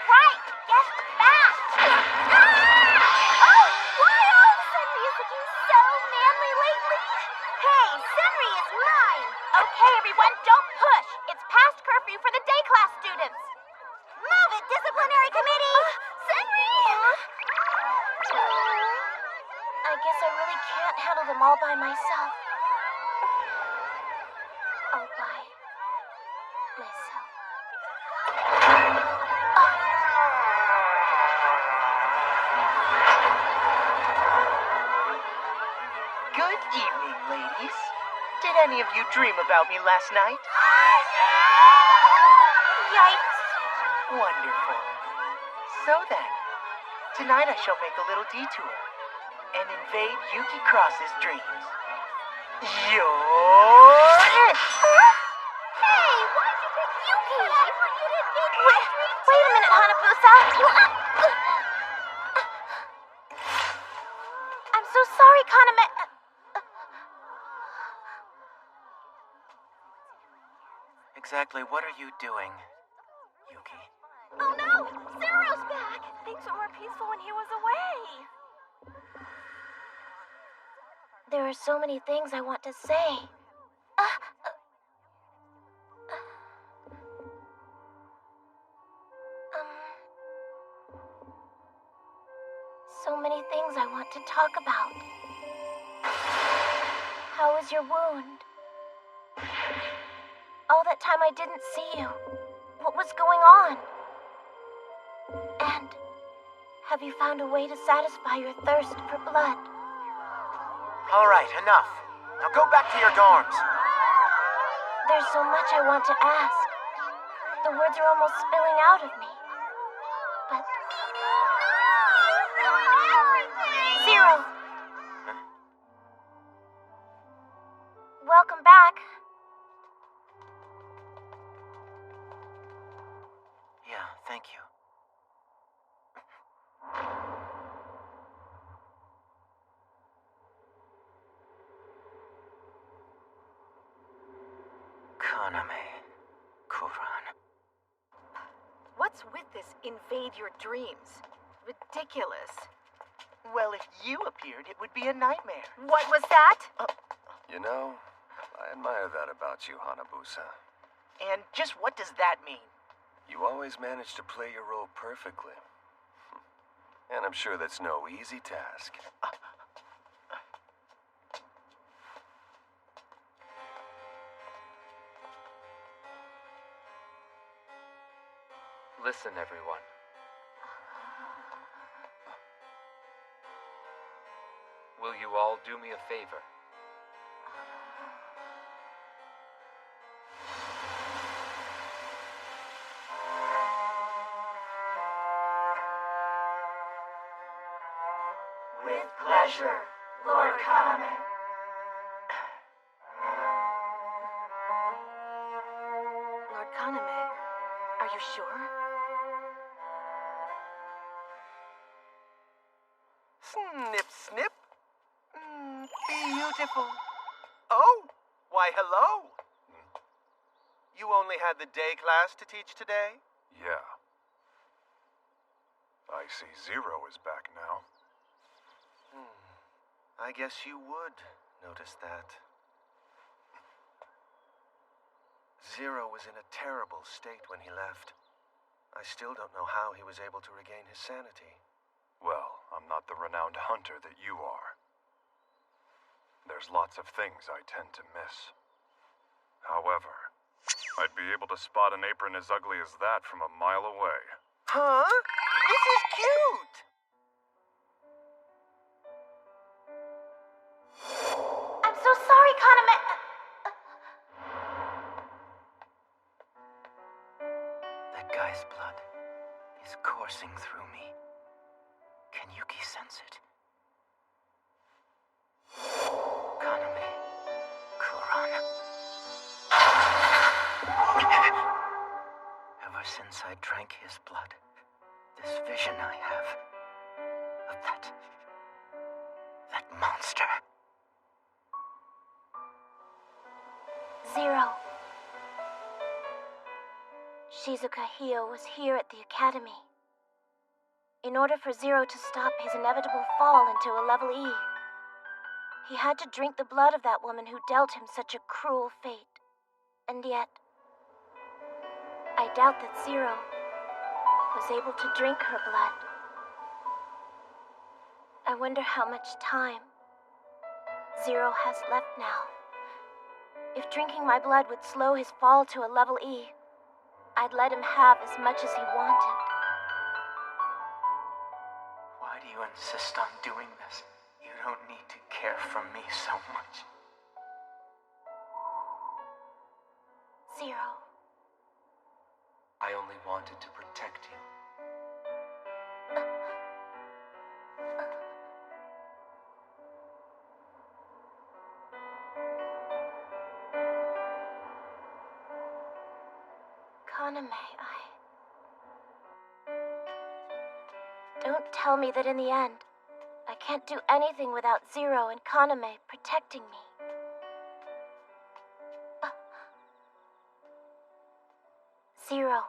right! Get back! Oh! Why all of a sudden is looking so manly lately? Hey, Senri is mine! Okay, everyone, don't push! It's past curfew for the day class students! Move it, disciplinary committee! Senri! I guess I really can't handle them all by myself. All by myself. Good evening, ladies. Did any of you dream about me last night? Yikes. Wonderful. So then, tonight I shall make a little detour and invade Yuki Cross's dreams. Hey, why'd you pick Yuki? You didn't make my dreams. Wait a minute, Hanabusa. I'm so sorry, Kaname. Exactly what are you doing, Yuki? Oh no! Zero's back! Things were more peaceful when he was away. There are so many things I want to say. So many things I want to talk about. How is your wound? All that time I didn't see you. What was going on? And have you found a way to satisfy your thirst for blood? All right, enough. Now go back to your dorms. There's so much I want to ask. The words are almost spilling out of me. But... Zero! Welcome back. Yeah, thank you. Kaname, Kuran. What's with this invade your dreams? Ridiculous. Well, if you appeared, it would be a nightmare. What was that? You know, I admire that about you, Hanabusa. And just what does that mean? You always manage to play your role perfectly. And I'm sure that's no easy task. Listen, everyone. Will you all do me a favor? With pleasure, Lord Kaname. Lord Kaname, are you sure? Snip, snip. Beautiful. Oh, why, hello. You only had the day class to teach today? Yeah. I see Zero is back now. I guess you would notice that. Zero was in a terrible state when he left. I still don't know how he was able to regain his sanity. Well, I'm not the renowned hunter that you are. There's lots of things I tend to miss. However, I'd be able to spot an apron as ugly as that from a mile away. Huh? This is cute! I'm so sorry, Kaname. That guy's blood is coursing through me. Can Yuki sense it? Kaname, Kuran. Ever since I drank his blood, this vision I have of that monster. Zero. Shizuka Hio was here at the academy. In order for Zero to stop his inevitable fall into a level E, he had to drink the blood of that woman who dealt him such a cruel fate. And yet, I doubt that Zero was able to drink her blood. I wonder how much time Zero has left now. If drinking my blood would slow his fall to a level E, I'd let him have as much as he wanted. Why do you insist on doing this? You don't need to care for me so much. Zero. I only wanted to protect you. Kaname, Don't tell me that in the end, I can't do anything without Zero and Kaname protecting me. Zero.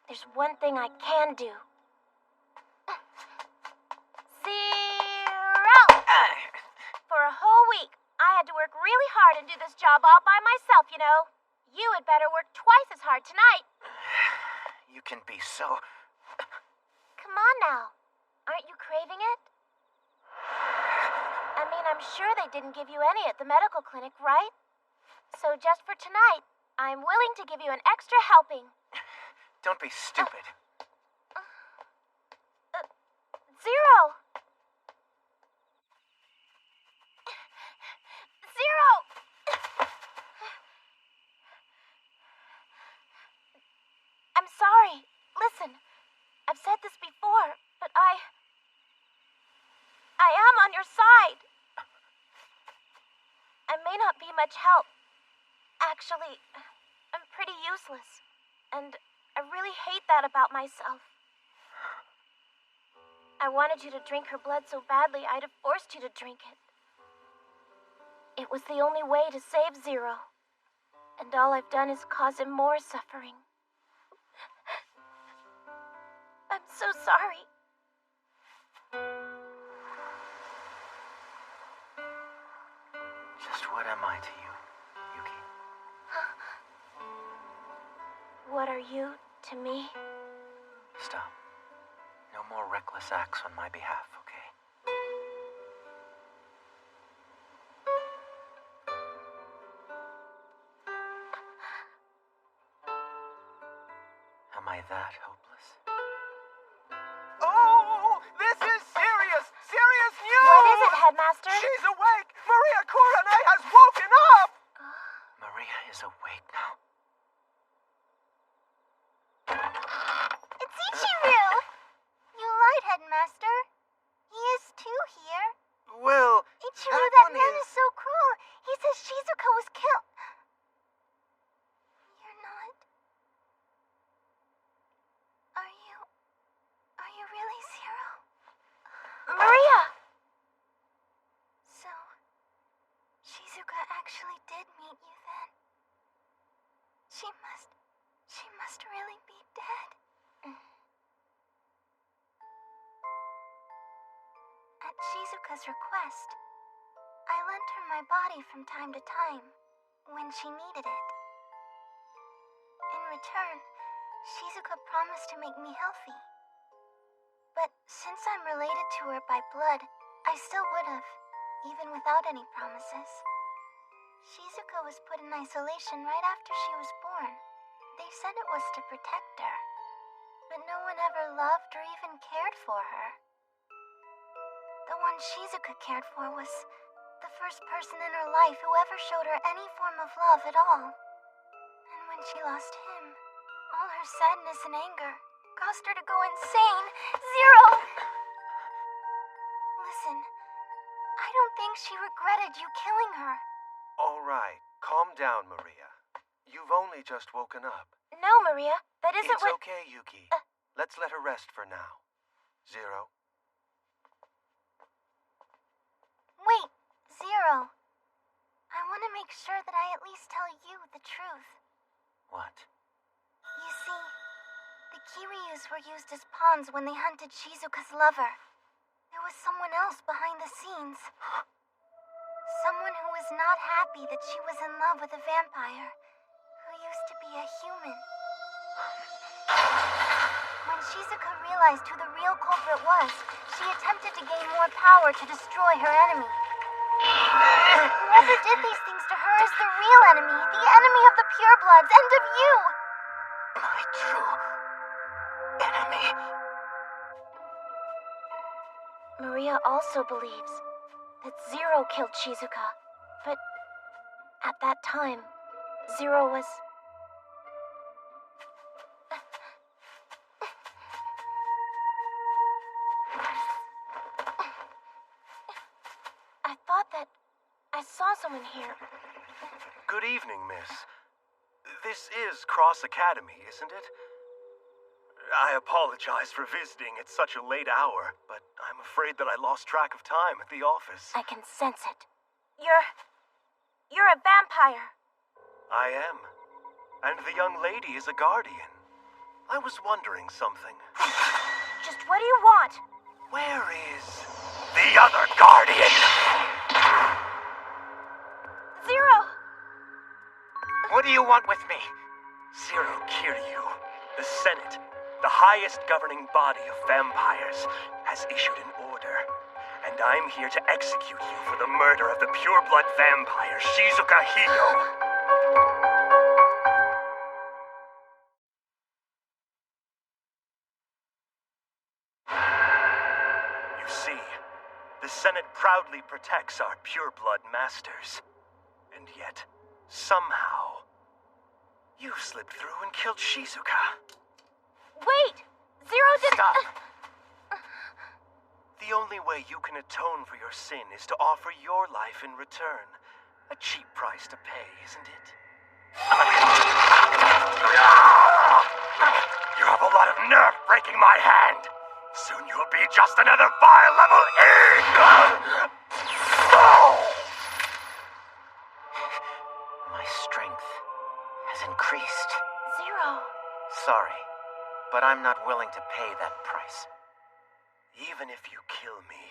There's one thing I can do. Zero! For a whole week, I had to work really hard and do this job all by myself, you know. You had better work twice as hard tonight. You can be so... Come on now. Aren't you craving it? I mean, I'm sure they didn't give you any at the medical clinic, right? So just for tonight, I'm willing to give you an extra helping. Don't be stupid. Zero! Zero! I'm sorry. Listen, I've said this before, but I am on your side. I may not be much help. Actually, I'm pretty useless, and I really hate that about myself. I wanted you to drink her blood so badly, I'd have forced you to drink it. It was the only way to save Zero, and all I've done is cause him more suffering. I'm so sorry. Just what am I to you, Yuki? What are you to me? Stop. No more reckless acts on my behalf, okay? Am I that hopeless? Oh, this is serious! Serious news! What is it, Headmaster? She's awake! Maria Kurane has woken up! Maria is awake now? It's Ichiru! You lied, Headmaster. He is too here. Well, Ichiru, that man is so cruel. He says Shizuka was killed. You're not. Are you really Zero? Maria! So, Shizuka actually did meet you then. She must really be dead. At Shizuka's request, I lent her my body from time to time when she needed it. In return, Shizuka promised to make me healthy. But since I'm related to her by blood, I still would have, even without any promises. Shizuka was put in isolation right after she was born. They said it was to protect her, but no one ever loved or even cared for her. The one Shizuka cared for was the first person in her life who ever showed her any form of love at all. And when she lost him, all her sadness and anger caused her to go insane. Zero! Listen, I don't think she regretted you killing her. All right, calm down, Maria. You've only just woken up. No, Maria, that isn't It's what... okay, Yuki. Let's let her rest for now. Zero. Wait, Zero. I want to make sure that I at least tell you the truth. What? You see, the Kiryus were used as pawns when they hunted Shizuka's lover. There was someone else behind the scenes. Someone who was not happy that she was in love with a vampire who used to be a human. When Shizuka realized who the real culprit was, she attempted to gain more power to destroy her enemy. Whoever did these things to her is the real enemy, the enemy of the purebloods and of you! My true enemy. Maria also believes that Zero killed Shizuka, but at that time, Zero was... I thought that I saw someone here. Good evening, miss. This is Cross Academy, isn't it? I apologize for visiting at such a late hour, but I'm afraid that I lost track of time at the office. I can sense it. You're a vampire. I am. And the young lady is a guardian. I was wondering something. Just what do you want? Where is the other guardian? Zero! What do you want with me? Zero Kiryu, the Senate, the highest governing body of vampires, has issued an order. And I'm here to execute you for the murder of the pureblood vampire Shizuka Hino. You see, the Senate proudly protects our pureblood masters. And yet, somehow, you slipped through and killed Shizuka. Wait! Zero didn't... Stop! The only way you can atone for your sin is to offer your life in return. A cheap price to pay, isn't it? You have a lot of nerve breaking my hand! Soon you'll be just another vile level E! My strength has increased. Zero. Sorry, but I'm not willing to pay that price. Even if you kill me,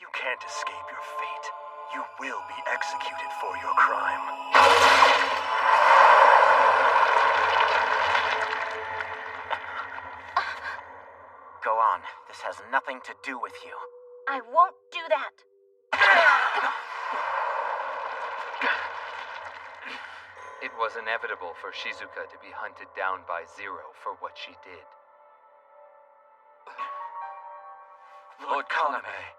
you can't escape your fate. You will be executed for your crime. Go on. This has nothing to do with you. I won't do that. It was inevitable for Shizuka to be hunted down by Zero for what she did. Lord Kaname.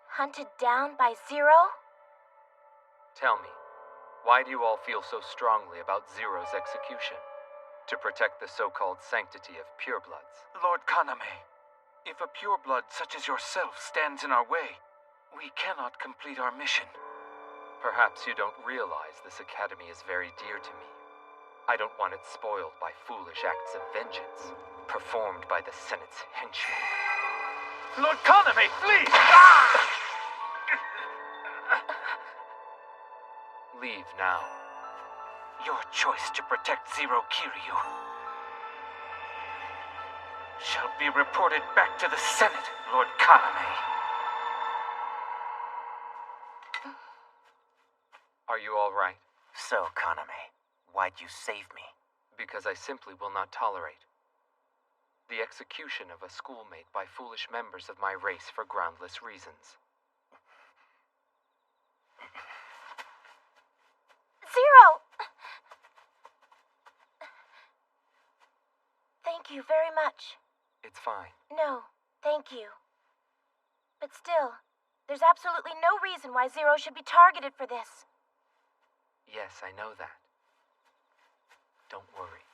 Hunted down by Zero? Tell me, why do you all feel so strongly about Zero's execution? To protect the so-called sanctity of purebloods. Lord Kaname, if a pureblood such as yourself stands in our way, we cannot complete our mission. Perhaps you don't realize this academy is very dear to me. I don't want it spoiled by foolish acts of vengeance, performed by the Senate's henchmen. Lord Kaname, please! Leave now. Your choice to protect Zero Kiryu shall be reported back to the Senate, Lord Kaname. Are you all right? So, Kaname, why'd you save me? Because I simply will not tolerate the execution of a schoolmate by foolish members of my race for groundless reasons. Zero! Thank you very much. It's fine. No, thank you. But still, there's absolutely no reason why Zero should be targeted for this. Yes, I know that. Don't worry.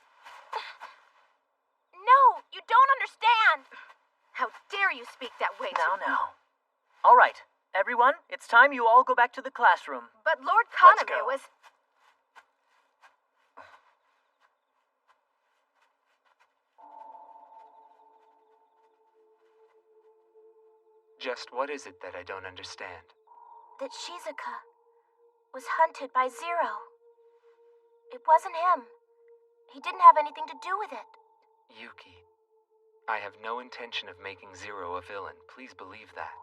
No, you don't understand! How dare you speak that way to me? Now. All right, everyone, it's time you all go back to the classroom. But Lord Let's Kaname go. was... Just what is it that I don't understand? That Shizuka was hunted by Zero. It wasn't him. He didn't have anything to do with it. Yuki, I have no intention of making Zero a villain. Please believe that.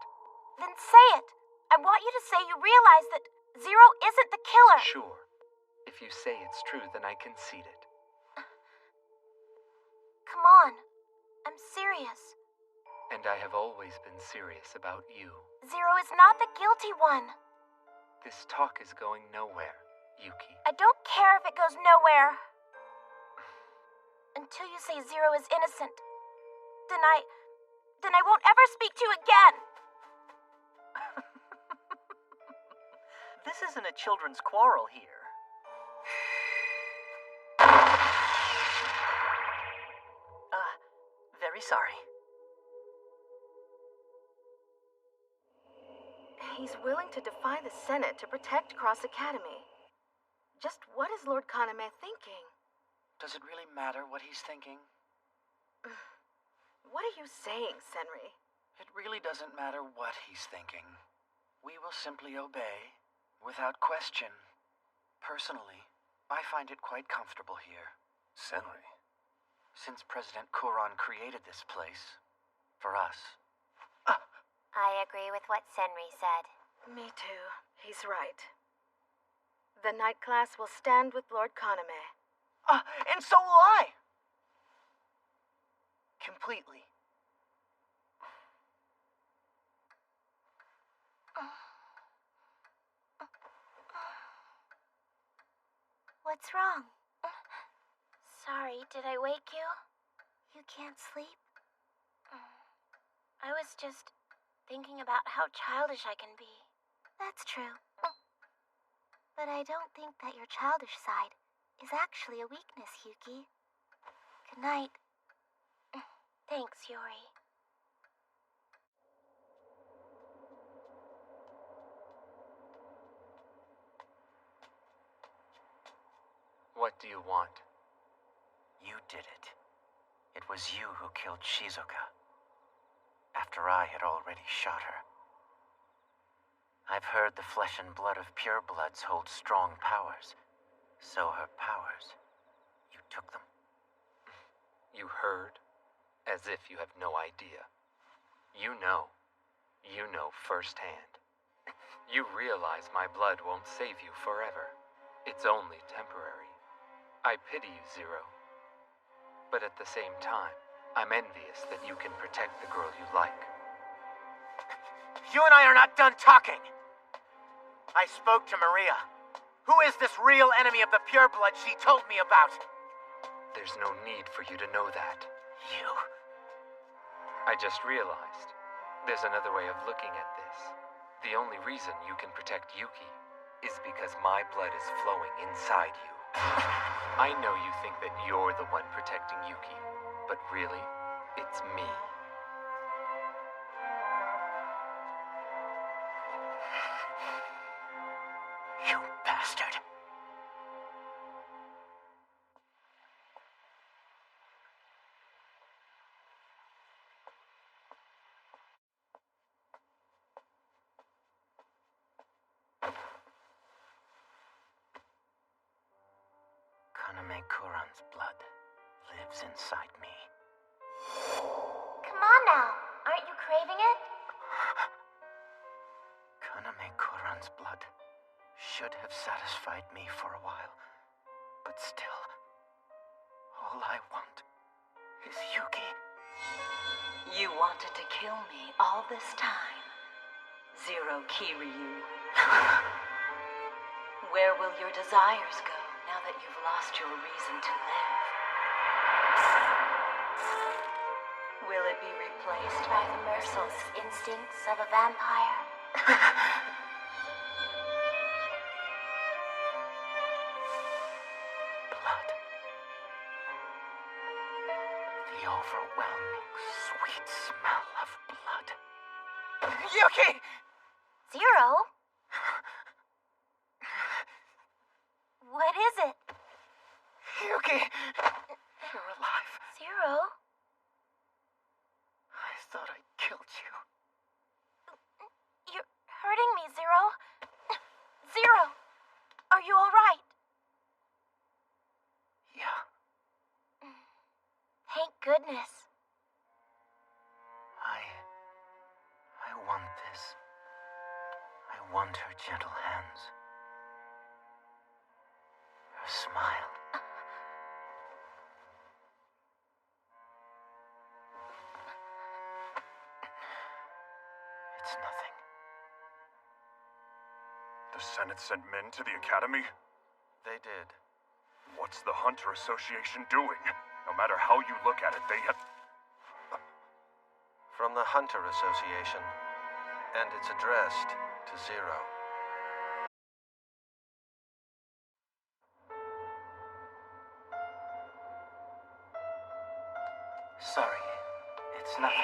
Then say it. I want you to say you realize that Zero isn't the killer. Sure. If you say it's true, then I concede it. Come on. I'm serious. And I have always been serious about you. Zero is not the guilty one. This talk is going nowhere, Yuki. I don't care if it goes nowhere. Until you say Zero is innocent, then I won't ever speak to you again. This isn't a children's quarrel here. Very sorry. He's willing to defy the Senate to protect Cross Academy. Just what is Lord Kaname thinking? Does it really matter what he's thinking? What are you saying, Senri? It really doesn't matter what he's thinking. We will simply obey, without question. Personally, I find it quite comfortable here. Senri. Since President Kuron created this place, for us. I agree with what Senri said. Me too. He's right. The night class will stand with Lord Kaname. And so will I! Completely. What's wrong? Sorry, did I wake you? You can't sleep? I was just thinking about how childish I can be. That's true. But I don't think that your childish side is actually a weakness, Yuki. Good night. Thanks, Yori. What do you want? You did it. It was you who killed Shizuka, after I had already shot her. I've heard the flesh and blood of purebloods hold strong powers. So her powers, you took them. You heard? As if you have no idea. You know. You know firsthand. You realize my blood won't save you forever. It's only temporary. I pity you, Zero. But at the same time, I'm envious that you can protect the girl you like. You and I are not done talking! I spoke to Maria. Who is this real enemy of the pureblood she told me about? There's no need for you to know that. You? I just realized there's another way of looking at this. The only reason you can protect Yuki is because my blood is flowing inside you. I know you think that you're the one protecting Yuki, but really, it's me. You bastard. Kaname Kuran's blood lives inside me. Come on now. Aren't you craving it? Kaname Kuran's blood should have satisfied me for a while. But still, all I want is Yuki. You wanted to kill me all this time, Zero Kiryu. Where will your desires go now that you've lost your reason to live? Will it be replaced By the merciless instincts of a vampire. Blood. The overwhelming, sweet smell of blood. Yuki! Zero? What is it? Yuki! You're alive. Zero? I thought I killed you. You're hurting me, Zero. Zero, are you all right? Yeah, goodness. I want this. I want her gentle hands. Her smile. It's nothing. The Senate sent men to the Academy? They did. What's the Hunter Association doing? No matter how you look at it, they have... From the Hunter Association, and it's addressed to Zero. Sorry, it's nothing.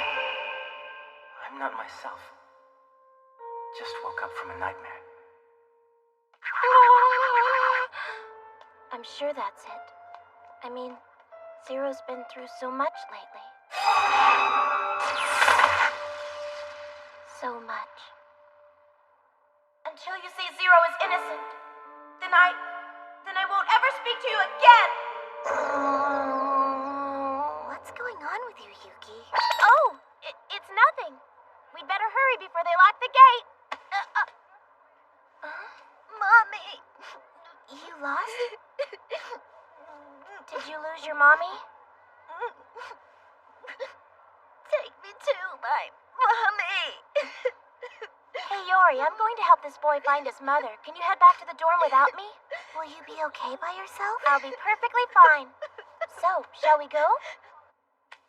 I'm not myself. Just woke up from a nightmare. I'm sure that's it. I mean, Zero's been through so much lately. So much. Until you say Zero is innocent, then I won't ever speak to you again! What's going on with you, Yuki? Oh, it's nothing. We'd better hurry before they lock the gate. Mommy. You lost? Did you lose your mommy? Take me to my mommy. Hey, Yori, I'm going to help this boy find his mother. Can you head back to the dorm without me? Will you be okay by yourself? I'll be perfectly fine. So, shall we go?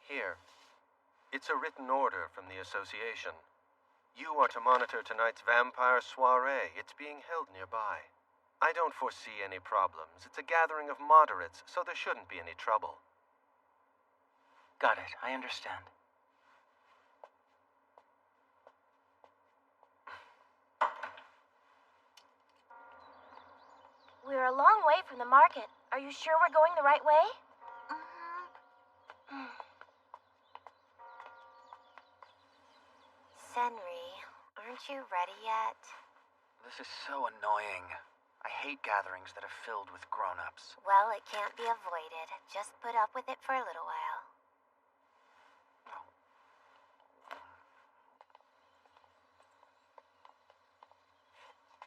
Here. It's a written order from the association. You are to monitor tonight's vampire soiree. It's being held nearby. I don't foresee any problems. It's a gathering of moderates, so there shouldn't be any trouble. Got it. I understand. We're a long way from the market. Are you sure we're going the right way? Senri, aren't you ready yet? This is so annoying. I hate gatherings that are filled with grown-ups. Well, it can't be avoided. Just put up with it for a little while.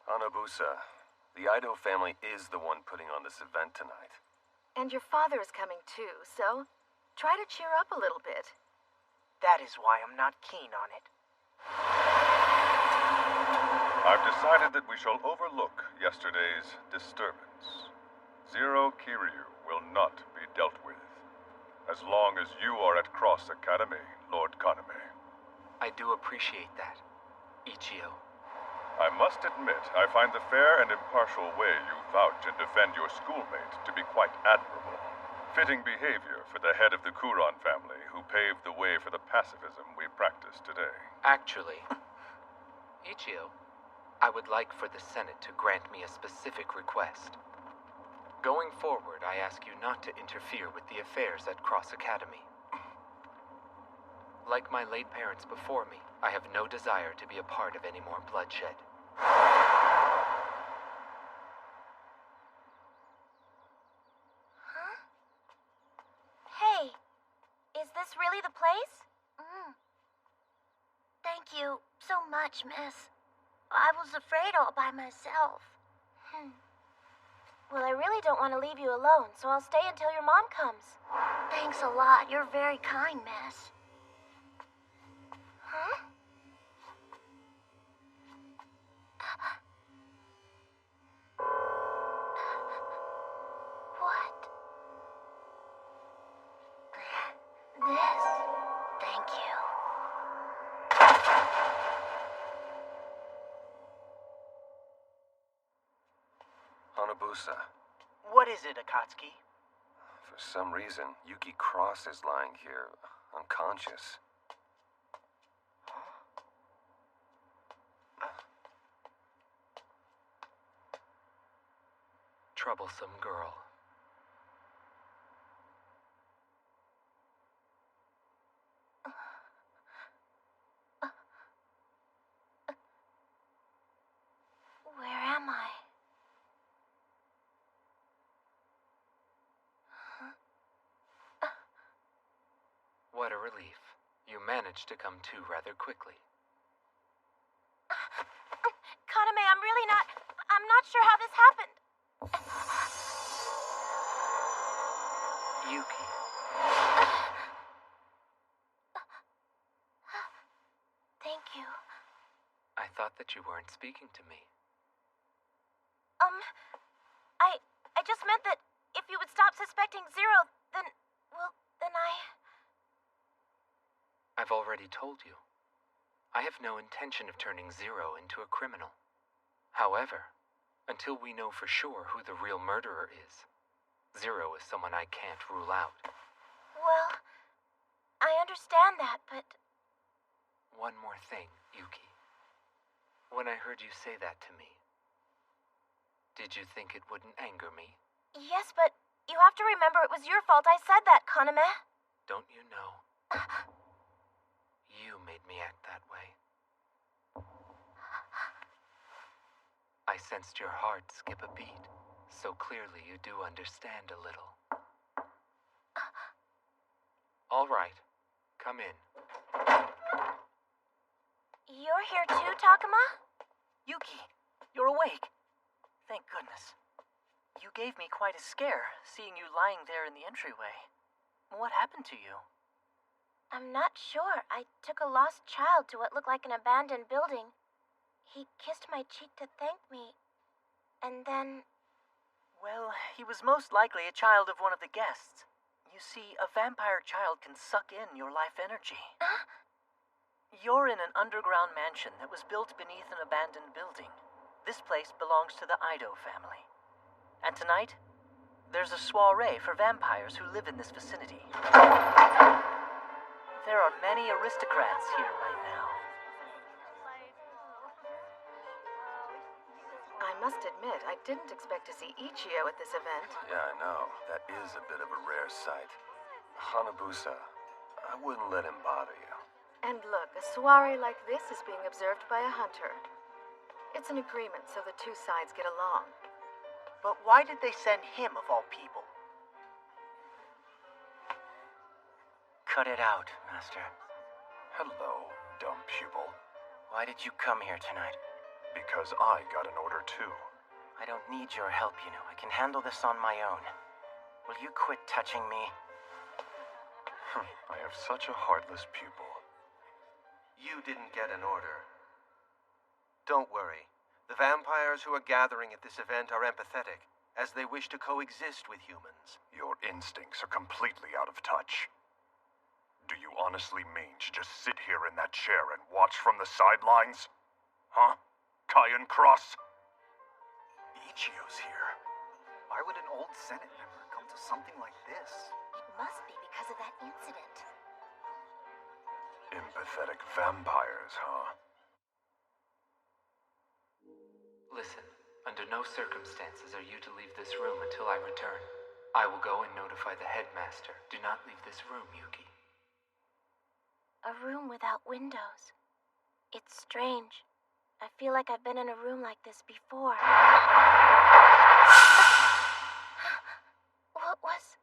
Hanabusa, the Ido family is the one putting on this event tonight. And your father is coming too, so try to cheer up a little bit. That is why I'm not keen on it. I've decided that we shall overlook yesterday's disturbance. Zero Kiryu will not be dealt with. As long as you are at Cross Academy, Lord Kaname. I do appreciate that, Ichio. I must admit, I find the fair and impartial way you vouch and defend your schoolmate to be quite admirable. Fitting behavior for the head of the Kuron family who paved the way for the pacifism we practice today. Actually, Ichio, I would like for the Senate to grant me a specific request. Going forward, I ask you not to interfere with the affairs at Cross Academy. Like my late parents before me, I have no desire to be a part of any more bloodshed. Huh? Hey, is this really the place? Thank you so much, miss. I was afraid all by myself. Well, I really don't want to leave you alone, so I'll stay until your mom comes. Thanks a lot. You're very kind, miss. Huh? What? This? Thank you. Hanabusa, What is it, Akatsuki? for some reason, Yuki Cross is lying here, unconscious. Troublesome girl. Where am I? relief. You managed to come to rather quickly. Kaname, I'm not sure how this happened. Yuki. Thank you. I thought that you weren't speaking to me. I just meant that if you would stop suspecting Zero, then I've already told you. I have no intention of turning Zero into a criminal. However, until we know for sure who the real murderer is, Zero is someone I can't rule out. Well, I understand that, but... One more thing, Yuki. When I heard you say that to me, did you think it wouldn't anger me? Yes, but you have to remember it was your fault I said that, Kaname. Don't you know? You made me act that way. I sensed your heart skip a beat, so clearly you do understand a little. All right, come in. You're here too, Takuma? Yuki, you're awake. Thank goodness. You gave me quite a scare, seeing you lying there in the entryway. What happened to you? I'm not sure. I took a lost child to what looked like an abandoned building. He kissed my cheek to thank me. And then... Well, he was most likely a child of one of the guests. You see, a vampire child can suck in your life energy. Huh? You're in an underground mansion that was built beneath an abandoned building. This place belongs to the Ido family. And tonight, there's a soiree for vampires who live in this vicinity. There are many aristocrats here right now. I must admit, I didn't expect to see Ichio at this event. Yeah, I know. That is a bit of a rare sight. Hanabusa, I wouldn't let him bother you. And look, a soiree like this is being observed by a hunter. It's an agreement so the two sides get along. But why did they send him, of all people? Cut it out, Master. Hello, dumb pupil. Why did you come here tonight? Because I got an order too. I don't need your help, you know. I can handle this on my own. Will you quit touching me? I have such a heartless pupil. You didn't get an order. Don't worry. The vampires who are gathering at this event are empathetic, as they wish to coexist with humans. Your instincts are completely out of touch. Do you honestly mean to just sit here in that chair and watch from the sidelines? Huh? Kyan Cross? Ichio's here. Why would an old Senate member come to something like this? It must be because of that incident. Empathetic vampires, huh? Listen, under no circumstances are you to leave this room until I return. I will go and notify the headmaster. Do not leave this room, Yuki. A room without windows. It's strange. I feel like I've been in a room like this before. What was...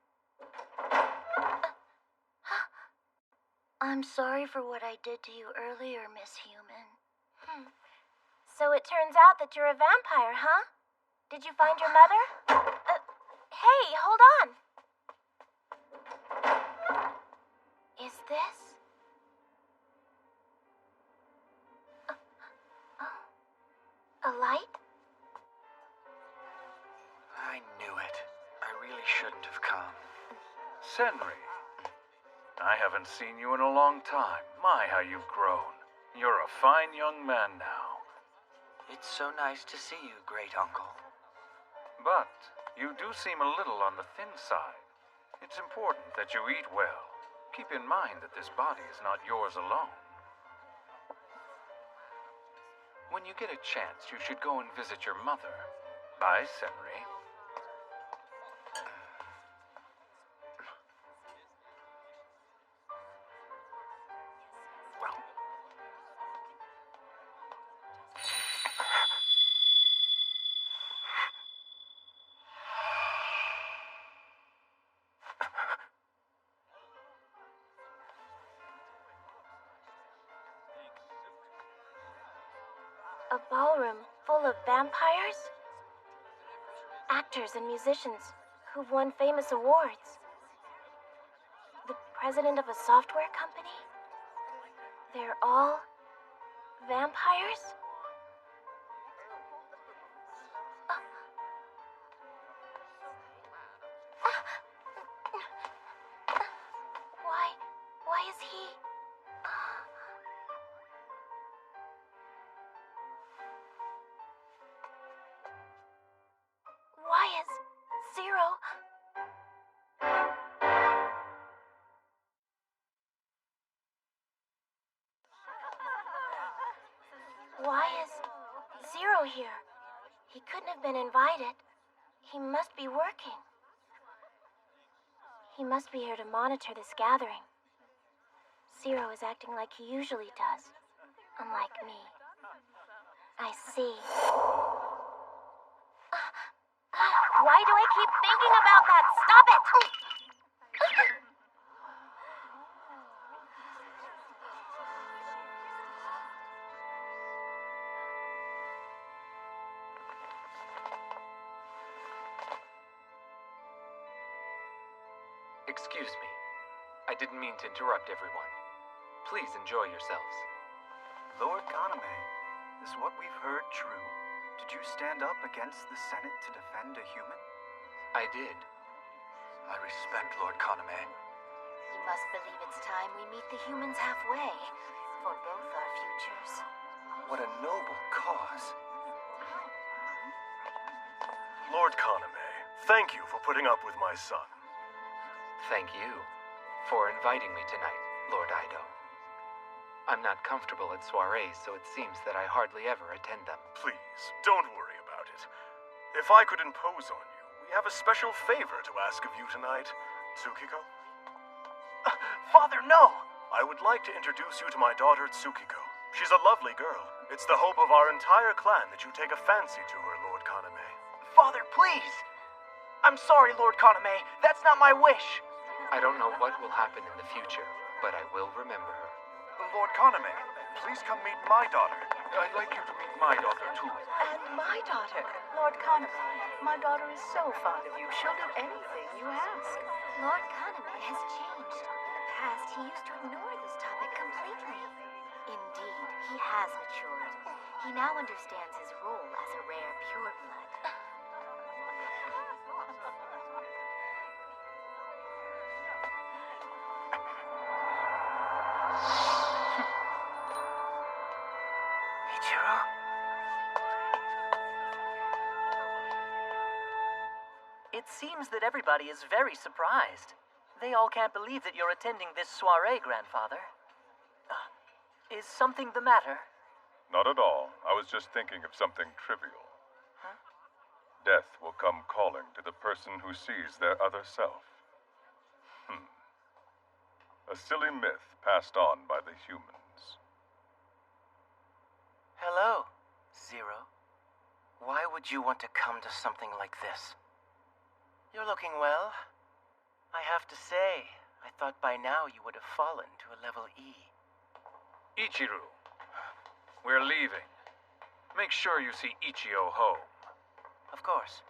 I'm sorry for what I did to you earlier, Miss Human. So it turns out that you're a vampire, huh? Did you find your mother? Hey, hold on. Is this... a light? I knew it. I really shouldn't have come. Senri, I haven't seen you in a long time. My, how you've grown. You're a fine young man now. It's so nice to see you, great uncle. But you do seem a little on the thin side. It's important that you eat well. Keep in mind that this body is not yours alone. When you get a chance, you should go and visit your mother. Bye, Senri. Well... A ballroom full of vampires? Actors and musicians who've won famous awards. The president of a software company? They're all vampires? Why is he... Why is Zero... Why is Zero here? He couldn't have been invited. He must be working. He must be here to monitor this gathering. Zero is acting like he usually does, unlike me. I see. Why do I keep thinking about that? Stop it! Excuse me. I didn't mean to interrupt everyone. Please enjoy yourselves. Lord Kaname, is what we've heard true? Did you stand up against the Senate to defend a human? I did. I respect Lord Kaname. You must believe it's time we meet the humans halfway, for both our futures. What a noble cause. Lord Kaname, thank you for putting up with my son. Thank you for inviting me tonight, Lord Ido. I'm not comfortable at soirees, so it seems that I hardly ever attend them. Please, don't worry about it. If I could impose on you, we have a special favor to ask of you tonight, Tsukiko. Father, no! I would like to introduce you to my daughter, Tsukiko. She's a lovely girl. It's the hope of our entire clan that you take a fancy to her, Lord Kaname. Father, please! I'm sorry, Lord Kaname. That's not my wish. I don't know what will happen in the future, but I will remember her. Lord Kaname, please come meet my daughter. I'd like you to meet my daughter, too. And my daughter, Lord Kaname. My daughter is so fond of you, she'll do anything you ask. Lord Kaname has changed. In the past, he used to ignore this topic completely. Indeed, he has matured. He now understands his role as a rare pureblood. Ichiro? It seems that everybody is very surprised. They all can't believe that you're attending this soiree, Grandfather. Is something the matter? Not at all. I was just thinking of something trivial. Huh? Death will come calling to the person who sees their other self. A silly myth passed on by the humans. Hello, Zero. Why would you want to come to something like this? You're looking well. I have to say, I thought by now you would have fallen to a level E. Ichiru, we're leaving. Make sure you see Ichio home. Of course.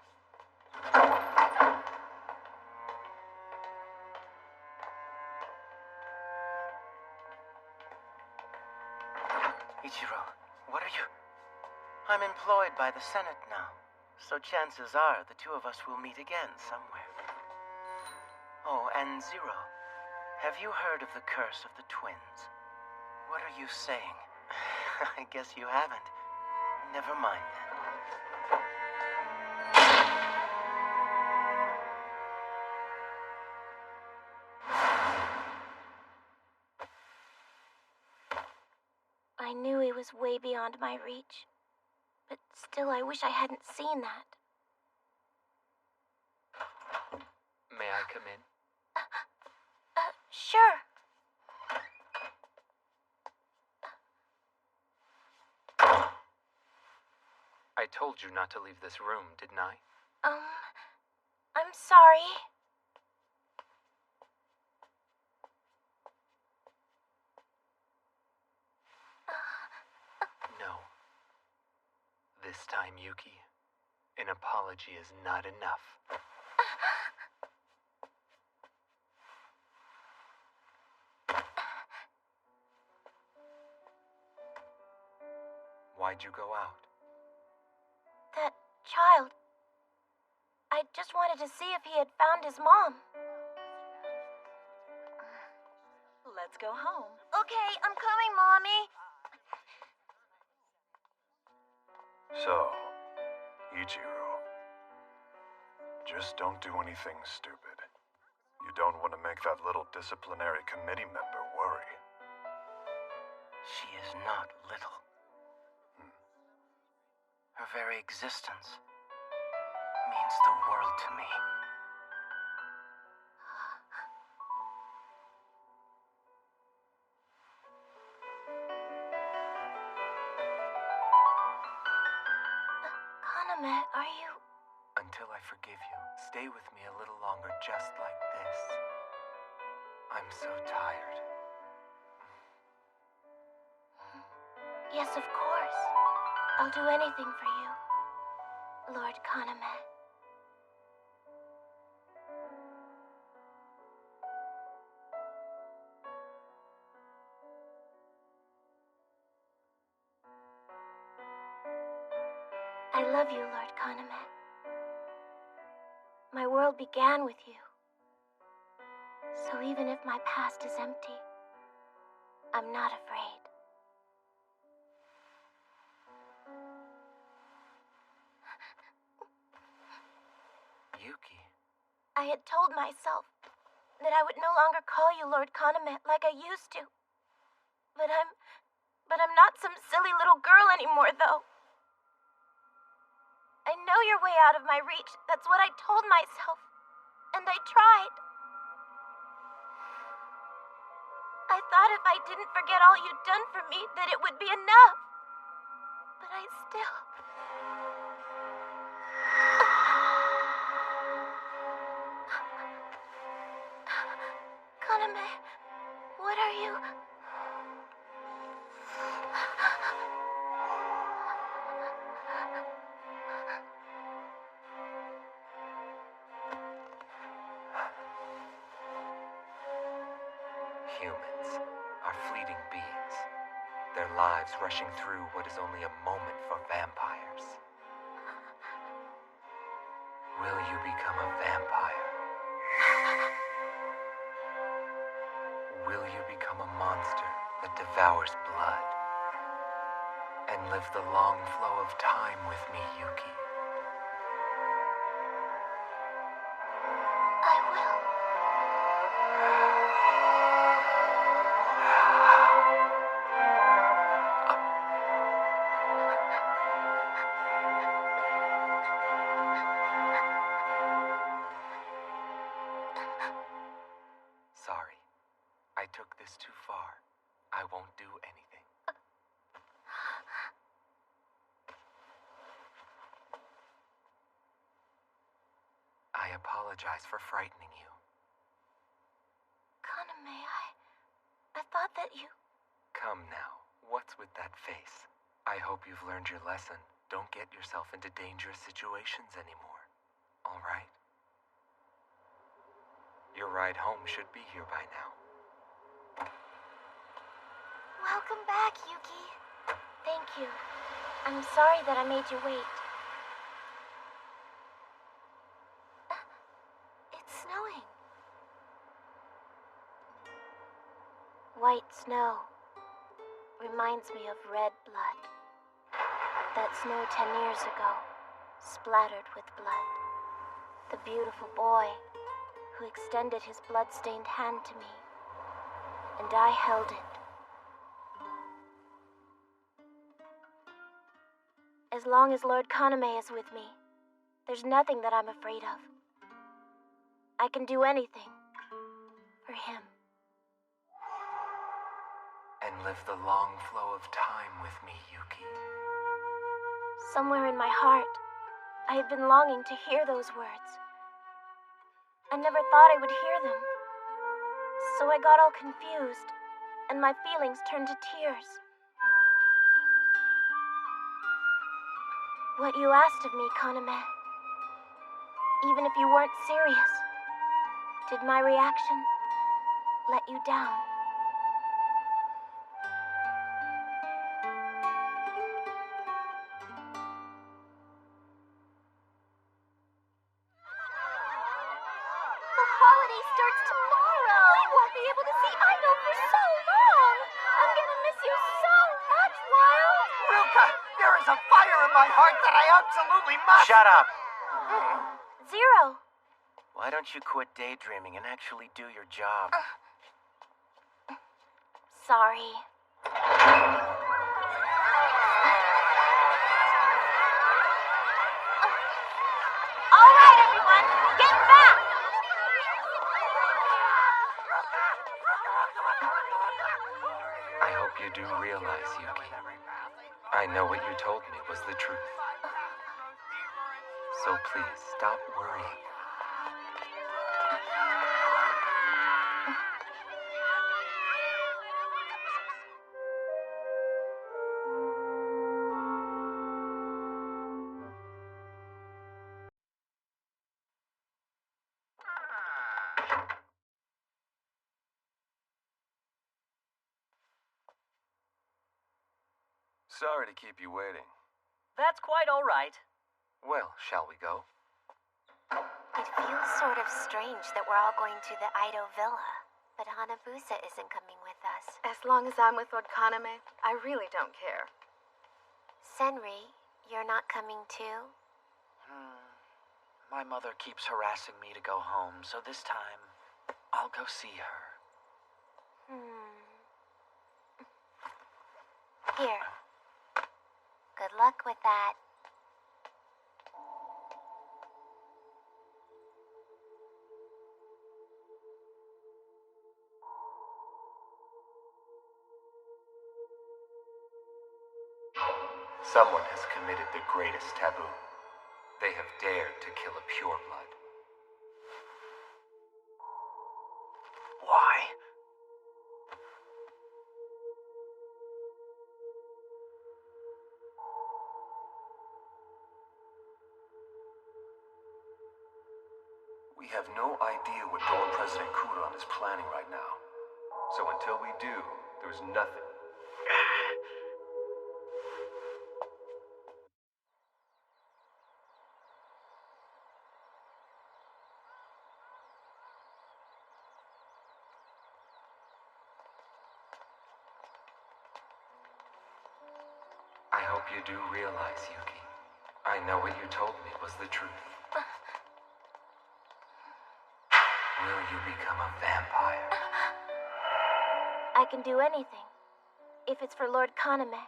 Ichiro, what are you... I'm employed by the Senate now, so chances are the two of us will meet again somewhere. Oh, and Zero, have you heard of the curse of the twins? What are you saying? I guess you haven't. Never mind then. I knew he was way beyond my reach, but still I wish I hadn't seen that. May I come in? Sure. I told you not to leave this room, didn't I? I'm sorry. No. Yuki. An apology is not enough. Why'd you go out? That child. I just wanted to see if he had found his mom. Let's go home. Okay, I'm coming, Mommy. So, Ichiro, just don't do anything stupid. You don't want to make that little disciplinary committee member worry. She is not little. Her very existence means the world to me. Kaname, are you... Until I forgive you, stay with me a little longer just like this. I'm so tired. Yes, of course. I'll do anything for you, Lord Kaname. I love you, Lord Kaname. My world began with you. So even if my past is empty, I'm not afraid. Yuki. I had told myself that I would no longer call you Lord Kaname like I used to. But I'm not some silly little girl anymore, though. I know you're way out of my reach. That's what I told myself. And I tried. I thought if I didn't forget all you'd done for me, that it would be enough. But I still... Kaname, what are you... Humans are fleeting beings, their lives rushing through what is only a moment for vampires. Will you become a vampire? Will you become a monster that devours blood? And live the long flow of time with me, Yuki? I will. Sorry, I took this too far. I won't do anything. I apologize for frightening you. Kaname, I thought that you... Come now, what's with that face? I hope you've learned your lesson. Don't get yourself into dangerous situations anymore. All right? Your ride home should be here by now. Welcome back, Yuki. Thank you. I'm sorry that I made you wait. It's snowing. White snow reminds me of red blood. That snow 10 years ago, splattered with blood. The beautiful boy who extended his blood-stained hand to me, and I held it. As long as Lord Kaname is with me, there's nothing that I'm afraid of. I can do anything for him. And live the long flow of time with me, Yuki. Somewhere in my heart, I had been longing to hear those words. I never thought I would hear them. So I got all confused, and my feelings turned to tears. What you asked of me, Kaname. Even if you weren't serious, did my reaction let you down? The holiday starts tomorrow. We won't be able to see Idol for so long. I'm gonna miss you so much, Wild. Ruka, there is a fire in my heart that I absolutely must... Shut up! Zero. Why don't you quit daydreaming and actually do your job? Sorry. All right, everyone, get back! I hope you do realize, Yuki. I know what you told me was the truth. So please, stop worrying. Sorry to keep you waiting. That's quite all right. Well, shall we go? It feels sort of strange that we're all going to the Ido Villa, but Hanabusa isn't coming with us. As long as I'm with Lord Kaname, I really don't care. Senri, you're not coming too? My mother keeps harassing me to go home, so this time, I'll go see her. Here. Good luck with that. Someone has committed the greatest taboo. They have dared to kill a pureblood. Why? We have no idea what Dorm President Kuron is planning right now. So until we do, there's nothing. I hope you do realize, Yuki. I know what you told me was the truth. Will you become a vampire? I can do anything. If it's for Lord Kaname.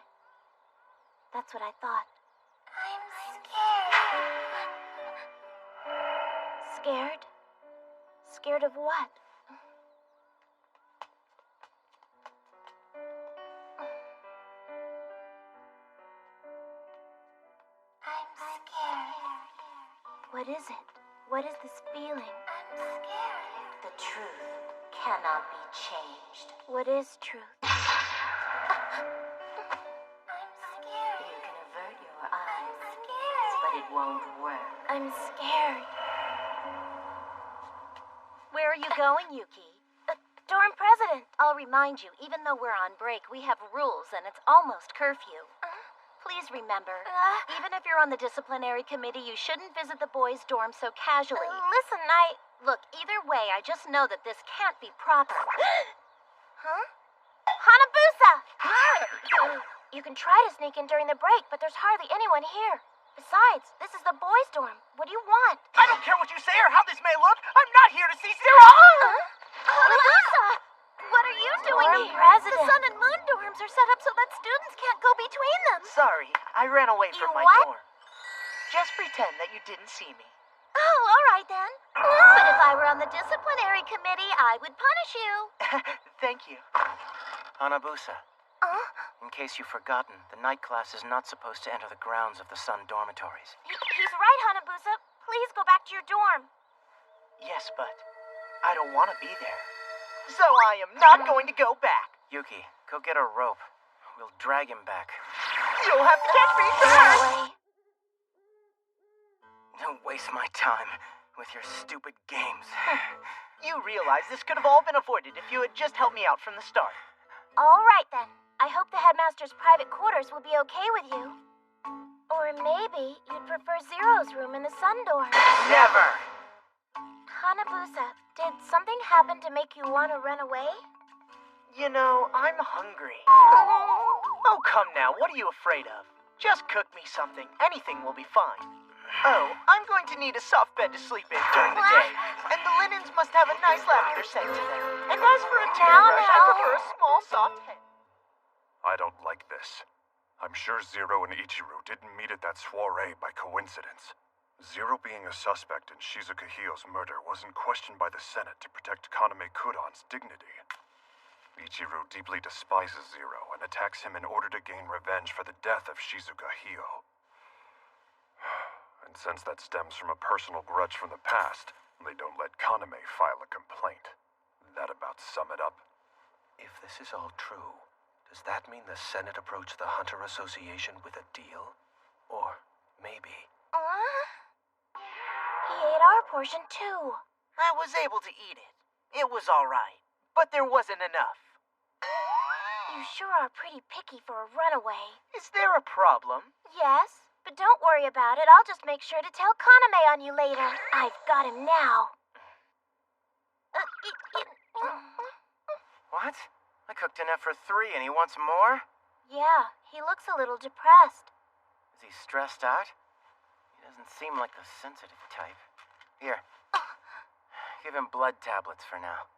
That's what I thought. I'm scared. Scared? Scared of what? I'm scared. What is it? What is this feeling? I'm scared. The truth cannot be changed. What is truth? I'm scared. You can avert your eyes, Scared. but it won't work. I'm scared. Where are you going, Yuki? Dorm President. I'll remind you, even though we're on break, we have rules and it's almost curfew. Please remember, even if you're on the disciplinary committee, you shouldn't visit the boys' dorm so casually. Listen, Look, either way, I just know that this can't be proper. Huh? Hanabusa! You can try to sneak in during the break, but there's hardly anyone here. Besides, this is the boys' dorm. What do you want? I don't care what you say or how this may look. I'm not here to see Zero. Hanabusa! What are you doing Dorm here? President. The Sun and Moon dorms are set up so that students can't go between them. Sorry, I ran away You from my what? dorm. Just pretend that you didn't see me. Oh, all right then. But if I were on the disciplinary committee, I would punish you. Thank you. Hanabusa, in case you've forgotten, the night class is not supposed to enter the grounds of the Sun dormitories. He's right, Hanabusa. Please go back to your dorm. Yes, but I don't want to be there. So I am not going to go back. Yuki, go get a rope. We'll drag him back. You'll have to catch me Away. Don't waste my time with your stupid games. You realize this could have all been avoided if you had just helped me out from the start. All right, then. I hope the headmaster's private quarters will be okay with you. Or maybe you'd prefer Zero's room in the sun dorm. Never! Hanabusa, did something happen to make you want to run away? You know, I'm hungry. Oh, come now. What are you afraid of? Just cook me something. Anything will be fine. Oh, I'm going to need a soft bed to sleep in during the day. And the linens must have a nice lavender scent to them. And as for a toothbrush, I prefer a small, soft head. I don't like this. I'm sure Zero and Ichiru didn't meet at that soiree by coincidence. Zero being a suspect in Shizuka Hio's murder wasn't questioned by the Senate to protect Kaname Kuran's dignity. Ichiru deeply despises Zero and attacks him in order to gain revenge for the death of Shizuka Hio. And since that stems from a personal grudge from the past, they don't let Kaname file a complaint. That about sum it up? If this is all true, does that mean the Senate approached the Hunter Association with a deal? Or maybe... He ate our portion, too. I was able to eat it. It was all right. But there wasn't enough. You sure are pretty picky for a runaway. Is there a problem? Yes, but don't worry about it. I'll just make sure to tell Kaname on you later. I've got him now. What? I cooked enough for 3 and he wants more? Yeah, he looks a little depressed. Is he stressed out? He doesn't seem like the sensitive type. Here. Give him blood tablets for now.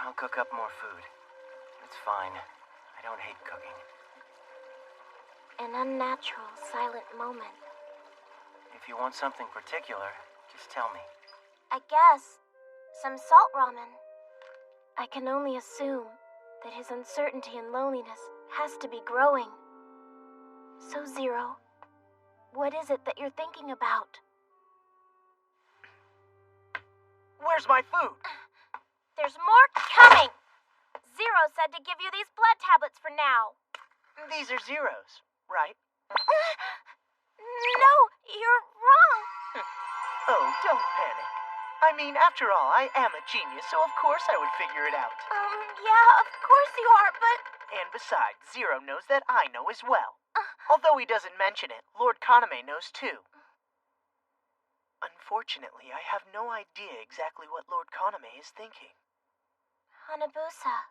I'll cook up more food. It's fine. I don't hate cooking. An unnatural, silent moment. If you want something particular, just tell me. I guess some salt ramen. I can only assume that his uncertainty and loneliness has to be growing. So, Zero, what is it that you're thinking about? Where's my food? There's more coming! Zero said to give you these blood tablets for now. These are Zero's, right? No, you're wrong. Oh, don't panic. I mean, after all, I am a genius, so of course I would figure it out. Yeah, of course you are, but... And besides, Zero knows that I know as well. Although he doesn't mention it, Lord Kaname knows too. Unfortunately, I have no idea exactly what Lord Kaname is thinking. Hanabusa.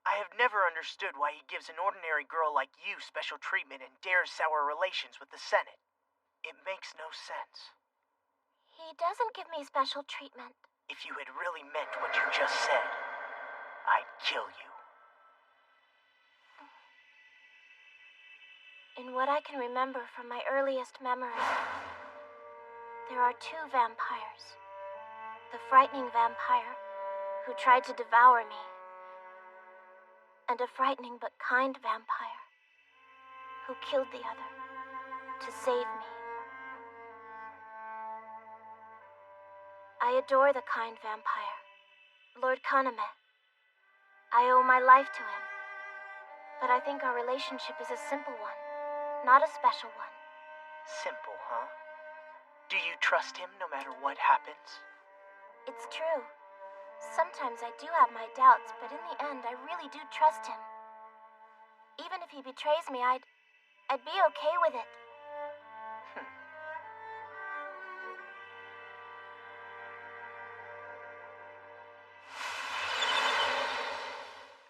I have never understood why he gives an ordinary girl like you special treatment and dares sour relations with the Senate. It makes no sense. He doesn't give me special treatment. If you had really meant what you just said, I'd kill you. In what I can remember from my earliest memory, there are 2 vampires. The frightening vampire who tried to devour me, and a frightening but kind vampire who killed the other to save me. I adore the kind vampire, Lord Kaname. I owe my life to him, but I think our relationship is a simple one, not a special one. Simple, huh? Do you trust him no matter what happens? It's true. Sometimes I do have my doubts, but in the end, I really do trust him. Even if he betrays me, I'd be okay with it.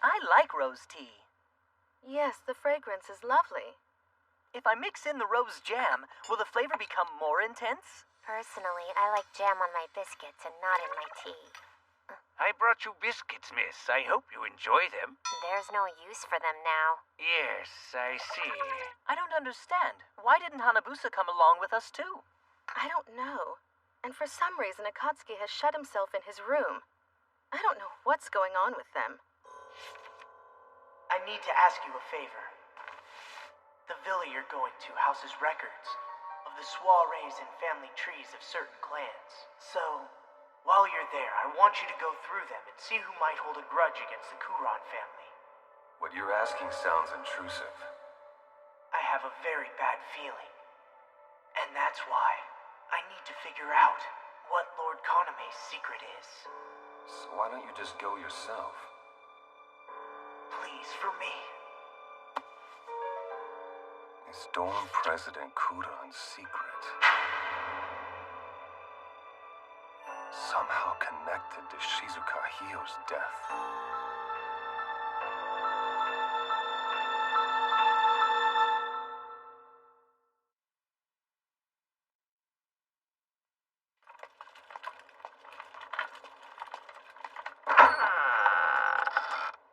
I like rose tea. Yes, the fragrance is lovely. If I mix in the rose jam, will the flavor become more intense? Personally, I like jam on my biscuits and not in my tea. I brought you biscuits, miss. I hope you enjoy them. There's no use for them now. Yes, I see. I don't understand. Why didn't Hanabusa come along with us, too? I don't know. And for some reason, Akatsuki has shut himself in his room. I don't know what's going on with them. I need to ask you a favor. The villa you're going to houses records of the soirees and family trees of certain clans. So, while you're there, I want you to go through them and see who might hold a grudge against the Kuran family. What you're asking sounds intrusive. have a very bad feeling. And that's why I need to figure out what Lord Kaname's secret is. So why don't you just go yourself? Please, for me. Is Dome President Kuran's secret somehow connected to Shizuka Hio's death?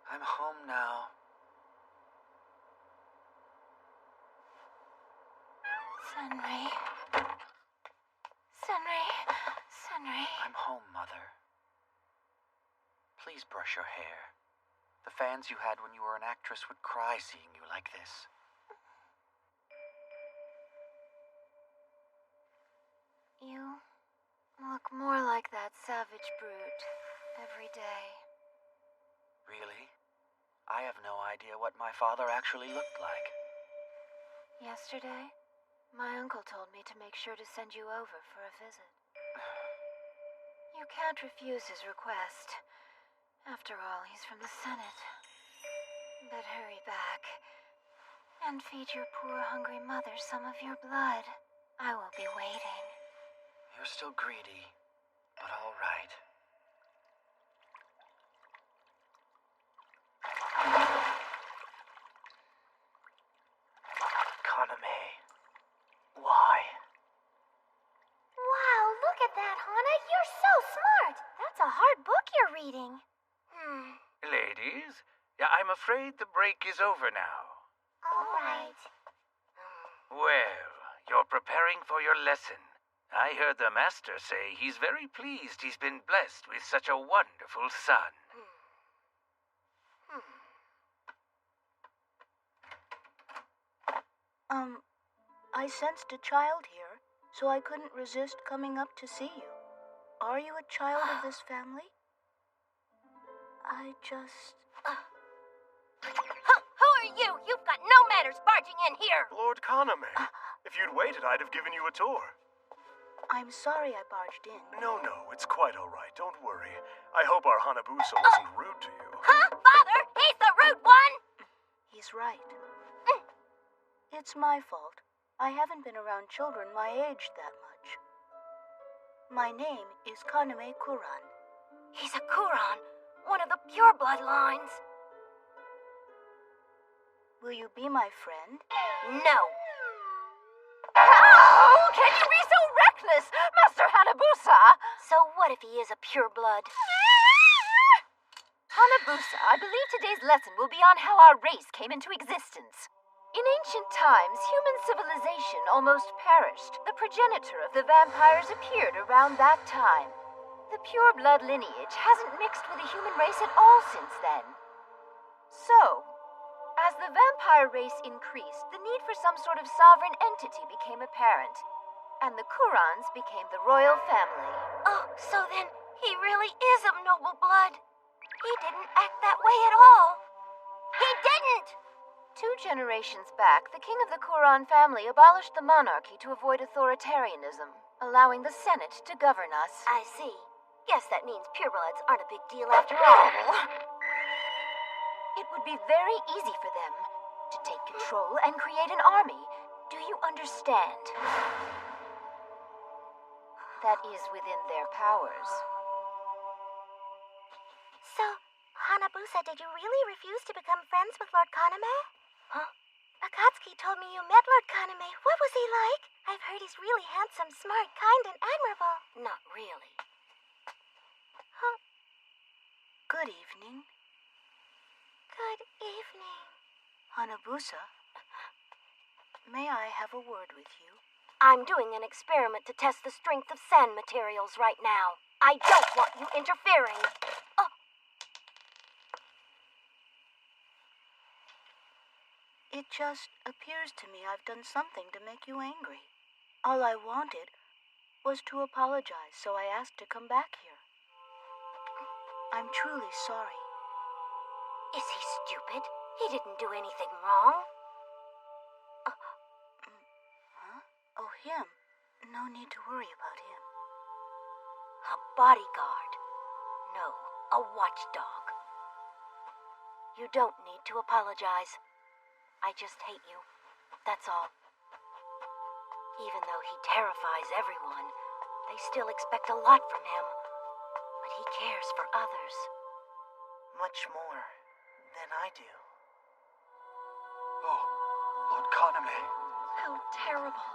I'm home now. Senri. Senri. Senri. I'm home, Mother. Please brush your hair. The fans you had when you were an actress would cry seeing you like this. You look more like that savage brute every day. Really? I have no idea what my father actually looked like. Yesterday, my uncle told me to make sure to send you over for a visit. You can't refuse his request. After all, he's from the Senate. But hurry back and feed your poor hungry mother some of your blood. I will be waiting. You're still greedy, but all right. Kaname. Why? Wow, look at that, Hana. You're so smart. That's a hard book you're reading. Ladies, I'm afraid the break is over now. All right. Well, you're preparing for your lesson. I heard the master say he's very pleased he's been blessed with such a wonderful son. I sensed a child here, so I couldn't resist coming up to see you. Are you a child of this family? I just... Who are you? You've got no manners barging in here. Lord Kaname. If you'd waited, I'd have given you a tour. I'm sorry I barged in. No, it's quite all right. Don't worry. I hope our Hanabusa wasn't rude to you. Huh, Father? He's the rude one. He's right. It's my fault. I haven't been around children my age that much. My name is Kaname Kuran. He's a Kuran, one of the pure bloodlines. Will you be my friend? No. Oh, can you be so reckless, Master Hanabusa? So what if he is a pureblood? Hanabusa, I believe today's lesson will be on how our race came into existence. In ancient times, human civilization almost perished. The progenitor of the vampires appeared around that time. The pure blood lineage hasn't mixed with the human race at all since then. So, as the vampire race increased, the need for some sort of sovereign entity became apparent, and the Kurans became the royal family. Oh, so then he really is of noble blood. He didn't act that way at all. He didn't! 2 generations back, the king of the Kuran family abolished the monarchy to avoid authoritarianism, allowing the Senate to govern us. I see. Guess that means purebloods aren't a big deal after all. It would be very easy for them to take control and create an army. Do you understand? That is within their powers. So, Hanabusa, did you really refuse to become friends with Lord Kaname? Huh? Akatsuki told me you met Lord Kaname. What was he like? I've heard he's really handsome, smart, kind, and admirable. Not really. Huh? Good evening. Good evening. Hanabusa, may I have a word with you? I'm doing an experiment to test the strength of sand materials right now. I don't want you interfering. Oh. It just appears to me I've done something to make you angry. All I wanted was to apologize, so I asked to come back here. I'm truly sorry. Is he stupid? He didn't do anything wrong. him. No need to worry about him. A bodyguard. No, a watchdog. You don't need to apologize. I just hate you. That's all. Even though he terrifies everyone, they still expect a lot from him. But he cares for others. Much more than I do. Oh, Lord Kaname. How terrible.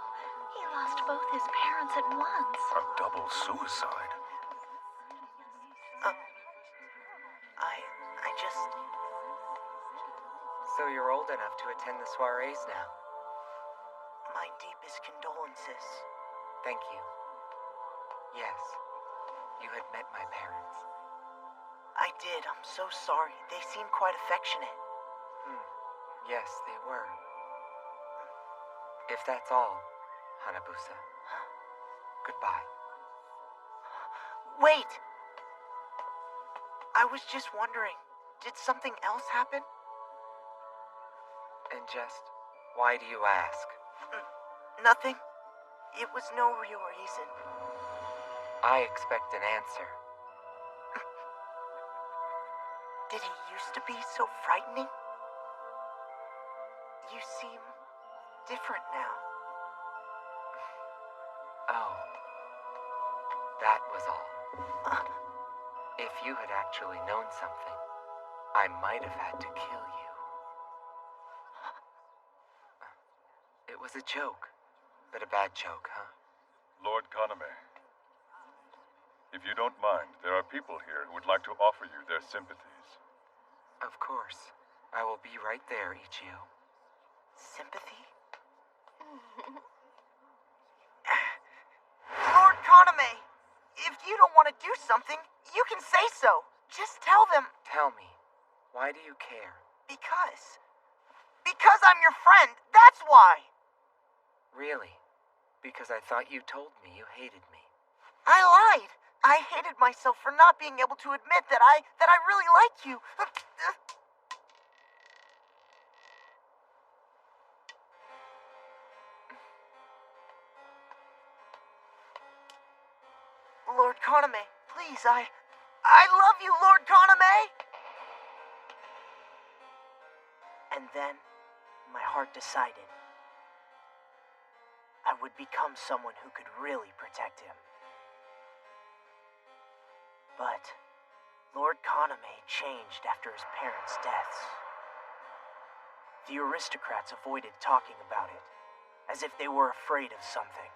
He lost both his parents at once. A double suicide. I just... So you're old enough to attend the soirees now. My deepest condolences. Thank you. Yes, you had met my parents. I did. I'm so sorry. They seemed quite affectionate. Yes, they were. If that's all, Hanabusa, goodbye. Wait! I was just wondering, did something else happen? And just, why do you ask? Nothing. It was no real reason. I expect an answer. Did he used to be so frightening? You seem different now. Oh, that was all. If you had actually known something, I might have had to kill you. It was a joke, but a bad joke, huh? Lord Kaname, if you don't mind, there are people here who would like to offer you their sympathies. Of course. I will be right there, Ichio. Sympathy? Lord Kaname, if you don't want to do something, you can say so. Just tell them. Tell me, why do you care? Because I'm your friend, that's why. Really? Because I thought you told me you hated me. I lied. I hated myself for not being able to admit that I really like you. Lord Kaname, please, I love you, Lord Kaname! And then, my heart decided I would become someone who could really protect him. But Lord Kaname changed after his parents' deaths. The aristocrats avoided talking about it, as if they were afraid of something.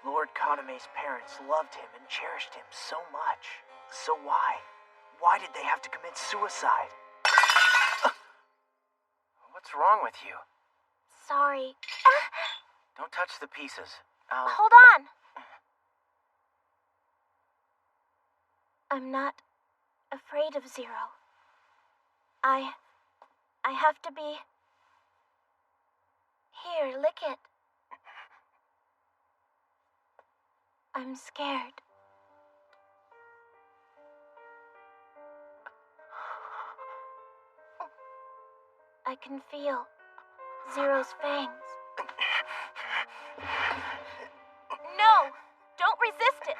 Lord Kaname's parents loved him and cherished him so much. So why? Why did they have to commit suicide? What's wrong with you? Sorry. Don't touch the pieces. Hold on. I'm not afraid of Zero. I have to be... Here, lick it. I'm scared. I can feel Zero's fangs. No! Don't resist it!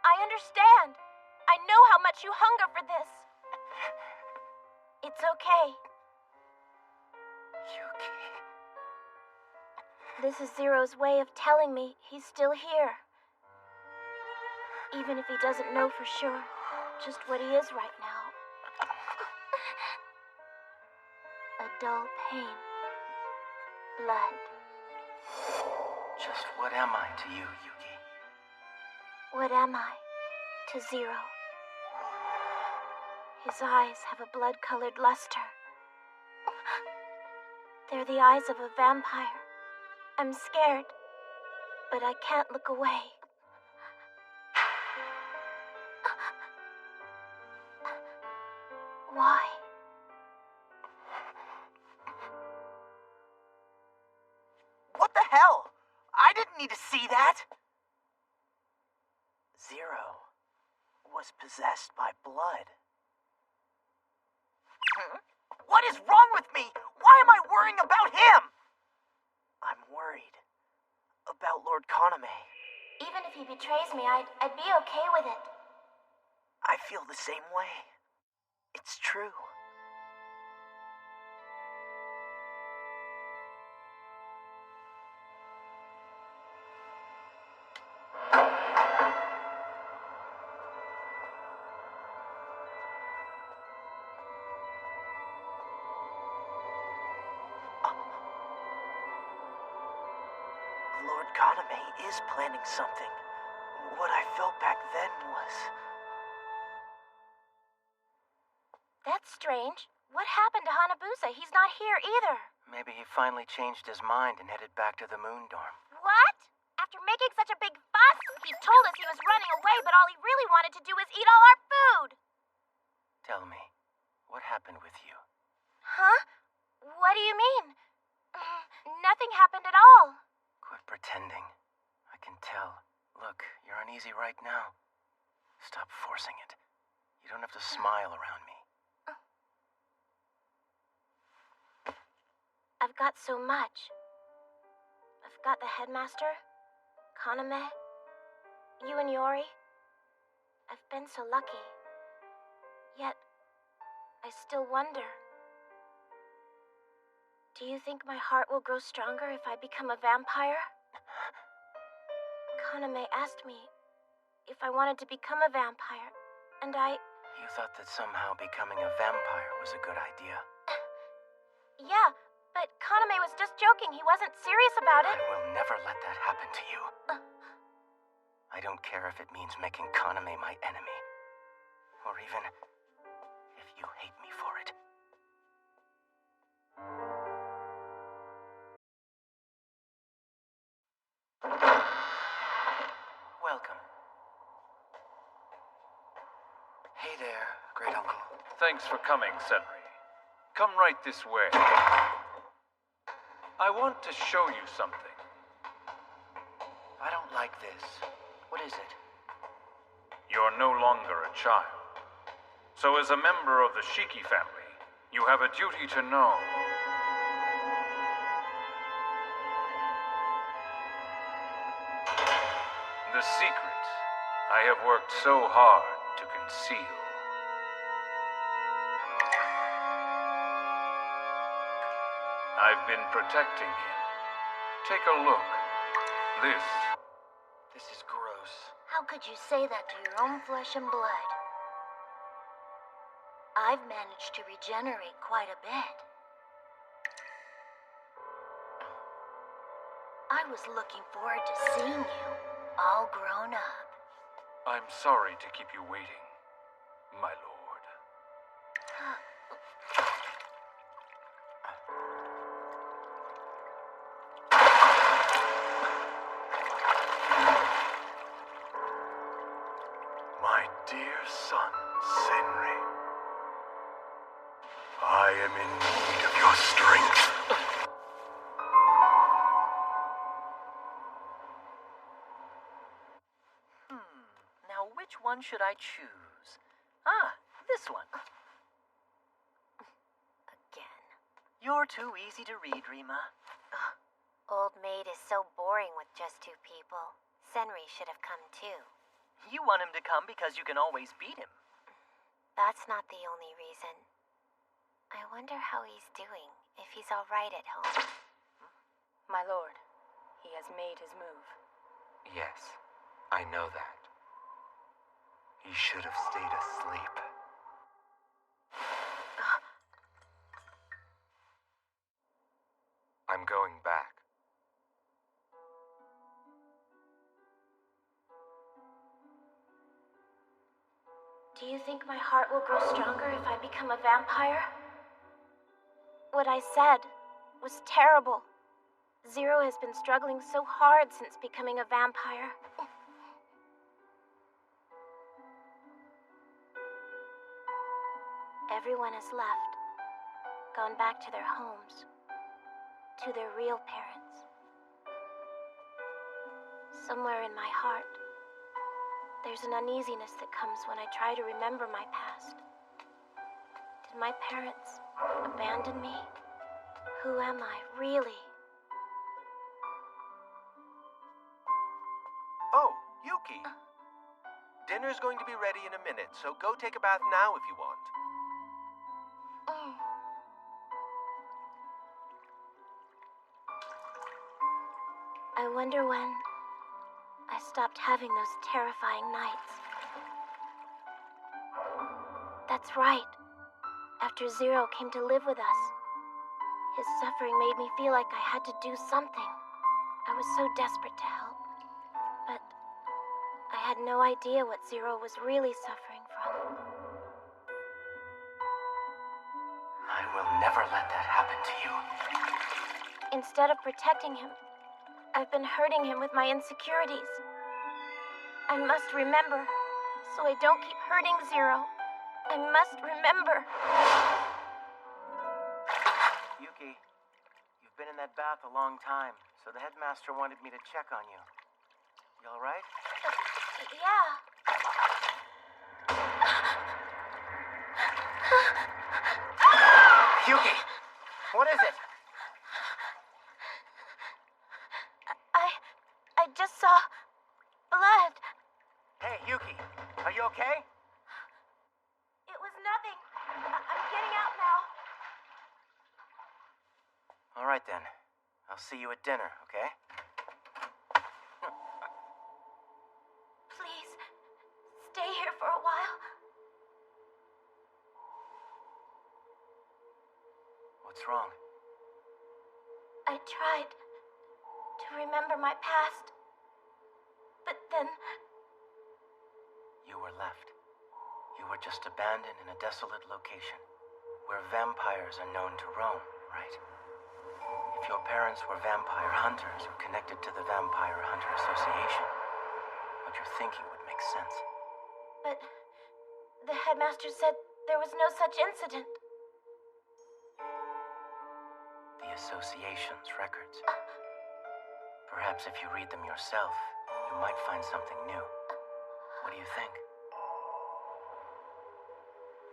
I understand. I know how much you hunger for this. It's okay. Yuki. This is Zero's way of telling me he's still here. Even if he doesn't know for sure just what he is right now. A dull pain. Blood. Just what am I to you, Yuki? What am I to Zero? His eyes have a blood-colored luster. They're the eyes of a vampire. I'm scared, but I can't look away. Why? What the hell? I didn't need to see that. Zero was possessed by blood. What is wrong with me? Why am I worrying about him? I'm worried about Lord Kaname. Even if he betrays me, I'd be okay with it. I feel the same way. It's true. Lord Kaname is planning something. What I felt back then was... That's strange. What happened to Hanabusa? He's not here either. Maybe he finally changed his mind and headed back to the moon dorm. What? After making such a big fuss, he told us he was running away, but all he really wanted to do was eat all our food. Tell me, what happened with you? Huh? What do you mean? Nothing happened at all. Quit pretending. I can tell. Look, you're uneasy right now. Stop forcing it. You don't have to smile around me. I've got so much. I've got the headmaster, Kaname, you and Yori. I've been so lucky. Yet, I still wonder. Do you think my heart will grow stronger if I become a vampire? Kaname asked me if I wanted to become a vampire, and I... You thought that somehow becoming a vampire was a good idea. Yeah, but Kaname was just joking. He wasn't serious about it. I will never let that happen to you. I don't care if it means making Kaname my enemy. Or even if you hate me for it. Welcome. Hey there, great uncle. Thanks for coming, Senri. Come right this way. I want to show you something. I don't like this. What is it? You're no longer a child. So as a member of the Shiki family, you have a duty to know. The secret I have worked so hard to conceal. I've been protecting him. Take a look. This is gross. How could you say that to your own flesh and blood? I've managed to regenerate quite a bit. I was looking forward to seeing you, all grown up. I'm sorry to keep you waiting, my lord. My dear son, Senri. I am in need of your strength. Now which one should I choose? Ah, this one. Again. You're too easy to read, Rima. Old maid is so boring with just two people. Senri should have come too. You want him to come because you can always beat him. That's not the only reason. I wonder how he's doing, if he's all right at home. My lord, he has made his move. Yes, I know that. He should have stayed asleep. I'm going back. Do you think my heart will grow stronger if I become a vampire? What I said was terrible. Zero has been struggling so hard since becoming a vampire. Everyone has left, gone back to their homes, to their real parents. Somewhere in my heart, there's an uneasiness that comes when I try to remember my past. Did my parents abandon me? Who am I, really? Oh, Yuki. Dinner's going to be ready in a minute, so go take a bath now if you want. I wonder when I stopped having those terrifying nights. That's right. After Zero came to live with us, his suffering made me feel like I had to do something. I was so desperate to help. But I had no idea what Zero was really suffering from. I will never let that happen to you. Instead of protecting him, I've been hurting him with my insecurities. I must remember, so I don't keep hurting Zero. I must remember. Yuki, you've been in that bath a long time, so the headmaster wanted me to check on you. You all right? Yeah. Yuki, what is it? I just saw blood. Hey, Yuki, are you okay? It was nothing. I'm getting out now. All right then. I'll see you at dinner, okay? Please, stay here for a while. What's wrong? I tried to remember my past, but then You were left. You were just abandoned in a desolate location, where vampires are known to roam, right? If your parents were vampire hunters or connected to the Vampire Hunter Association, what you're thinking would make sense. But the headmaster said there was no such incident. The association's records. Perhaps if you read them yourself, you might find something new. What do you think?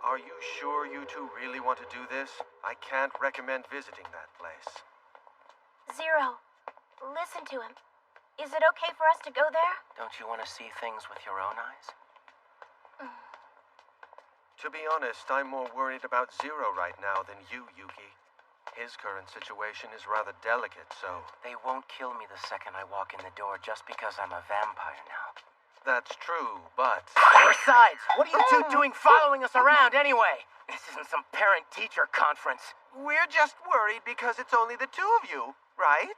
Are you sure you two really want to do this? I can't recommend visiting that place. Zero, listen to him. Is it okay for us to go there? Don't you want to see things with your own eyes? To be honest, I'm more worried about Zero right now than you, Yuki. His current situation is rather delicate, so... They won't kill me the second I walk in the door just because I'm a vampire now. That's true, but... Besides, what are you two doing following us around anyway? This isn't some parent-teacher conference. We're just worried because it's only the two of you, right?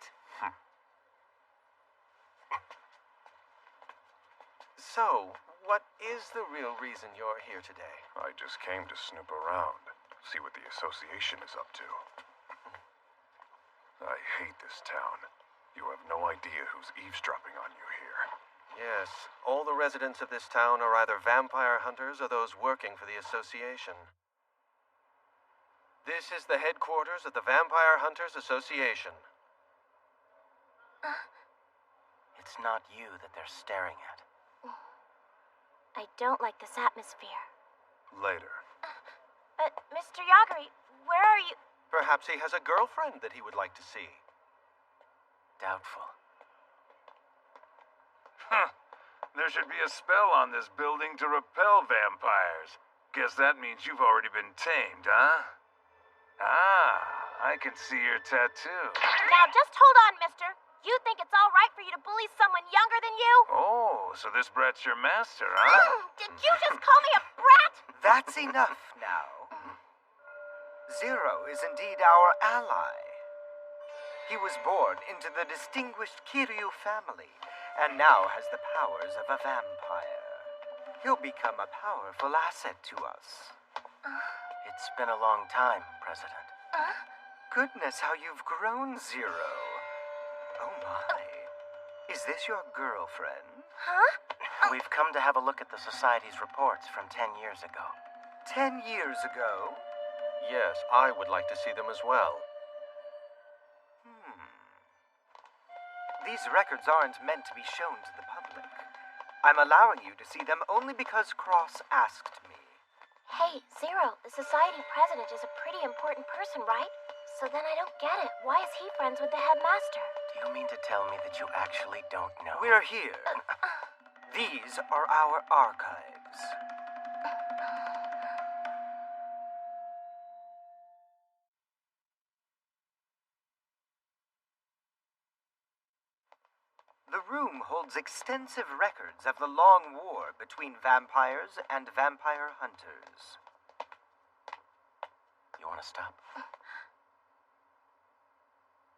So, what is the real reason you're here today? I just came to snoop around, see what the association is up to. I hate this town. You have no idea who's eavesdropping on you here. Yes, all the residents of this town are either vampire hunters or those working for the association. This is the headquarters of the Vampire Hunters Association. It's not you that they're staring at. I don't like this atmosphere. Later. But, Mr. Yagari, where are you? Perhaps he has a girlfriend that he would like to see. Doubtful. Huh. There should be a spell on this building to repel vampires. Guess that means you've already been tamed, huh? Ah, I can see your tattoo. Now just hold on, mister. You think it's all right for you to bully someone younger than you? Oh, so this brat's your master, huh? Did you just call me a brat? That's enough now. Zero is indeed our ally. He was born into the distinguished Kiryu family, and now has the powers of a vampire. He'll become a powerful asset to us. It's been a long time, President. Goodness, how you've grown, Zero. Oh my. Is this your girlfriend? Huh? We've come to have a look at the Society's reports from 10 years ago. 10 years ago? Yes, I would like to see them as well. These records aren't meant to be shown to the public. I'm allowing you to see them only because Cross asked me. Hey, Zero, the society president is a pretty important person, right? So then I don't get it. Why is he friends with the headmaster? Do You mean to tell me that you actually don't know? We're here. These are our archives. The room holds extensive records of the long war between vampires and vampire hunters. You want to stop?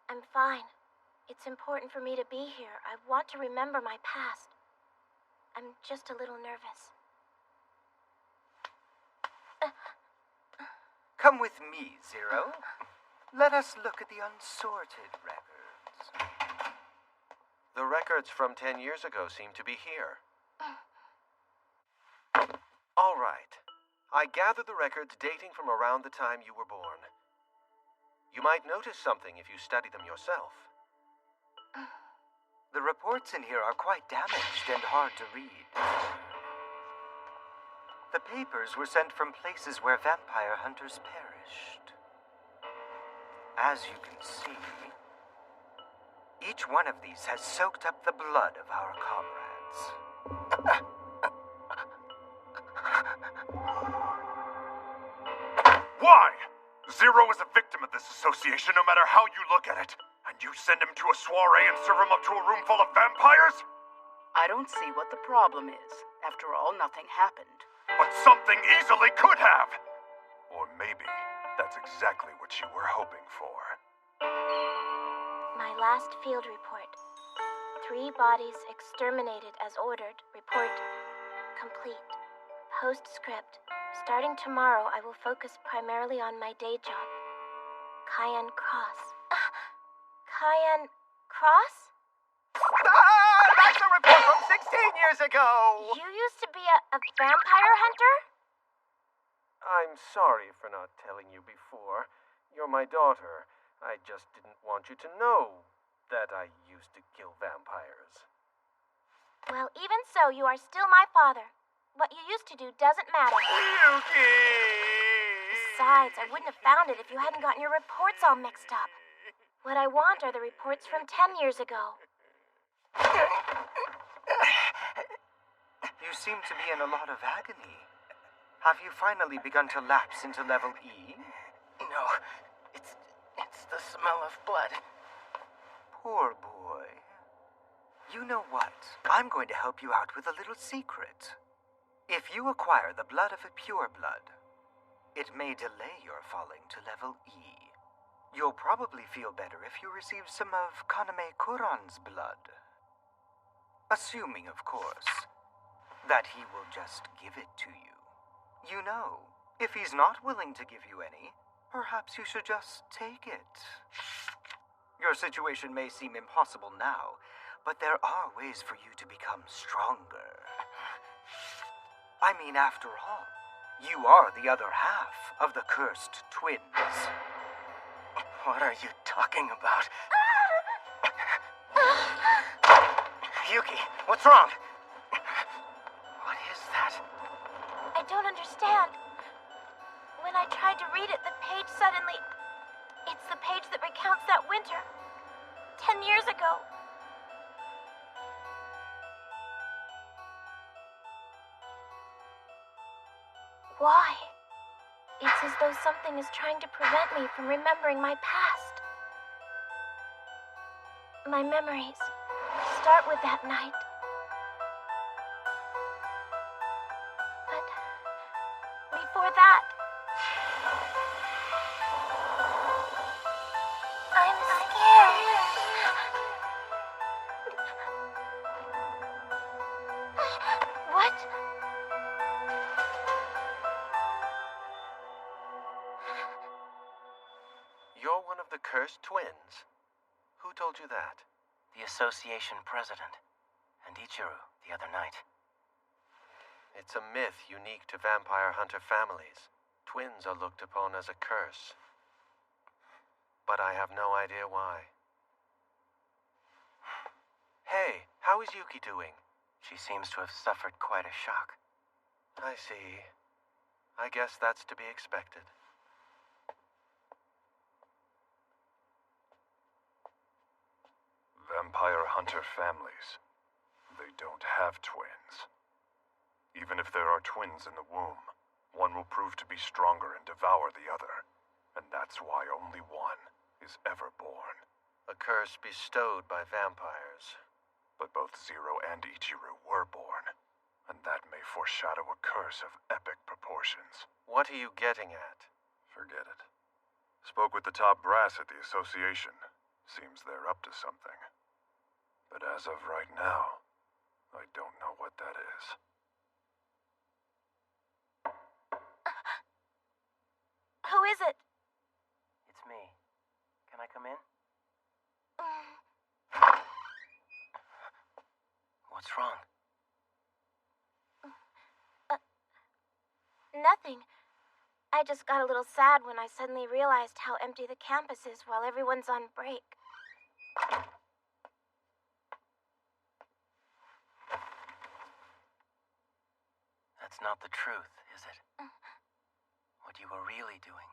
I'm fine. It's important for me to be here. I want to remember my past. I'm just a little nervous. Come with me, Zero. Let us look at the unsorted records. The records from 10 years ago seem to be here. All right. I gathered the records dating from around the time you were born. You might notice something if you study them yourself. The reports in here are quite damaged and hard to read. The papers were sent from places where vampire hunters perished. As you can see, each one of these has soaked up the blood of our comrades. Why? Zero is a victim of this association no matter how you look at it. And you send him to a soiree and serve him up to a room full of vampires? I don't see what the problem is. After all, nothing happened. But something easily could have! Or maybe that's exactly what you were hoping for. My last field report. 3 bodies exterminated as ordered. Report complete. Postscript. Starting tomorrow, I will focus primarily on my day job. Cayenne Cross. Cayenne Cross? That's a report from 16 years ago! You used to be a vampire hunter? I'm sorry for not telling you before. You're my daughter. I just didn't want you to know that I used to kill vampires. Well, even so, you are still my father. What you used to do doesn't matter. Yuki! Besides, I wouldn't have found it if you hadn't gotten your reports all mixed up. What I want are the reports from 10 years ago. You seem to be in a lot of agony. Have you finally begun to lapse into level E? No, it's the smell of blood. Poor boy. You know what? I'm going to help you out with a little secret. If you acquire the blood of a pureblood, it may delay your falling to level E. You'll probably feel better if you receive some of Kaname Kuran's blood. Assuming, of course, that he will just give it to you. You know, if he's not willing to give you any, perhaps you should just take it. Your situation may seem impossible now, but there are ways for you to become stronger. I mean, after all, you are the other half of the cursed twins. What are you talking about? Yuki, what's wrong? What is that? I don't understand. When I tried to read it, the page suddenly... It's the page that recounts that winter. 10 years ago. Why? It's as though something is trying to prevent me from remembering my past. My memories start with that night. But before that, I'm scared. What? You're one of the cursed twins. Who told you that? The association president, and Ichiru the other night. It's a myth unique to vampire hunter families. Twins are looked upon as a curse. But I have no idea why. Hey, how is Yuki doing? She seems to have suffered quite a shock. I see. I guess that's to be expected. Vampire hunter families, they don't have twins. Even if there are twins in the womb, one will prove to be stronger and devour the other. And that's why only one is ever born. A curse bestowed by vampires. But both Zero and Ichiru were born, and that may foreshadow a curse of epic proportions. What are you getting at? Forget it. Spoke with the top brass at the association. Seems they're up to something. But as of right now, I don't know what that is. Who is it? It's me. Can I come in? What's wrong? Nothing. I just got a little sad when I suddenly realized how empty the campus is while everyone's on break. That's not the truth, is it? What you were really doing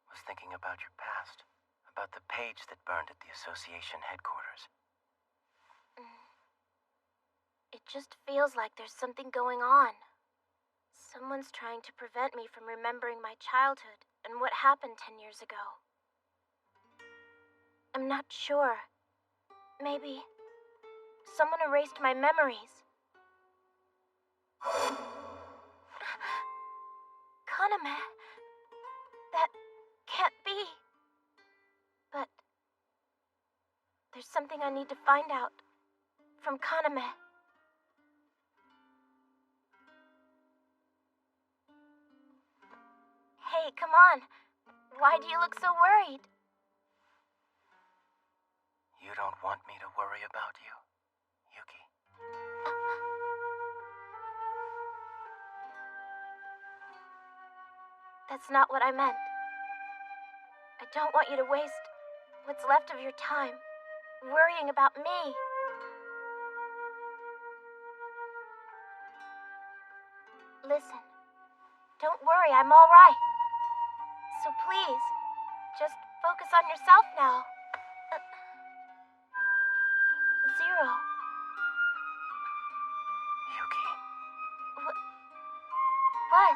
was thinking about your past, about the page that burned at the association headquarters. It just feels like there's something going on. Someone's trying to prevent me from remembering my childhood and what happened 10 years ago. I'm not sure. Maybe someone erased my memories. Kaname. That can't be. But there's something I need to find out from Kaname. Hey, come on. Why do you look so worried? You don't want me to worry about you, Yuki? That's not what I meant. I don't want you to waste what's left of your time worrying about me. Listen, don't worry, I'm all right. So please, just focus on yourself now. Zero. Yuki. What?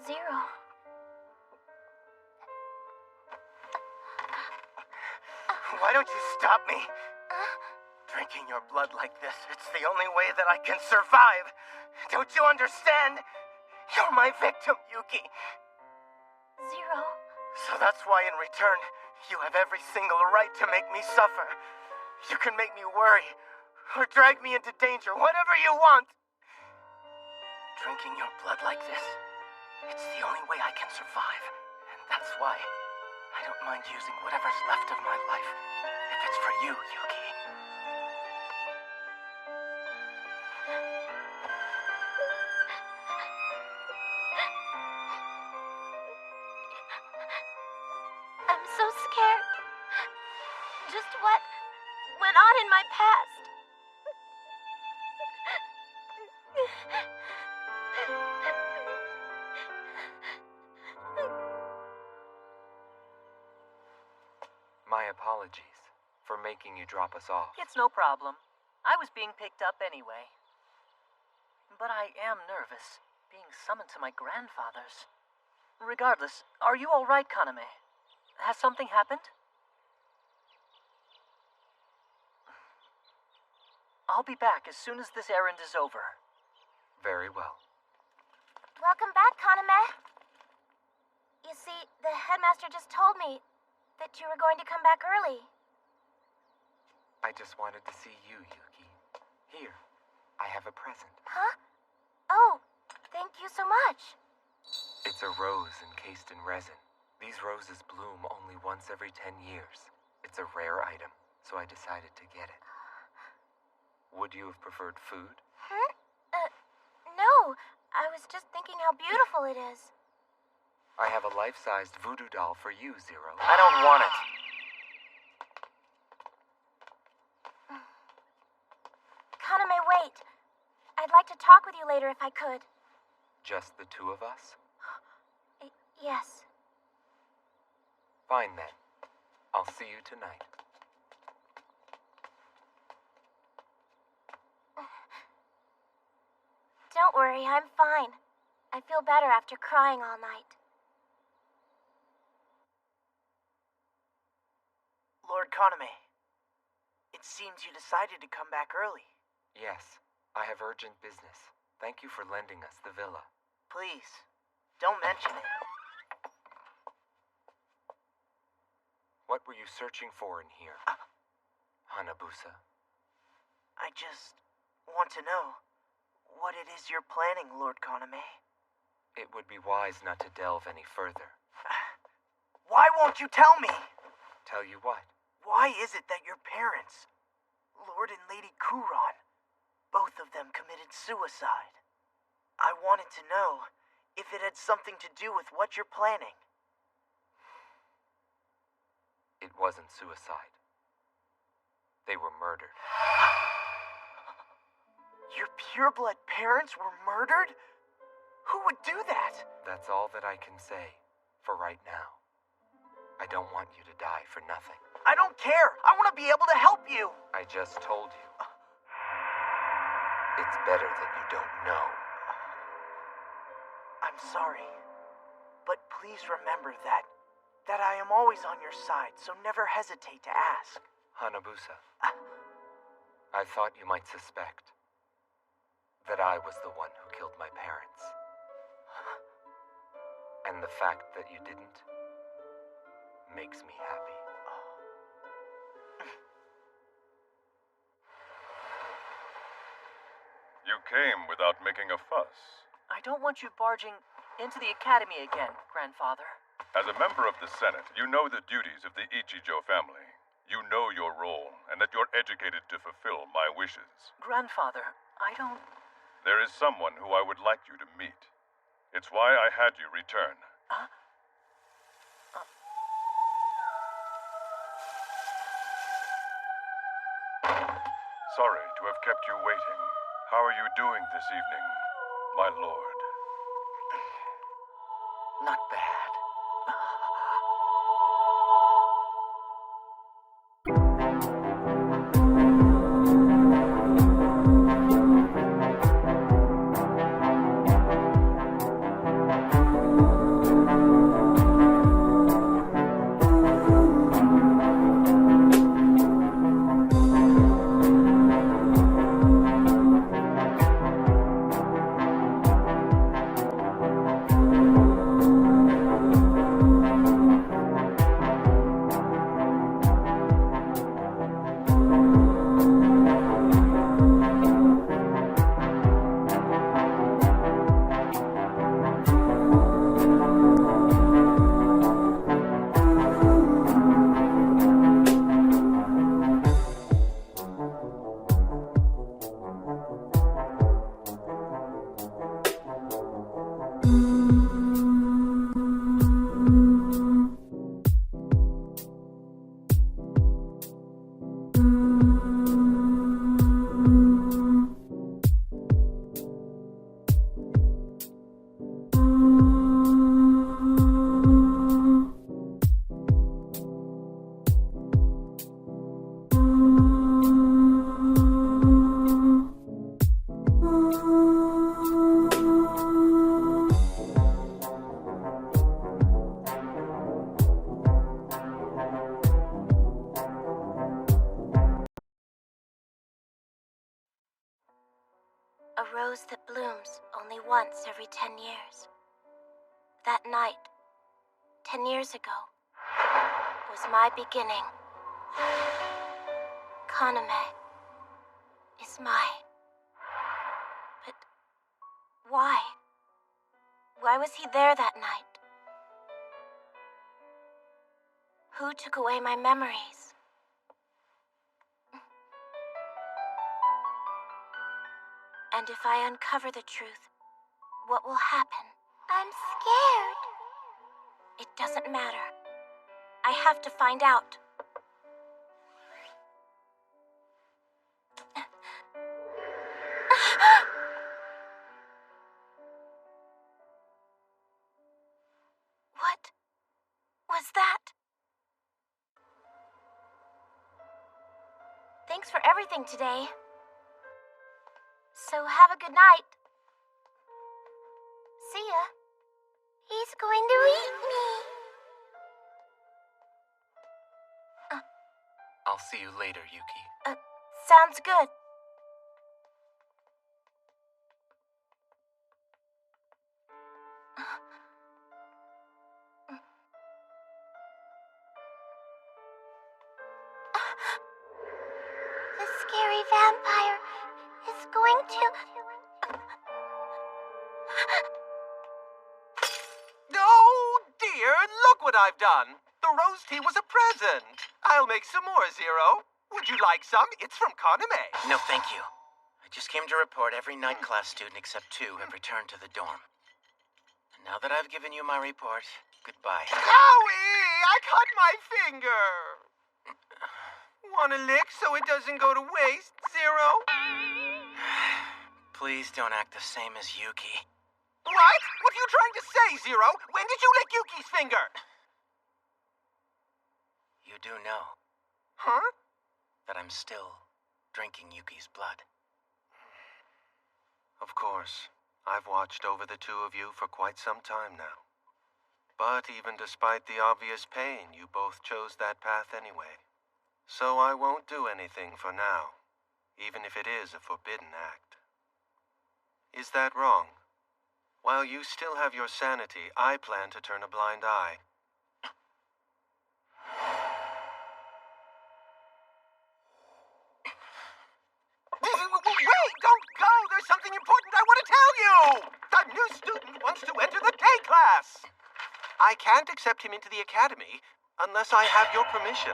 Zero. Why don't you stop me? Drinking your blood like this, it's the only way that I can survive. Don't you understand? You're my victim, Yuki. Zero. So that's why in return, you have every single right to make me suffer. You can make me worry, or drag me into danger, whatever you want. Drinking your blood like this, it's the only way I can survive. And that's why I don't mind using whatever's left of my life, if it's for you, Yuki. I'm so scared. Just what went on in my past? My apologies for making you drop us off. It's no problem. I was being picked up anyway. But I am nervous, being summoned to my grandfather's. Regardless, are you all right, Kaname? Has something happened? I'll be back as soon as this errand is over. Very well. Welcome back, Kaname. You see, the headmaster just told me that you were going to come back early. I just wanted to see you, Yuki. Here, I have a present. Huh? Oh, thank you so much. It's a rose encased in resin. These roses bloom only once every 10 years. It's a rare item, so I decided to get it. Would you have preferred food? Huh? No. I was just thinking how beautiful it is. I have a life-sized voodoo doll for you, Zero. I don't want it. late. I'd like to talk with you later if I could. Just the two of us? Yes. Fine then. I'll see you tonight. Don't worry, I'm fine. I feel better after crying all night. Lord Kaname, it seems you decided to come back early. Yes, I have urgent business. Thank you for lending us the villa. Please, don't mention it. What were you searching for in here, Hanabusa? I just want to know what it is you're planning, Lord Kaname. It would be wise not to delve any further. Why won't you tell me? Tell you what? Why is it that your parents, Lord and Lady Kuron, both of them committed suicide? I wanted to know if it had something to do with what you're planning. It wasn't suicide. They were murdered. Your pureblood parents were murdered? Who would do that? That's all that I can say for right now. I don't want you to die for nothing. I don't care. I want to be able to help you. I just told you. It's better that you don't know. I'm sorry. But please remember that I am always on your side, so never hesitate to ask. Hanabusa, I thought you might suspect that I was the one who killed my parents. And the fact that you didn't makes me happy. You came without making a fuss. I don't want you barging into the academy again, Grandfather. As a member of the Senate, you know the duties of the Ichijo family. You know your role, and that you're educated to fulfill my wishes. Grandfather, I don't... There is someone who I would like you to meet. It's why I had you return. Sorry to have kept you waiting. How are you doing this evening, my lord? Not bad. A rose that blooms only once every 10 years. That night, 10 years ago, was my beginning. Kaname is mine. But why? Why was he there that night? Who took away my memories? And if I uncover the truth, what will happen? I'm scared. It doesn't matter. I have to find out. Thanks for everything today. So have a good night. See ya. He's going to eat me. I'll see you later, Yuki. Sounds good. The scary vampire is going to... Oh, dear, look what I've done. The rose tea was a present. I'll make some more, Zero. Would you like some? It's from Kaname. No, thank you. I just came to report every night class student except 2 have returned to the dorm. And now that I've given you my report, goodbye. Owie! I cut my finger. Want a lick so it doesn't go to waste, Zero? Please don't act the same as Yuki. What? What are you trying to say, Zero? When did you lick Yuki's finger? You do know. Huh? That I'm still drinking Yuki's blood. Of course. I've watched over the 2 of you for quite some time now. But even despite the obvious pain, you both chose that path anyway. So I won't do anything for now, even if it is a forbidden act. Is that wrong? While you still have your sanity, I plan to turn a blind eye. Wait, don't go! There's something important I want to tell you! A new student wants to enter the day class! I can't accept him into the academy unless I have your permission.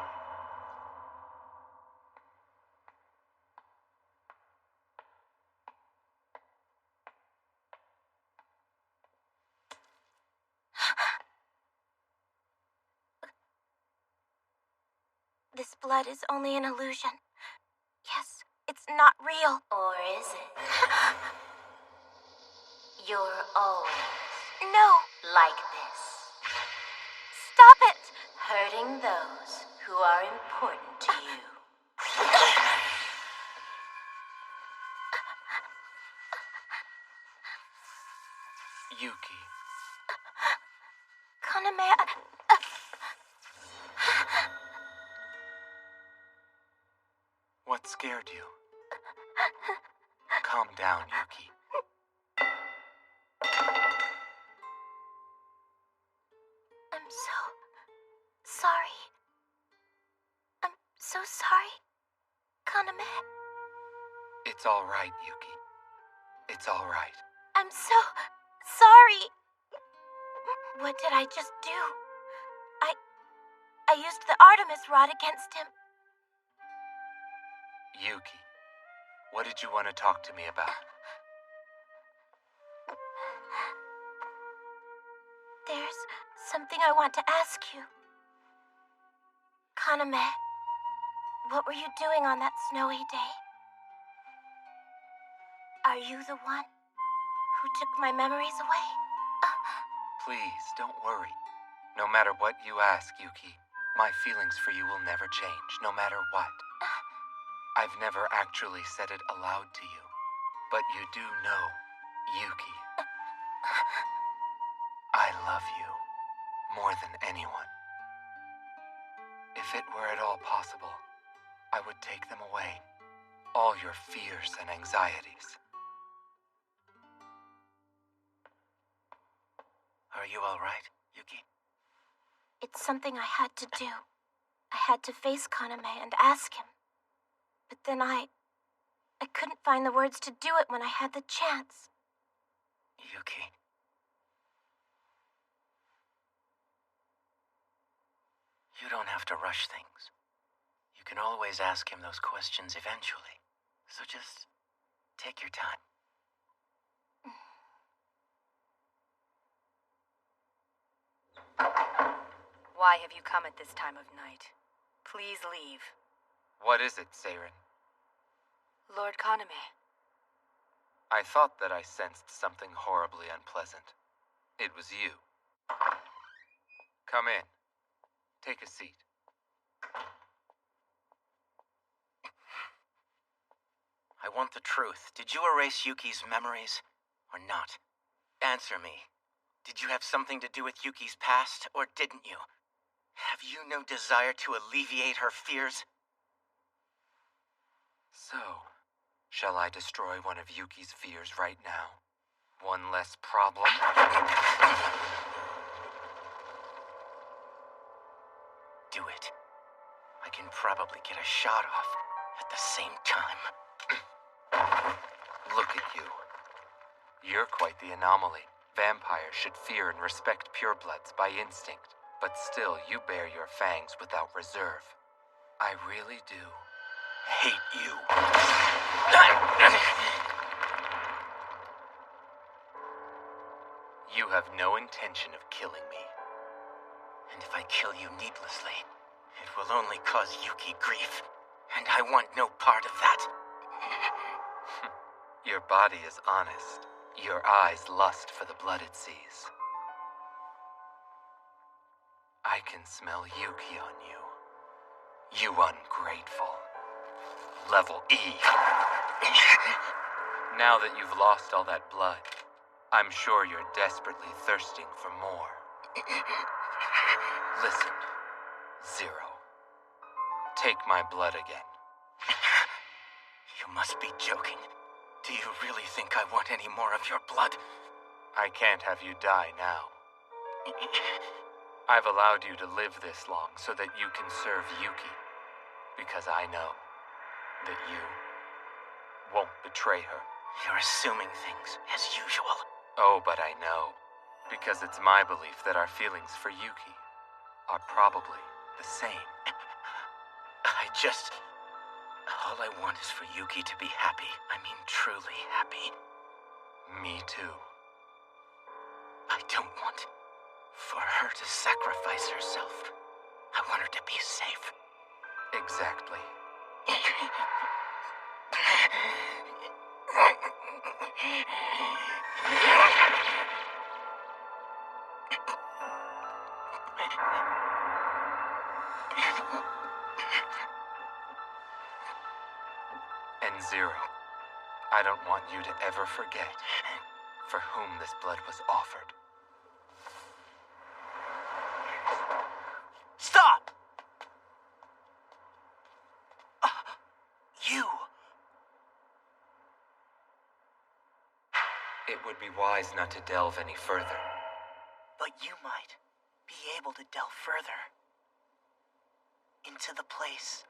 This blood is only an illusion. Yes, it's not real. Or is it? You're always No! like this, Stop it! hurting those who are important to you. Yuki. Kaname... What scared you? Calm down, Yuki. I'm so sorry. I'm so sorry, Kaname. It's all right, Yuki. It's all right. I'm so sorry. What did I just do? I used the Artemis rod against him. Yuki, what did you want to talk to me about? There's something I want to ask you. Kaname, what were you doing on that snowy day? Are you the one who took my memories away? Please, don't worry. No matter what you ask, Yuki, my feelings for you will never change, no matter what. I've never actually said it aloud to you, but you do know, Yuki. I love you more than anyone. If it were at all possible, I would take them away. All your fears and anxieties. Are you all right, Yuki? It's something I had to do. I had to face Kaname and ask him. But then I couldn't find the words to do it when I had the chance. Yuki. You don't have to rush things. You can always ask him those questions eventually. So just take your time. Why have you come at this time of night? Please leave. What is it, Seiren? Lord Kaname. I thought that I sensed something horribly unpleasant. It was you. Come in. Take a seat. want the truth. Did you erase Yuki's memories, or not? Answer me. Did you have something to do with Yuki's past, or didn't you? Have you no desire to alleviate her fears? So, shall I destroy one of Yuki's fears right now? One less problem? Do it. I can probably get a shot off at the same time. Look at you. You're quite the anomaly. Vampires should fear and respect purebloods by instinct, but still you bear your fangs without reserve. I really do hate you. You have no intention of killing me. And if I kill you needlessly, it will only cause Yuki grief. And I want no part of that. Your body is honest. Your eyes lust for the blood it sees. I can smell Yuki on you. You ungrateful. Level E. Now that you've lost all that blood, I'm sure you're desperately thirsting for more. Listen, Zero. Take my blood again. You must be joking. Do you really think I want any more of your blood? I can't have you die now. I've allowed you to live this long so that you can serve Yuki. Because I know that you won't betray her. You're assuming things, as usual. Oh, but I know. Because it's my belief that our feelings for Yuki are probably the same. All I want is for Yuki to be happy. I mean, truly happy. Me too. I don't want for her to sacrifice herself. I want her to be safe. Exactly. And Zero, I don't want you to ever forget for whom this blood was offered. Stop! You! It would be wise not to delve any further. But you might be able to delve further. Into the place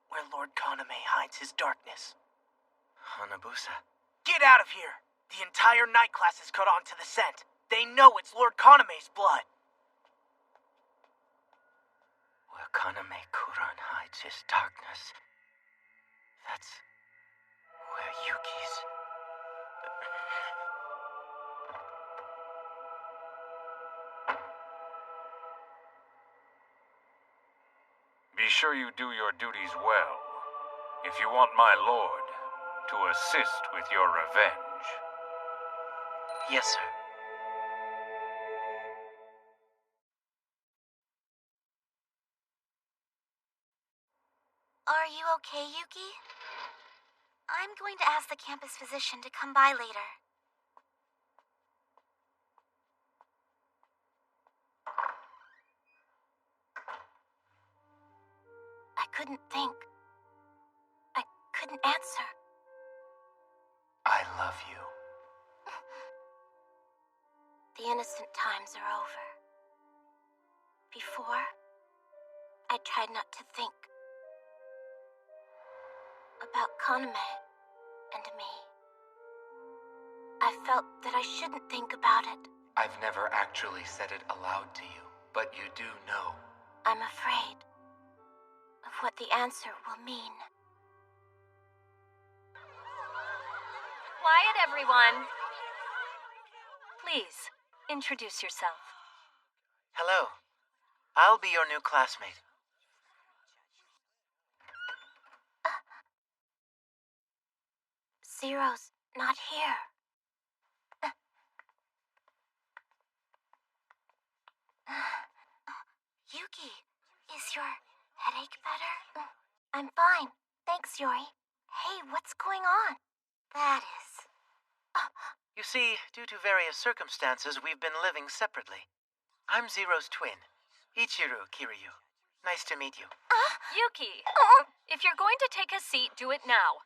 where Lord Kaname hides his darkness. Hanabusa. Get out of here! The entire night class is caught on to the scent. They know it's Lord Kaname's blood. Where Kaname Kuran hides his darkness. That's where Yuki's... Be sure you do your duties well, if you want my lord to assist with your revenge. Yes, sir. Are you okay, Yuki? I'm going to ask the campus physician to come by later. I couldn't think. I couldn't answer. I love you. The innocent times are over. Before, I tried not to think about Kaname and me. I felt that I shouldn't think about it. I've never actually said it aloud to you, but you do know. I'm afraid of what the answer will mean. Quiet, everyone. Please, introduce yourself. Hello. I'll be your new classmate. Zero's not here. Yuki, is your headache better? I'm fine. Thanks, Yuri. Hey, what's going on? that is. You see, due to various circumstances, we've been living separately. I'm Zero's twin, Ichiru Kiryu. Nice to meet you. Yuki, if you're going to take a seat, do it now.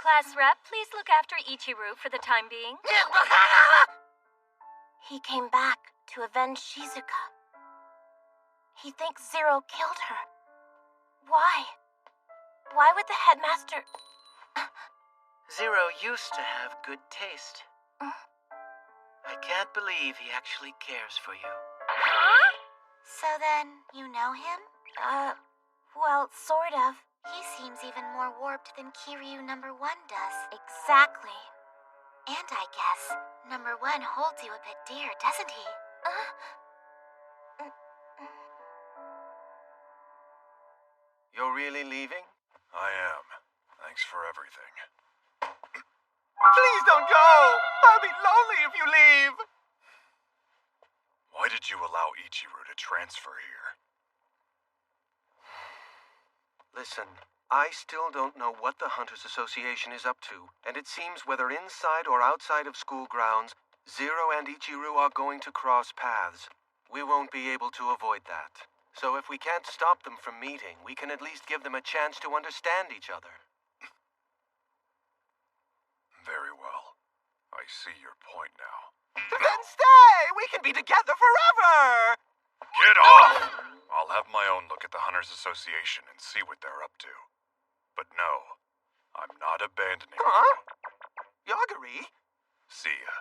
Class rep, please look after Ichiru for the time being. He came back to avenge Shizuka. He thinks Zero killed her. Why? Why would the headmaster... Zero used to have good taste. I can't believe he actually cares for you. Huh? So then, you know him? Well, sort of. He seems even more warped than Kiryu number 1 does. Exactly. And I guess number 1 holds you a bit dear, doesn't he? You're really leaving? I am. Thanks for everything. Please don't go! I'll be lonely if you leave! Why did you allow Ichiru to transfer here? Listen, I still don't know what the Hunters Association is up to, and it seems whether inside or outside of school grounds, Zero and Ichiru are going to cross paths. We won't be able to avoid that. So if we can't stop them from meeting, we can at least give them a chance to understand each other. Very well. I see your point now. Then stay! We can be together forever! Get off! I'll have my own look at the Hunters Association and see what they're up to. But no, I'm not abandoning you. Yagari? See ya.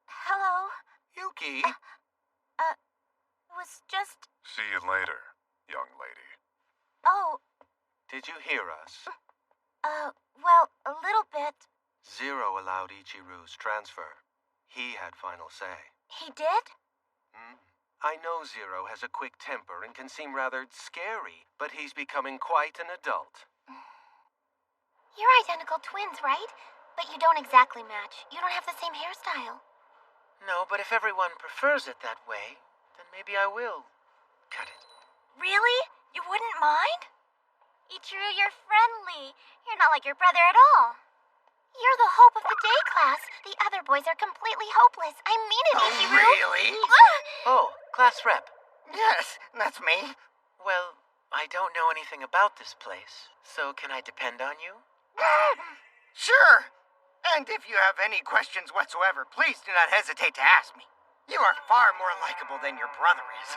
Hello? Yuki? It was just... See you later, young lady. Oh, Did you hear us? well, a little bit. Zero allowed Ichiru's transfer. He had final say. He did? I know Zero has a quick temper and can seem rather scary, but he's becoming quite an adult. You're identical twins, right? But you don't exactly match. You don't have the same hairstyle. No, but if everyone prefers it that way, then maybe I will cut it. Really? You wouldn't mind? Ichiru, you're friendly. You're not like your brother at all. You're the hope of the day class. The other boys are completely hopeless. I mean it, Ichiru. Really? Oh, class rep. Yes, that's me. Well, I don't know anything about this place, so can I depend on you? Sure. And if you have any questions whatsoever, please do not hesitate to ask me. You are far more likable than your brother is.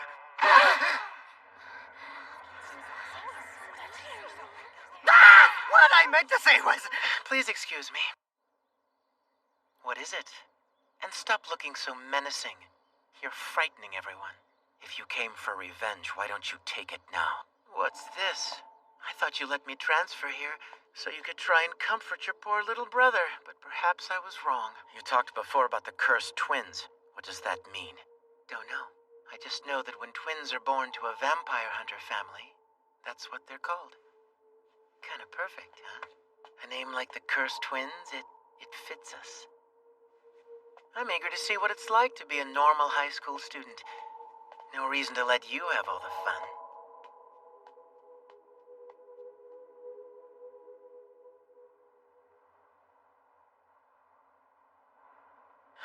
What I meant to say was... Please excuse me. What is it? And stop looking so menacing. You're frightening everyone. If you came for revenge, why don't you take it now? What's this? I thought you let me transfer here so you could try and comfort your poor little brother, but perhaps I was wrong. You talked before about the cursed twins. What does that mean? Don't know. I just know that when twins are born to a vampire hunter family, that's what they're called. Kinda perfect, huh? A name like the Cursed Twins, it fits us. I'm eager to see what it's like to be a normal high school student. No reason to let you have all the fun.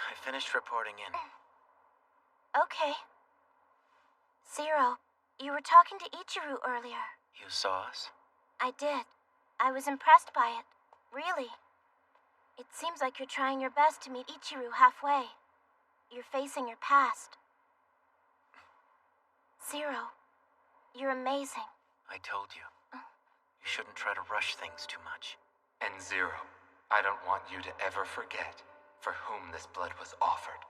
I finished reporting in. Okay. Zero, you were talking to Ichiru earlier. You saw us? I did. I was impressed by it. Really. It seems like you're trying your best to meet Ichiru halfway. You're facing your past. Zero, you're amazing. I told you. You shouldn't try to rush things too much. And Zero, I don't want you to ever forget for whom this blood was offered.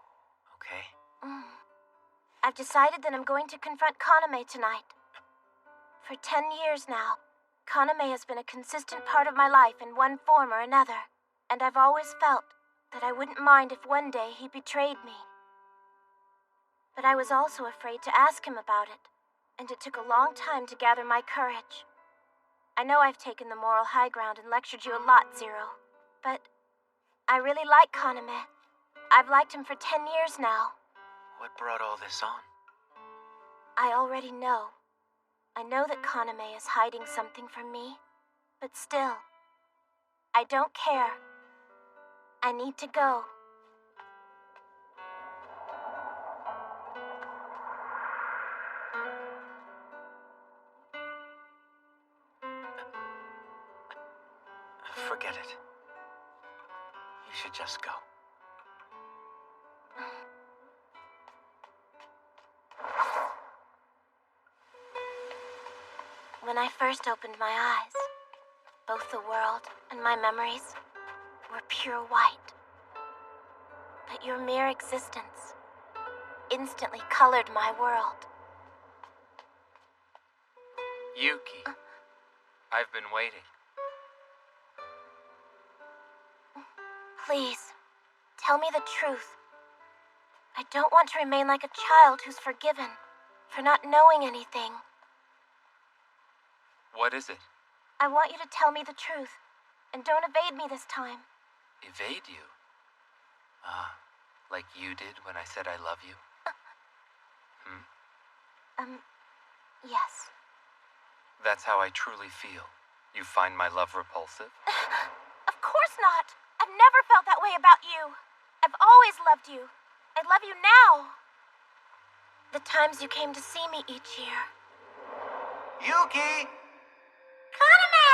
Okay? I've decided that I'm going to confront Kaname tonight. For 10 years now, Kaname has been a consistent part of my life in one form or another, and I've always felt that I wouldn't mind if one day he betrayed me. But I was also afraid to ask him about it, and it took a long time to gather my courage. I know I've taken the moral high ground and lectured you a lot, Zero, but I really like Kaname. I've liked him for 10 years now. What brought all this on? I already know. I know that Kaname is hiding something from me. But still, I don't care. I need to go. Forget it. You should just go. When I first opened my eyes, both the world and my memories were pure white. But your mere existence instantly colored my world. Yuki, I've been waiting. Please, tell me the truth. I don't want to remain like a child who's forgiven for not knowing anything. What is it? I want you to tell me the truth, and don't evade me this time. Evade you? Like you did when I said I love you? Yes. That's how I truly feel. You find my love repulsive? Of course not. I've never felt that way about you. I've always loved you. I love you now. The times you came to see me each year. Yuki! Kaname!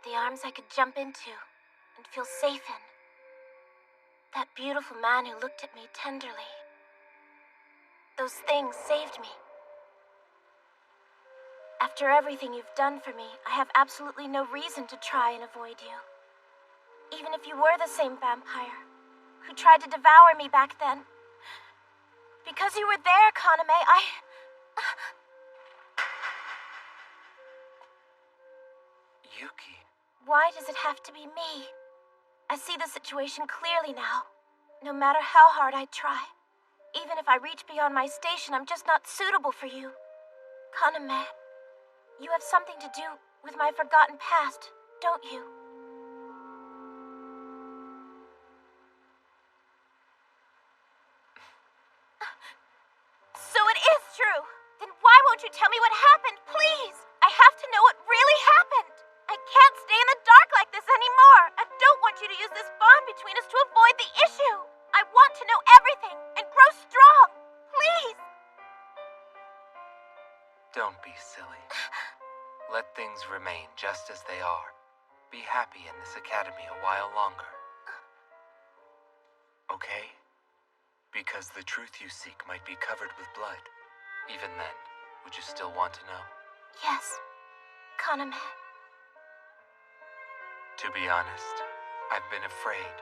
The arms I could jump into and feel safe in. That beautiful man who looked at me tenderly. Those things saved me. After everything you've done for me, I have absolutely no reason to try and avoid you. Even if you were the same vampire who tried to devour me back then. Because you were there, Kaname, Yuki. Why does it have to be me? I see the situation clearly now. No matter how hard I try. Even if I reach beyond my station, I'm just not suitable for you. Kaname, you have something to do with my forgotten past, don't you? So it is true. Then why won't you tell me what happened, please? I have to know what really happened. I can't stay in the dark like this anymore. I don't want you to use this bond between us to avoid the issue. I want to know everything and grow strong. Please. Don't be silly. Let things remain just as they are. Be happy in this academy a while longer. Okay? Because the truth you seek might be covered with blood. Even then, would you still want to know? Yes, Kaname. To be honest, I've been afraid.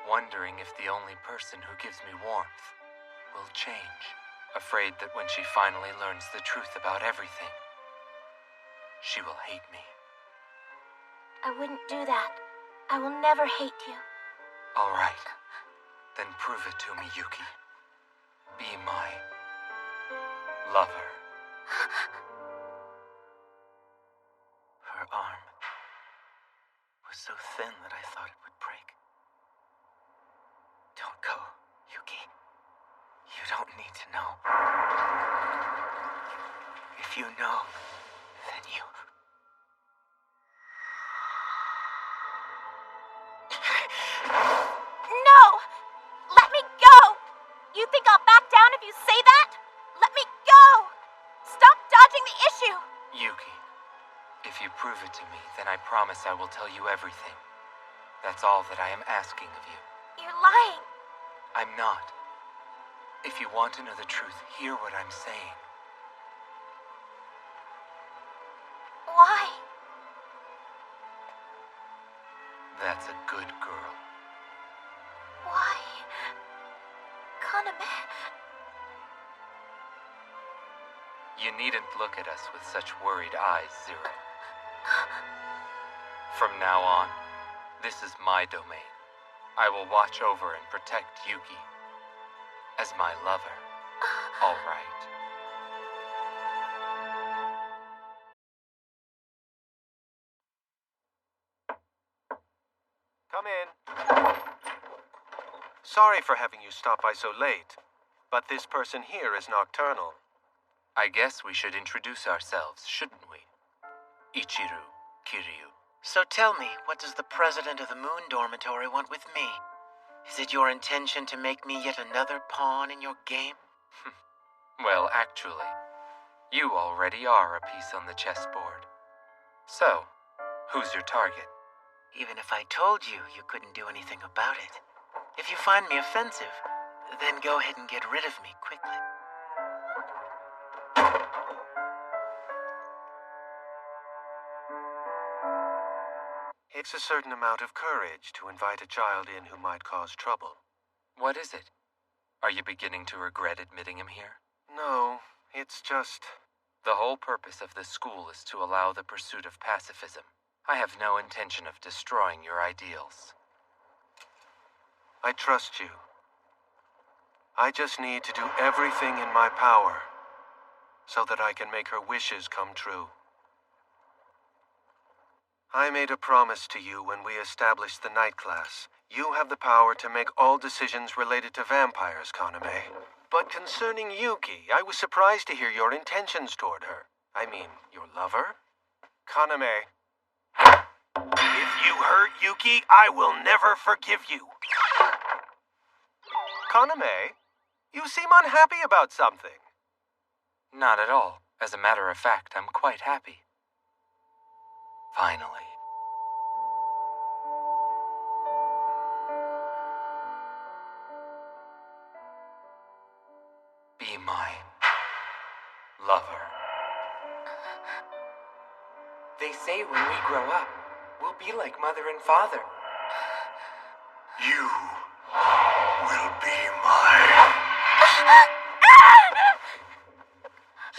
Wondering if the only person who gives me warmth will change. Afraid that when she finally learns the truth about everything, she will hate me. I wouldn't do that. I will never hate you. All right. Then prove it to me, Yuki. Be my lover. Her arm was so thin that I thought it would break. Don't go, Yuki. You don't need to know. If you know, then you... No! Let me go! You think I'll back down if you say that? Let me go! Stop dodging the issue! Yuki, if you prove it to me, then I promise I will tell you everything. That's all that I am asking of you. You're lying. I'm not. If you want to know the truth, hear what I'm saying. Why? That's a good girl. Why? Kaname. You needn't look at us with such worried eyes, Zero. From now on, this is my domain. I will watch over and protect Yuki. As my lover. All right. Come in. Sorry for having you stop by so late, but this person here is nocturnal. I guess we should introduce ourselves, shouldn't we? Ichiru, Kiryu. So tell me, what does the president of the Moon Dormitory want with me? Is it your intention to make me yet another pawn in your game? Well, actually, you already are a piece on the chessboard. So, who's your target? Even if I told you, you couldn't do anything about it. If you find me offensive, then go ahead and get rid of me quickly. It's a certain amount of courage to invite a child in who might cause trouble. What is it? Are you beginning to regret admitting him here? No, it's just... The whole purpose of this school is to allow the pursuit of pacifism. I have no intention of destroying your ideals. I trust you. I just need to do everything in my power so that I can make her wishes come true. I made a promise to you when we established the night class. You have the power to make all decisions related to vampires, Kaname. But concerning Yuki, I was surprised to hear your intentions toward her. I mean, your lover? Kaname. If you hurt Yuki, I will never forgive you. Kaname, you seem unhappy about something. Not at all. As a matter of fact, I'm quite happy. Finally. Be my lover. They say when we grow up, we'll be like mother and father. You will be my...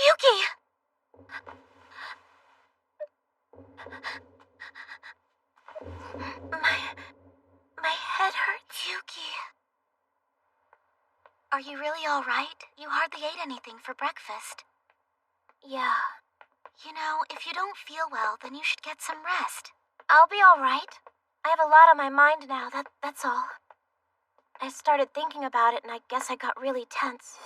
Yuki! My head hurts. Yuki. Are you really all right? You hardly ate anything for breakfast. Yeah. You know, if you don't feel well, then you should get some rest. I'll be all right. I have a lot on my mind now, that's all. I started thinking about it, and I guess I got really tense.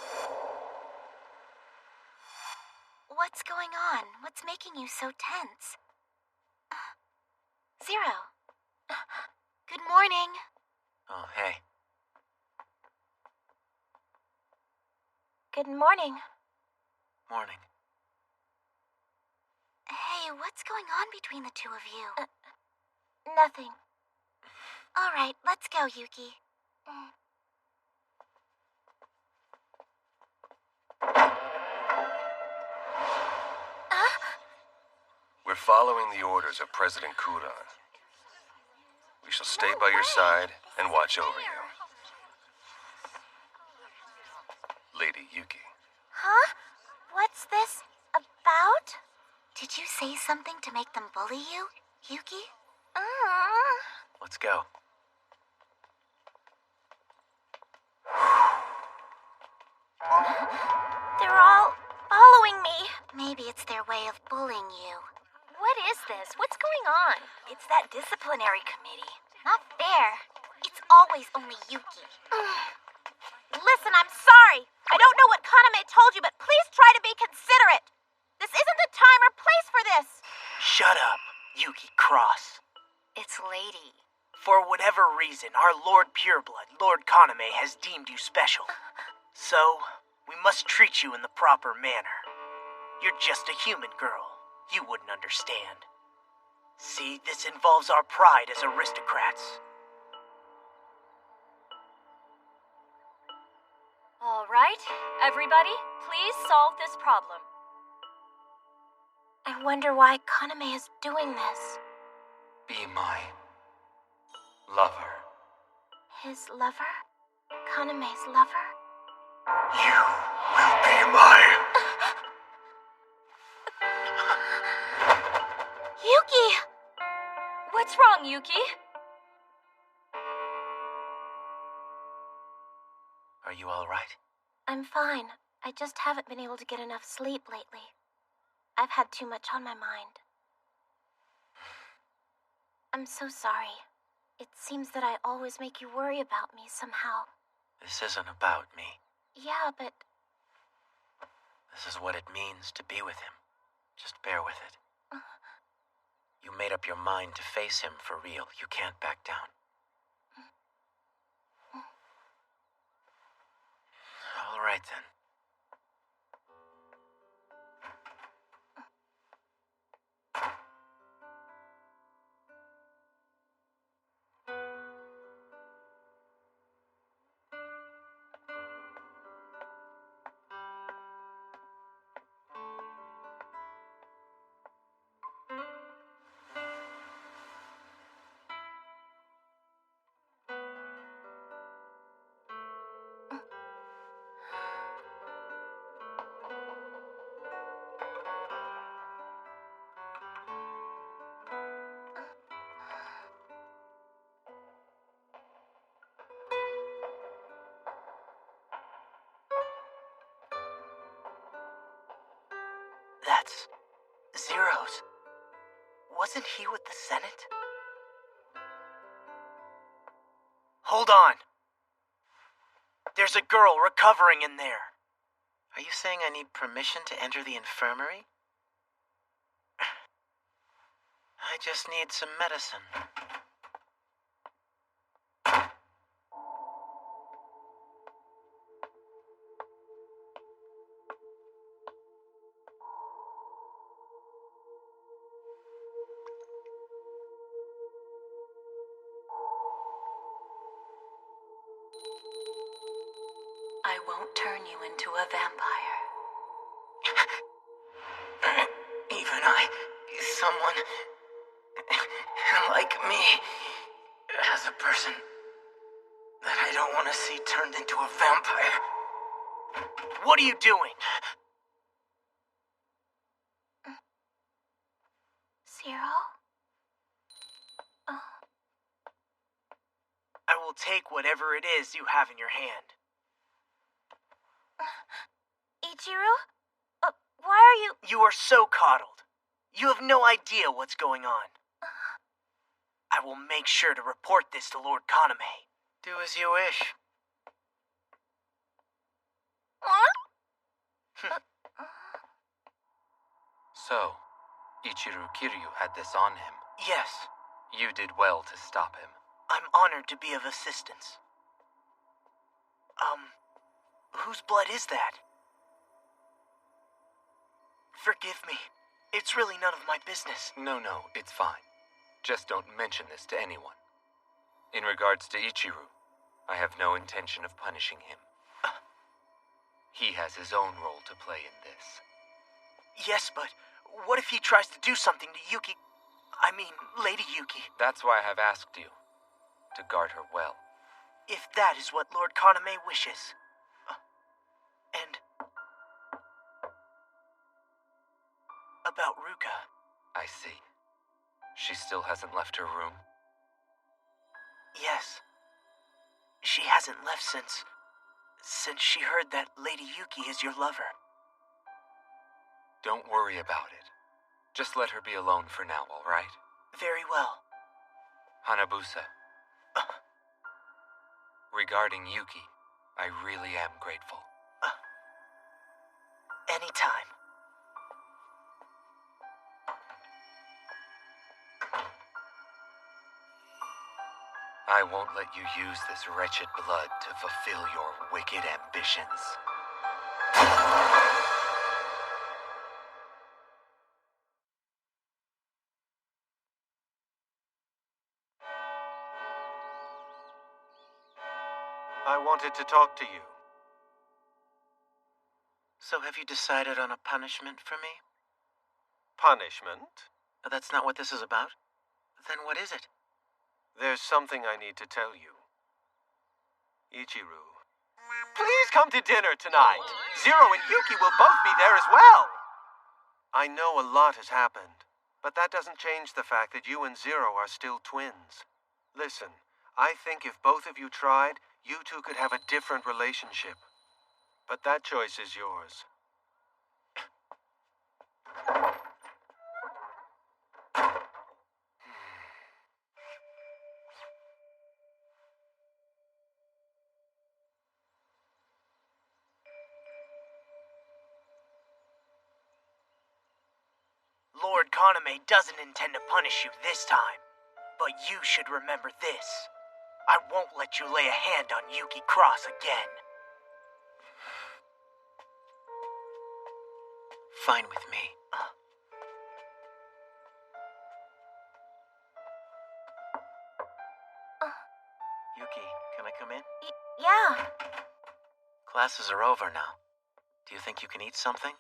What's going on? What's making you so tense? Zero. Good morning. Oh, hey. Good morning. Morning. Hey, what's going on between the two of you? Nothing. All right, let's go, Yuki. We're following the orders of President Kuran. We shall stay by your side and watch over you. Lady Yuki. Huh? What's this about? Did you say something to make them bully you, Yuki? Let's go. They're all following me. Maybe it's their way of bullying you. What is this? What's going on? It's that disciplinary committee. Not fair. It's always only Yuki. Listen, I'm sorry. I don't know what Kaname told you, but please try to be considerate. This isn't the time or place for this. Shut up, Yuki Cross. It's Lady. For whatever reason, our Lord Pureblood, Lord Kaname, has deemed you special. So, we must treat you in the proper manner. You're just a human girl. You wouldn't understand. See, this involves our pride as aristocrats. All right, everybody, please solve this problem. I wonder why Kaname is doing this. Be my lover. His lover? Kaname's lover? You will be my... Yuki! What's wrong, Yuki? Are you all right? I'm fine. I just haven't been able to get enough sleep lately. I've had too much on my mind. I'm so sorry. It seems that I always make you worry about me somehow. This isn't about me. Yeah, but... This is what it means to be with him. Just bear with it. You made up your mind to face him for real. You can't back down. All right, then. That's Zero's. Wasn't he with the Senate? Hold on. There's a girl recovering in there. Are you saying I need permission to enter the infirmary? I just need some medicine. I won't turn you into a vampire. Even someone like me, as a person that I don't want to see turned into a vampire. What are you doing? Zero? I will take whatever it is you have in your hand. Ichiru? Why are you... You are so coddled. You have no idea what's going on. I will make sure to report this to Lord Kaname. Do as you wish. So, Ichiru Kiryu had this on him. Yes. You did well to stop him. I'm honored to be of assistance. Whose blood is that? Forgive me. It's really none of my business. No, it's fine. Just don't mention this to anyone. In regards to Ichiru, I have no intention of punishing him. He has his own role to play in this. Yes, but what if he tries to do something to Yuki? I mean, Lady Yuki. That's why I have asked you to guard her well. If that is what Lord Kaname wishes. And about Ruka. I see. She still hasn't left her room? Yes. She hasn't left since she heard that Lady Yuki is your lover. Don't worry about it. Just let her be alone for now, all right? Very well. Hanabusa. Regarding Yuki, I really am grateful. Anytime. I won't let you use this wretched blood to fulfill your wicked ambitions. I wanted to talk to you. So have you decided on a punishment for me? Punishment? That's not what this is about? Then what is it? There's something I need to tell you. Ichiru, please come to dinner tonight. Zero and Yuki will both be there as well. I know a lot has happened, but that doesn't change the fact that you and Zero are still twins. Listen, I think if both of you tried, you two could have a different relationship. But that choice is yours. Lord Kaname doesn't intend to punish you this time. But you should remember this. I won't let you lay a hand on Yuki Cross again. Fine with me. Yuki, can I come in? Yeah. Classes are over now. Do you think you can eat something?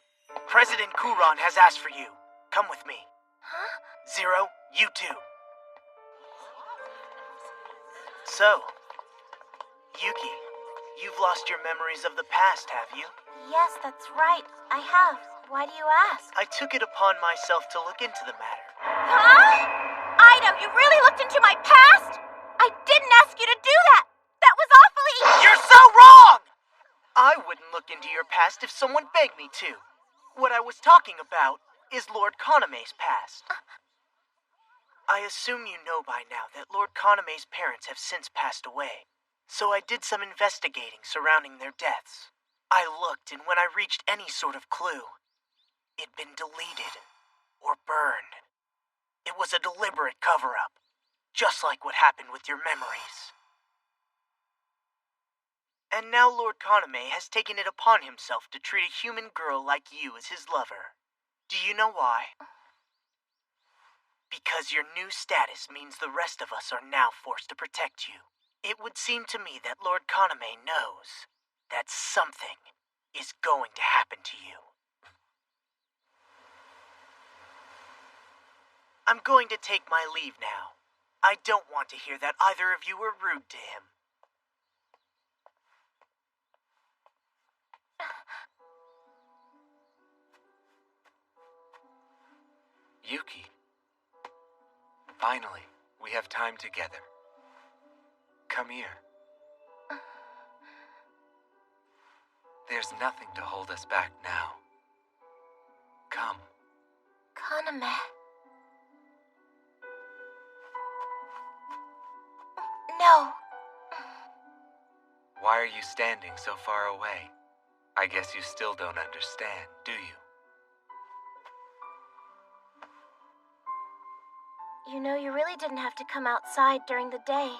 President Kuron has asked for you. Come with me. Huh? Zero, you too. So, Yuki, you've lost your memories of the past, have you? Yes, that's right. I have. Why do you ask? I took it upon myself to look into the matter. Huh? Ido, you really looked into my past? I didn't ask you to do that. That was awfully... You're so wrong! I wouldn't look into your past if someone begged me to. What I was talking about is Lord Kaname's past. I assume you know by now that Lord Kaname's parents have since passed away, so I did some investigating surrounding their deaths. I looked, and when I reached any sort of clue, it'd been deleted or burned. It was a deliberate cover-up, just like what happened with your memories. And now Lord Kaname has taken it upon himself to treat a human girl like you as his lover. Do you know why? Because your new status means the rest of us are now forced to protect you. It would seem to me that Lord Kaname knows that something is going to happen to you. I'm going to take my leave now. I don't want to hear that either of you were rude to him. Yuki. Finally, we have time together. Come here. There's nothing to hold us back now. Come. Kaname. No. Why are you standing so far away? I guess you still don't understand, do you? You know, you really didn't have to come outside during the day.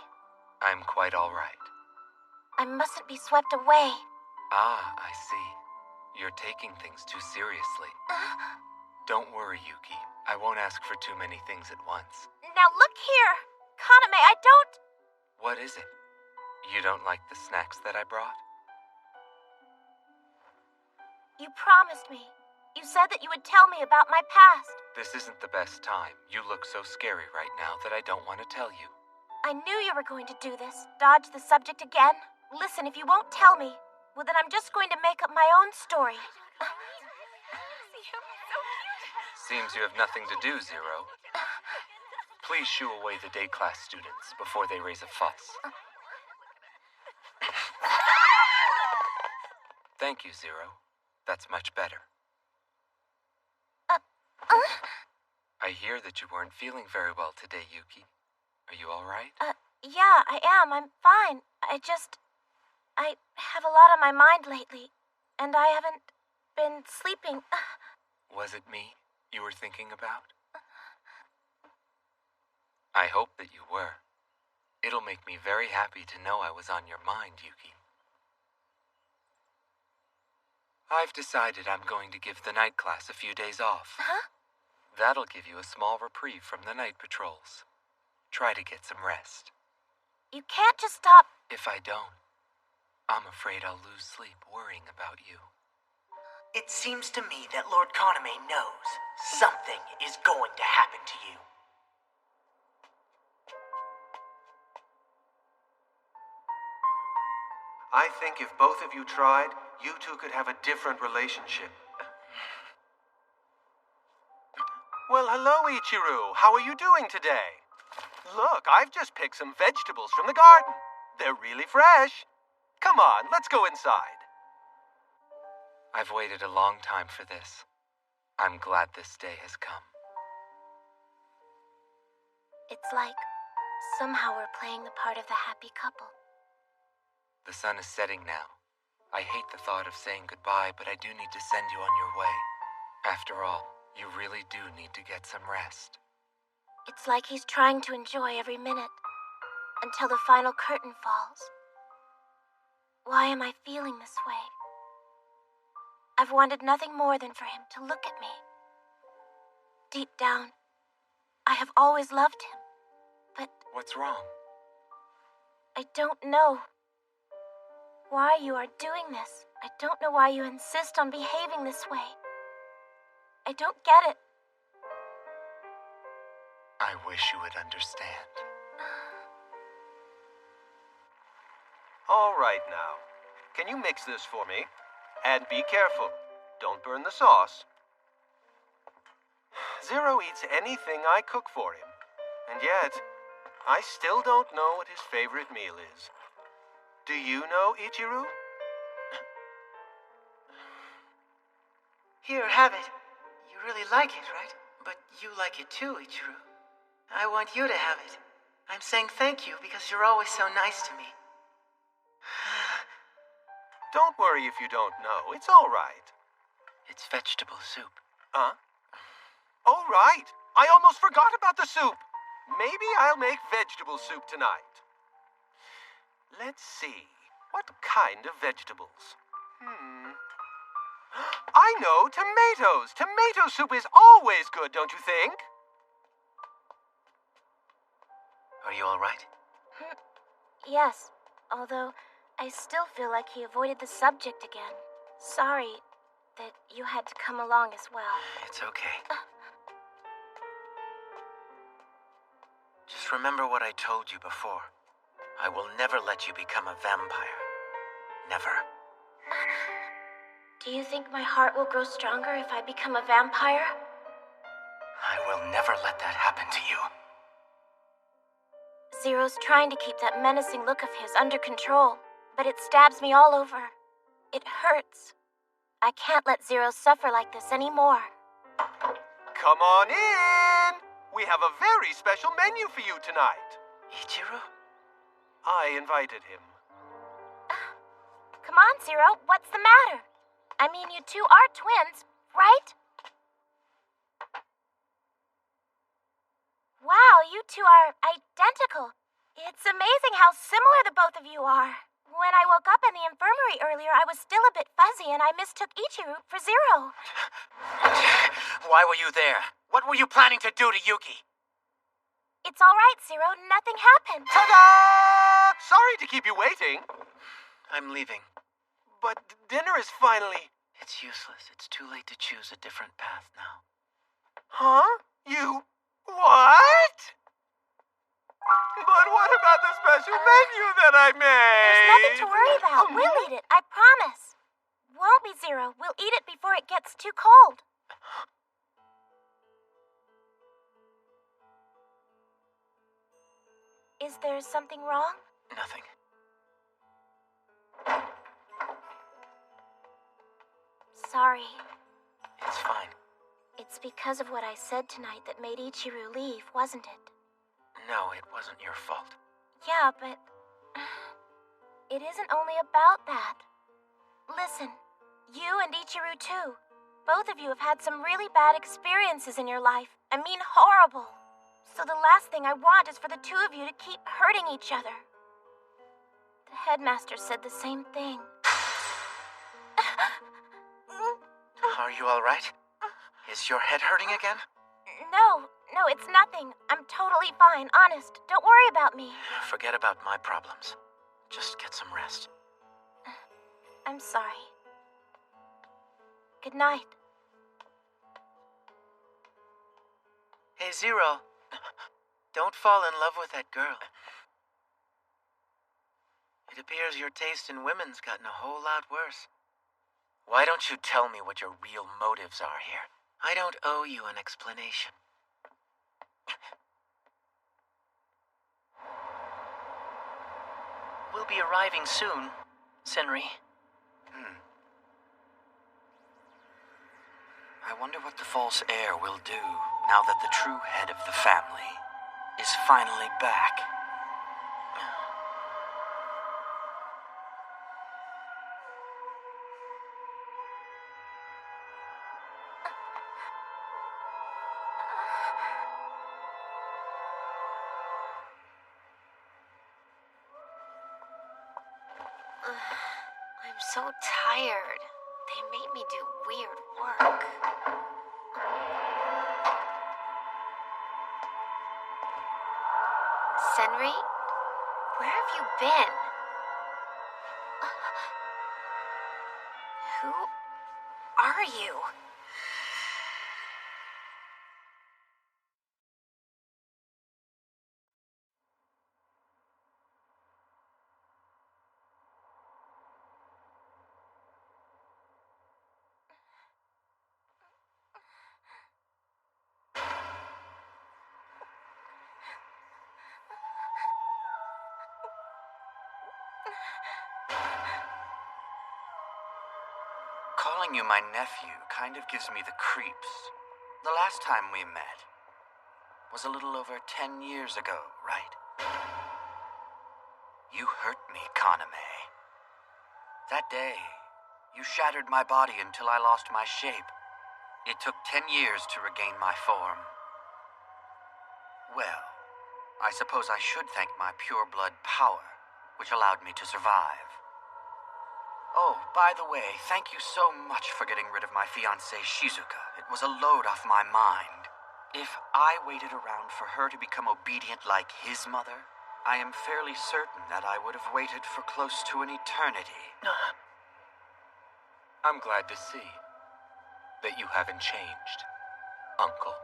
I'm quite all right. I mustn't be swept away. Ah, I see. You're taking things too seriously. Don't worry, Yuki. I won't ask for too many things at once. Now look here. Kaname, I don't... What is it? You don't like the snacks that I brought? You promised me. You said that you would tell me about my past. This isn't the best time. You look so scary right now that I don't want to tell you. I knew you were going to do this. Dodge the subject again. Listen, if you won't tell me, well, then I'm just going to make up my own story. Seems you have nothing to do, Zero. Please shoo away the day class students before they raise a fuss. Thank you, Zero. That's much better. I hear that you weren't feeling very well today, Yuki. Are you all right? Yeah, I am. I'm fine. I have a lot on my mind lately, and I haven't been sleeping. Was it me you were thinking about? I hope that you were. It'll make me very happy to know I was on your mind, Yuki. I've decided I'm going to give the night class a few days off. Huh? That'll give you a small reprieve from the night patrols. Try to get some rest. You can't just stop. If I don't, I'm afraid I'll lose sleep worrying about you. It seems to me that Lord Kaname knows something is going to happen to you. I think if both of you tried, you two could have a different relationship. Well, hello, Ichiru. How are you doing today? Look, I've just picked some vegetables from the garden. They're really fresh. Come on, let's go inside. I've waited a long time for this. I'm glad this day has come. It's like somehow we're playing the part of the happy couple. The sun is setting now. I hate the thought of saying goodbye, but I do need to send you on your way. After all, You really do need to get some rest. It's like he's trying to enjoy every minute until the final curtain falls. Why am I feeling this way? I've wanted nothing more than for him to look at me. Deep down, I have always loved him, but What's wrong? I don't know why you are doing this. I don't know why you insist on behaving this way. I don't get it. I wish you would understand. All right now. Can you mix this for me? And be careful. Don't burn the sauce. Zero eats anything I cook for him. And yet, I still don't know what his favorite meal is. Do you know, Ichiru? Here, have it. You really like it, right? But you like it too, Ichiru. I want you to have it. I'm saying thank you because you're always so nice to me. Don't worry if you don't know. It's all right. It's vegetable soup. Huh? Oh, right. I almost forgot about the soup. Maybe I'll make vegetable soup tonight. Let's see. What kind of vegetables? I know, tomatoes. Tomato soup is always good, don't you think? Are you all right? Yes, although I still feel like he avoided the subject again. Sorry that you had to come along as well. It's okay. Just remember what I told you before. I will never let you become a vampire. Never. Do you think my heart will grow stronger if I become a vampire? I will never let that happen to you. Zero's trying to keep that menacing look of his under control, but it stabs me all over. It hurts. I can't let Zero suffer like this anymore. Come on in! We have a very special menu for you tonight. Ichiru? I invited him. Come on, Zero, what's the matter? I mean, you two are twins, right? Wow, you two are identical. It's amazing how similar the both of you are. When I woke up in the infirmary earlier, I was still a bit fuzzy and I mistook Ichiru for Zero. Why were you there? What were you planning to do to Yuki? It's all right, Zero. Nothing happened. Ta-da! Sorry to keep you waiting. I'm leaving. But dinner is finally... It's useless. It's too late to choose a different path now. Huh? You... what? But what about the special menu that I made? There's nothing to worry about. We'll eat it, I promise. Won't we, Zero? We'll eat it before it gets too cold. Is there something wrong? Nothing. Sorry. It's fine. It's because of what I said tonight that made Ichiru leave, wasn't it? No, it wasn't your fault. Yeah, but it isn't only about that. Listen, you and Ichiru too. Both of you have had some really bad experiences in your life. I mean horrible. So the last thing I want is for the two of you to keep hurting each other. The headmaster said the same thing. Are you all right? Is your head hurting again? No, it's nothing. I'm totally fine, honest. Don't worry about me. Forget about my problems. Just get some rest. I'm sorry. Good night. Hey, Zero. Don't fall in love with that girl. It appears your taste in women's gotten a whole lot worse. Why don't you tell me what your real motives are here? I don't owe you an explanation. We'll be arriving soon, Senri. I wonder what the false heir will do now that the true head of the family is finally back. I'm so tired. They made me do weird work. Senri, where have you been? Who are you? Calling you my nephew kind of gives me the creeps. The last time we met was a little over 10 years ago, right? You hurt me, Kaname. That day, you shattered my body until I lost my shape. It took 10 years to regain my form. Well, I suppose I should thank my pure blood power, which allowed me to survive. Oh, by the way, thank you so much for getting rid of my fiancée Shizuka. It was a load off my mind. If I waited around for her to become obedient like his mother, I am fairly certain that I would have waited for close to an eternity. I'm glad to see that you haven't changed, Uncle.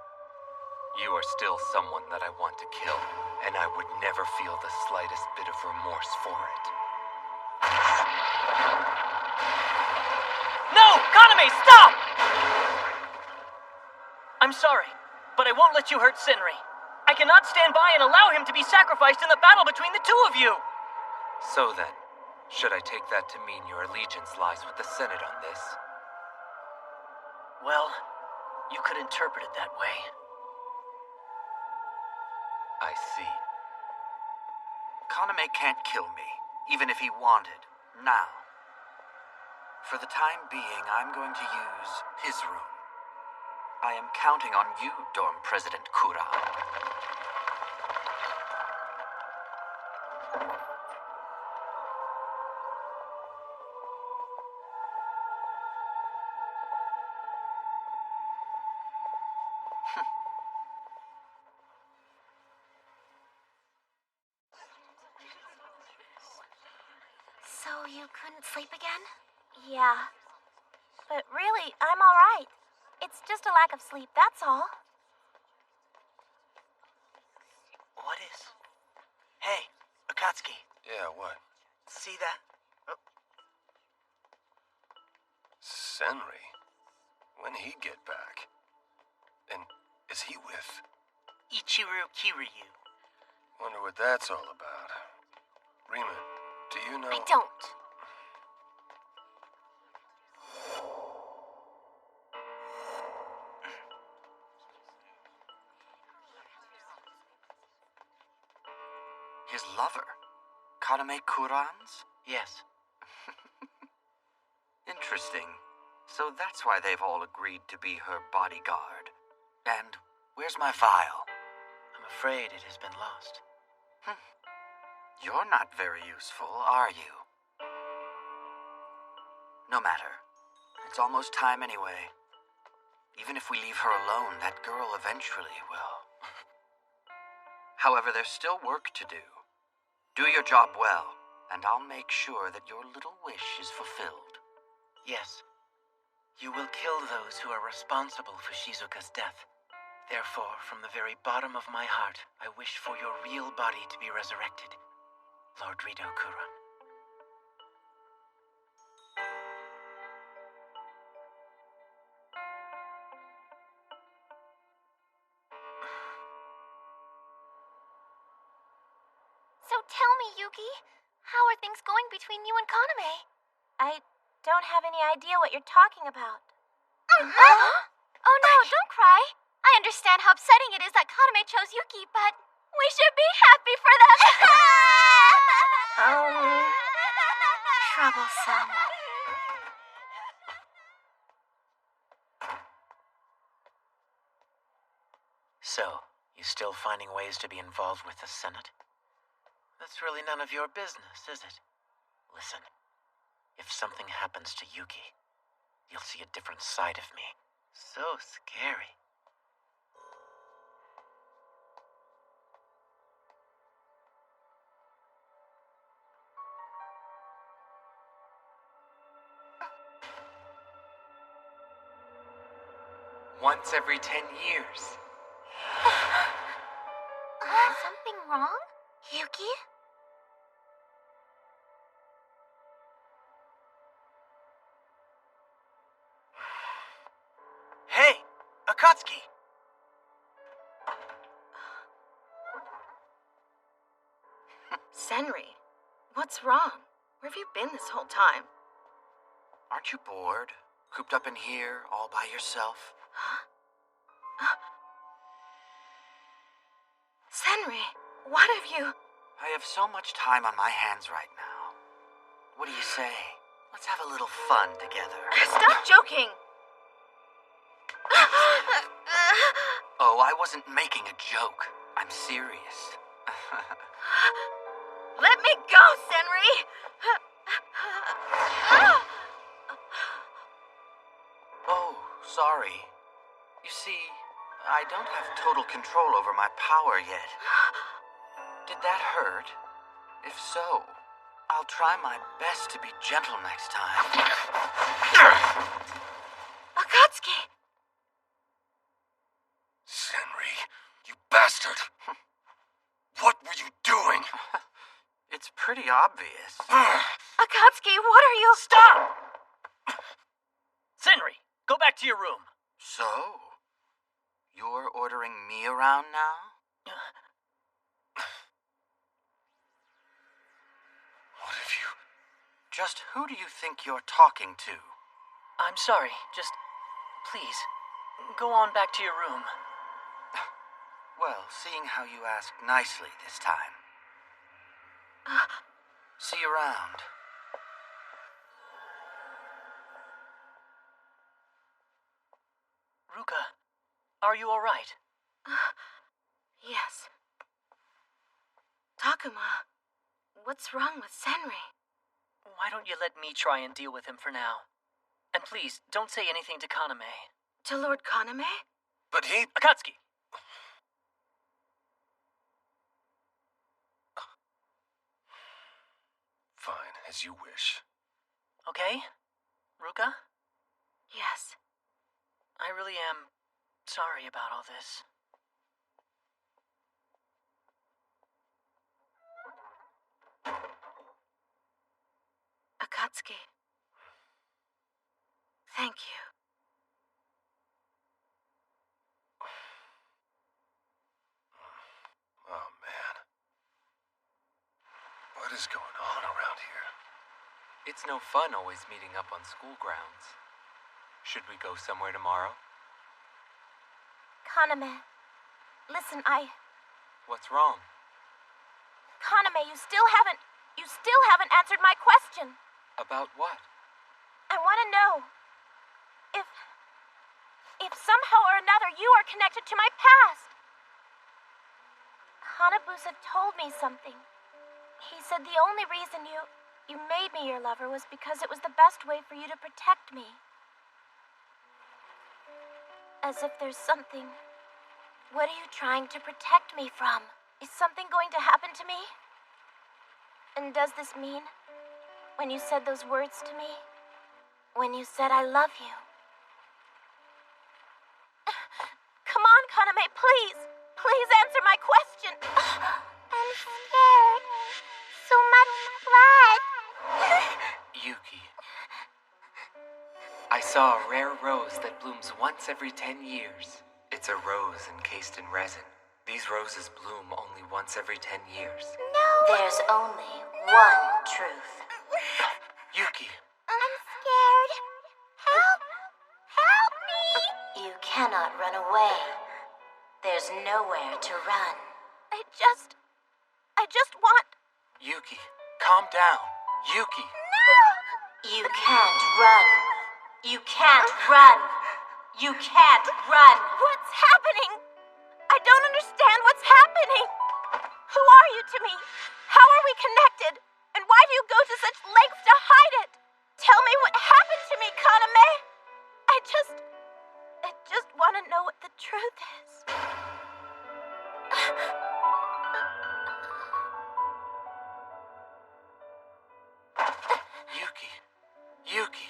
You are still someone that I want to kill, and I would never feel the slightest bit of remorse for it. No! Kaname, stop! I'm sorry, but I won't let you hurt Senri. I cannot stand by and allow him to be sacrificed in the battle between the two of you! So then, should I take that to mean your allegiance lies with the Senate on this? Well, you could interpret it that way. I see. Kaname can't kill me, even if he wanted, now. For the time being, I'm going to use his room. I am counting on you, Dorm President Kuran. So you couldn't sleep again? Yeah. But really, I'm alright. It's just a lack of sleep, that's all. What is? Hey, Akatsuki. Yeah, what? See that? Senri? When'd he get back? And is he with? Ichiro Kiryu. Wonder what that's all about. Rima, do you know? I don't. His lover? Kaname Kuran's? Yes. Interesting. So that's why they've all agreed to be her bodyguard. And where's my vial? I'm afraid it has been lost. You're not very useful, are you? No matter. It's almost time anyway. Even if we leave her alone, that girl eventually will. However, there's still work to do. Do your job well, and I'll make sure that your little wish is fulfilled. Yes. You will kill those who are responsible for Shizuka's death. Therefore, from the very bottom of my heart, I wish for your real body to be resurrected, Lord Rido Kuran. So tell me, Yuki, how are things going between you and Kaname? I don't have any idea what you're talking about. Oh no, don't cry. I understand how upsetting it is that Kaname chose Yuki, but we should be happy for them. Troublesome. So, you still finding ways to be involved with the Senate? That's really none of your business, is it? Listen, If something happens to Yuki, you'll see a different side of me. So scary. Once every 10 years. Something wrong? Yuki? Hey, Akatsuki! Senri, what's wrong? Where have you been this whole time? Aren't you bored? Cooped up in here, all by yourself? Senri, what have you... I have so much time on my hands right now. What do you say? Let's have a little fun together. Stop joking! Oh, I wasn't making a joke. I'm serious. Let me go, Senri! Oh, sorry. You see, I don't have total control over my power yet. Did that hurt? If so, I'll try my best to be gentle next time. Akatsuki! Senri, you bastard! What were you doing? It's pretty obvious. Akatsuki, what are you... Stop! Senri, go back to your room. So, you're ordering me around now? What have you... Just who do you think you're talking to? I'm sorry, just... please, go on back to your room. Well, seeing how you asked nicely this time. See you around. Ruka, are you all right? Yes. Takuma, what's wrong with Senri? Why don't you let me try and deal with him for now? And please, don't say anything to Kaname. To Lord Kaname? But he... Akatsuki! Fine, as you wish. Okay? Ruka? Yes. I really am sorry about all this. Akatsuki. Thank you. Oh, man. What is going on around here? It's no fun always meeting up on school grounds. Should we go somewhere tomorrow? Kaname, listen, What's wrong? Kaname, you still haven't answered my question. About what? I want to know if somehow or another you are connected to my past. Hanabusa told me something. He said the only reason you made me your lover was because it was the best way for you to protect me. As if there's something. What are you trying to protect me from? Is something going to happen to me? And does this mean, when you said those words to me, when you said I love you? Come on, Kaname, please. Please answer my question. I'm scared. So much blood. Yuki. I saw a rare rose that blooms once every 10 years. It's a rose encased in resin. These roses bloom only once every 10 years. No. There's only one truth. Yuki. I'm scared. Help. Help me. You cannot run away. There's nowhere to run. I just want... Yuki, calm down. Yuki. No. You can't run. You can't run. You can't run. What's happening? I don't understand what's happening. Who are you to me? How are we connected? And why do you go to such lengths to hide it? Tell me what happened to me, Kaname! I just want to know what the truth is. Yuki.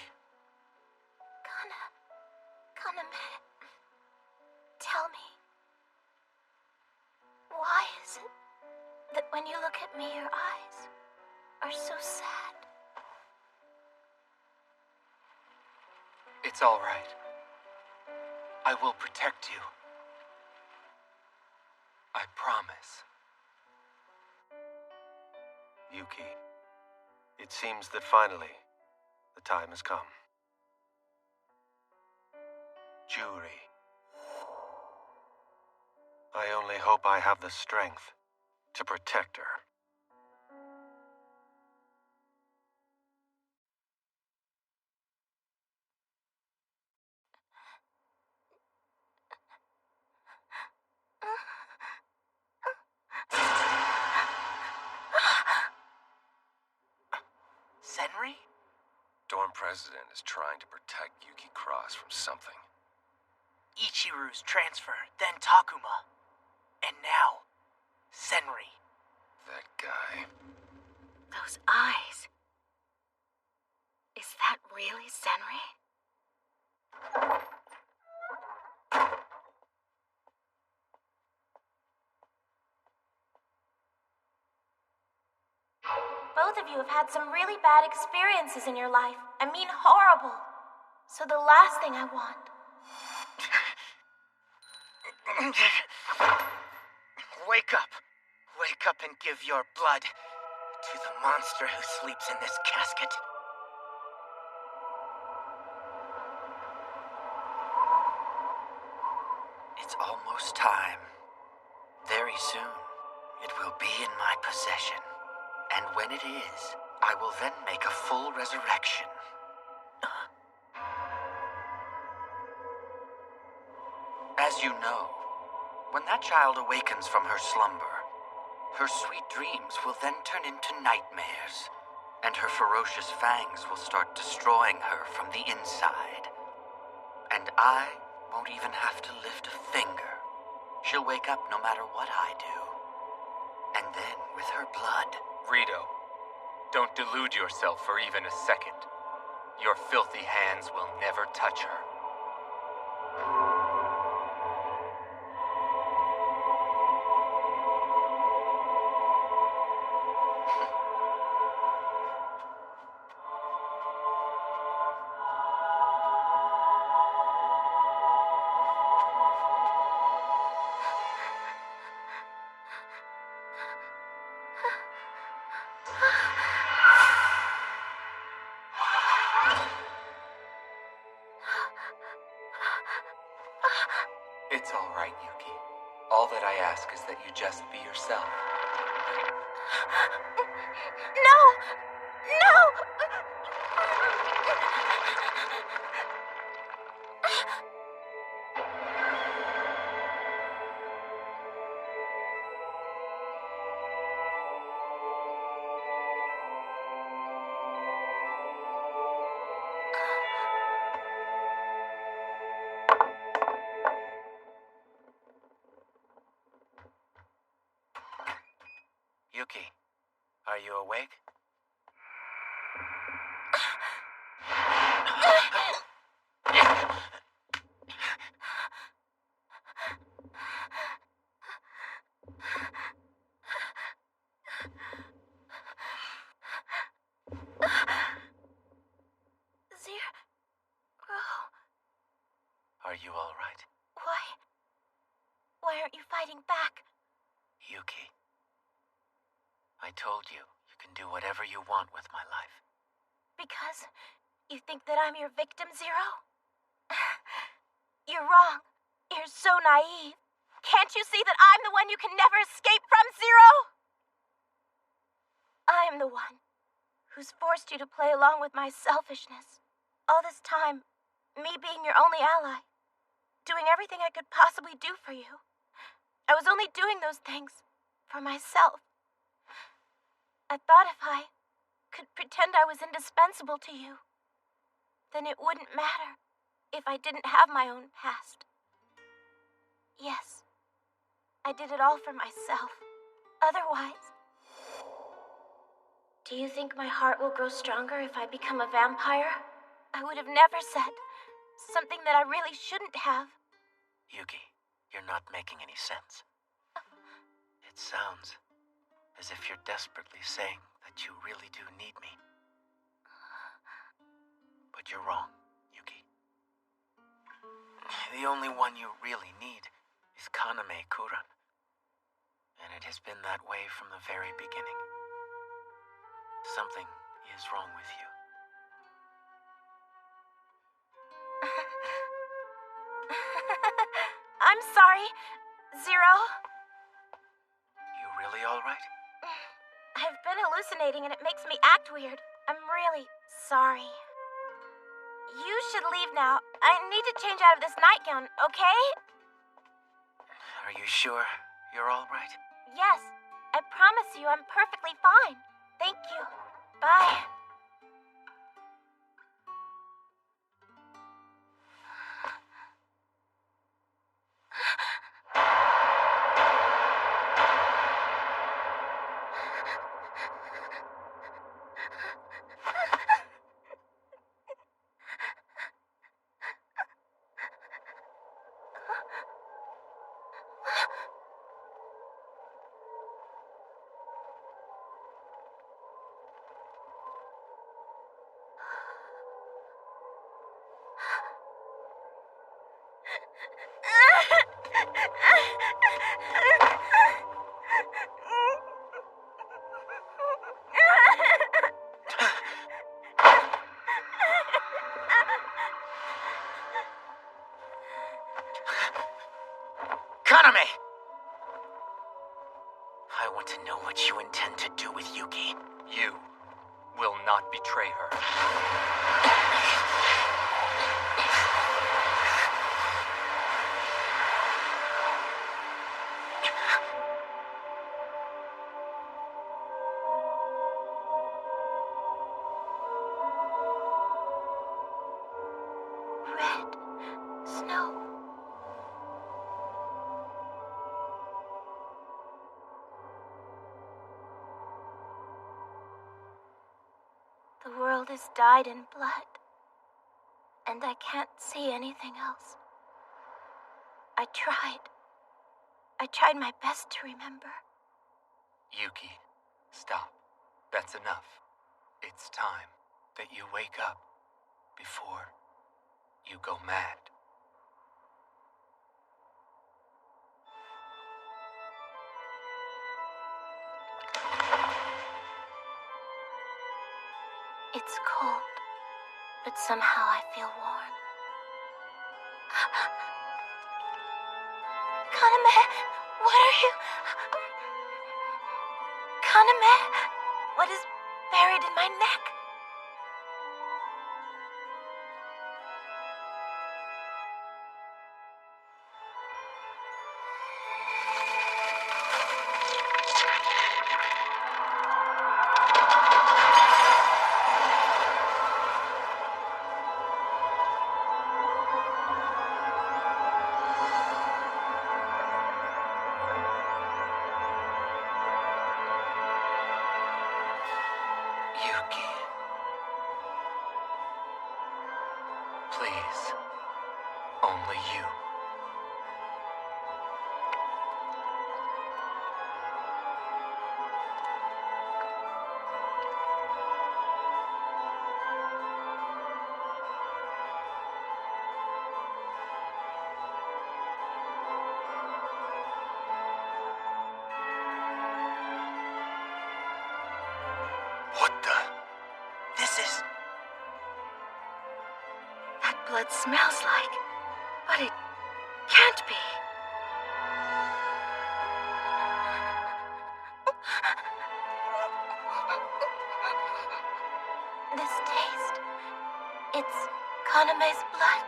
Kaname, tell me, why is it that when you look at me, your eyes are so sad? It's all right. I will protect you. I promise. Yuki, it seems that finally, the time has come. Juri. I only hope I have the strength to protect her. Senri? Dorm President is trying to protect Yuki Cross from something. Ichiru's transfer, then Takuma. And now, Senri. That guy. Those eyes. Is that really Senri? Both of you have had some really bad experiences in your life. I mean, horrible. So the last thing I want. Wake up. Wake up and give your blood to the monster who sleeps in this casket. It's almost time. Very soon, it will be in my possession. And when it is, I will then make a full resurrection. As you know, when that child awakens from her slumber, her sweet dreams will then turn into nightmares, and her ferocious fangs will start destroying her from the inside. And I won't even have to lift a finger. She'll wake up no matter what I do. And then, with her blood... Rito, don't delude yourself for even a second. Your filthy hands will never touch her. It's all right, Yuki. All that I ask is that you just be yourself. No! No! Yuki, are you awake? Are you all right? Why aren't you fighting back? Yuki, I told you, you can do whatever you want with my life. Because you think that I'm your victim, Zero? You're wrong. You're so naive. Can't you see that I'm the one you can never escape from, Zero? I'm the one who's forced you to play along with my selfishness. All this time, me being your only ally, doing everything I could possibly do for you. I was only doing those things for myself. I thought if I could pretend I was indispensable to you, then it wouldn't matter if I didn't have my own past. Yes, I did it all for myself. Otherwise... Do you think my heart will grow stronger if I become a vampire? I would have never said something that I really shouldn't have. Yuki, you're not making any sense. It sounds as if you're desperately saying that you really do need me. But you're wrong, Yuki. The only one you really need is Kaname Kuran. And it has been that way from the very beginning. Something is wrong with you. I'm sorry, Zero. You really all right? I've been hallucinating and it makes me act weird. I'm really sorry. You should leave now. I need to change out of this nightgown, okay? Are you sure you're all right? Yes, I promise you I'm perfectly fine. Thank you. Bye. Kaname! I want to know what you intend to do with Yuki. You will not betray her. Red snow. The world is dyed in blood, and I can't see anything else. I tried my best to remember. Yuki, stop. That's enough. It's time that you wake up before you go mad. It's cold, but somehow I feel warm. Kaname, what are you... Kaname, what is buried in my neck? Yuki. Please. Only you. What the? This is... That blood smells like... But it can't be. This taste... It's Kaname's blood.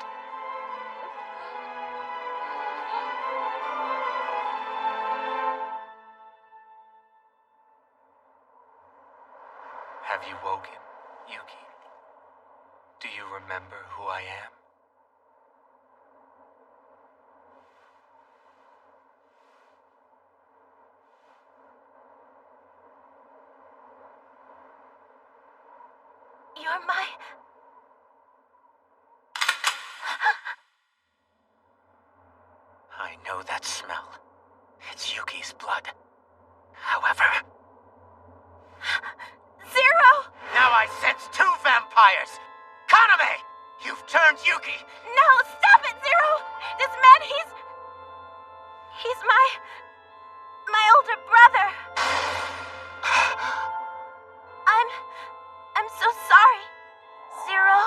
Have you woke him, Yuki? Do you remember who I am? You're my... I know that smell. It's Yuki's blood. However... Zero! Now I sense two vampires! Kaname! You've turned Yuki! No, stop it, Zero! This man, he's my older brother. I'm so sorry, Zero.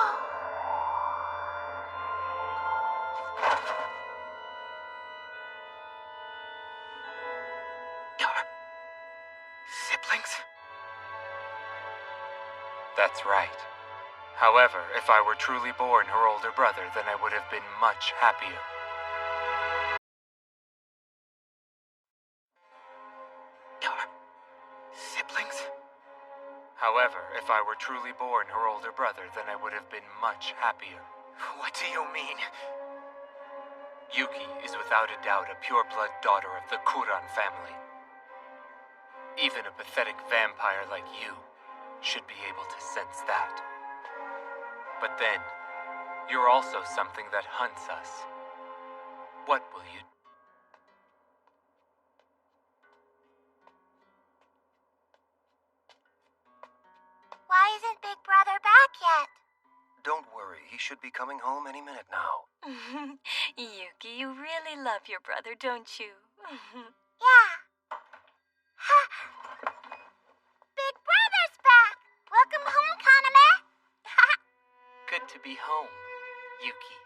Your siblings? That's right. However, if I were truly born her older brother, then I would have been much happier. Your siblings? However, if I were truly born her older brother, then I would have been much happier. What do you mean? Yuki is without a doubt a pure-blood daughter of the Kuran family. Even a pathetic vampire like you should be able to sense that. But then, you're also something that hunts us. What will you do? Why isn't Big Brother back yet? Don't worry, he should be coming home any minute now. Yuki, you really love your brother, don't you? Yeah. Big Brother's back! Welcome home, Kaname! Good to be home, Yuki.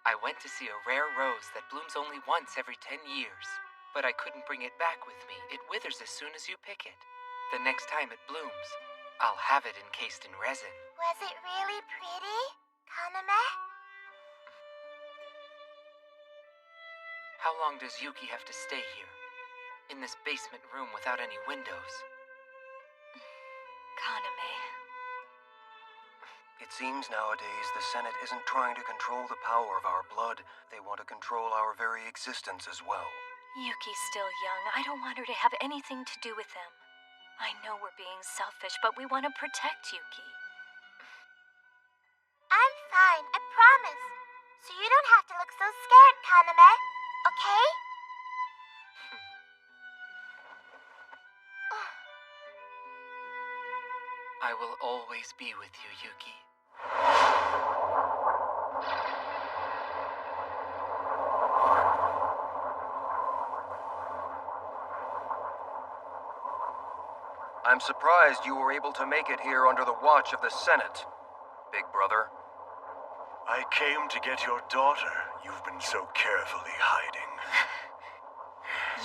I went to see a rare rose that blooms only once every 10 years, but I couldn't bring it back with me. It withers as soon as you pick it. The next time it blooms, I'll have it encased in resin. Was it really pretty, Kaname? How long does Yuki have to stay here? In this basement room without any windows? Kaname. It seems nowadays the Senate isn't trying to control the power of our blood. They want to control our very existence as well. Yuki's still young. I don't want her to have anything to do with them. I know we're being selfish, but we want to protect Yuki. I'm fine, I promise. So you don't have to look so scared, Kaname. Okay? I will always be with you, Yuki. I'm surprised you were able to make it here under the watch of the Senate, Big Brother. I came to get your daughter you've been so carefully hiding.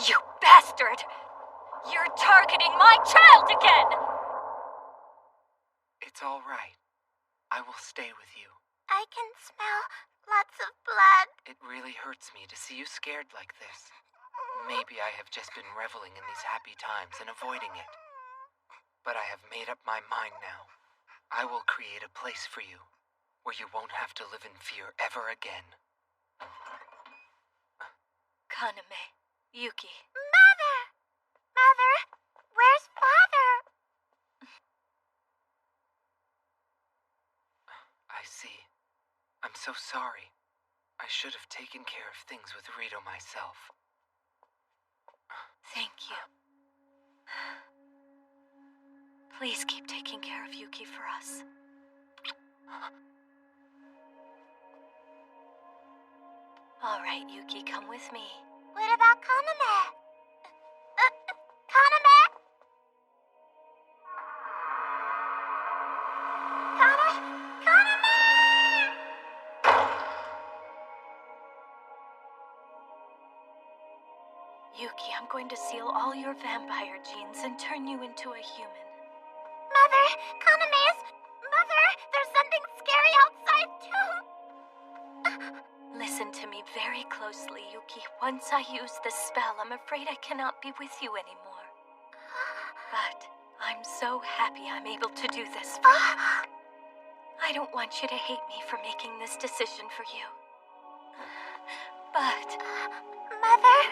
You bastard! You're targeting my child again! It's all right. I will stay with you. I can smell lots of blood. It really hurts me to see you scared like this. Maybe I have just been reveling in these happy times and avoiding it. But I have made up my mind now. I will create a place for you, where you won't have to live in fear ever again. Kaname, Yuki. Mother! Mother, where's Father? I see. I'm so sorry. I should have taken care of things with Rito myself. Thank you. Please keep taking care of Yuki for us. All right, Yuki, come with me. What about Kaname? Kaname? Kaname? Yuki, I'm going to seal all your vampire genes and turn you into a human. Mother, Mother, there's something scary outside too. Listen to me very closely, Yuki. Once I use the spell, I'm afraid I cannot be with you anymore. But I'm so happy I'm able to do this for you. I don't want you to hate me for making this decision for you. But... Mother?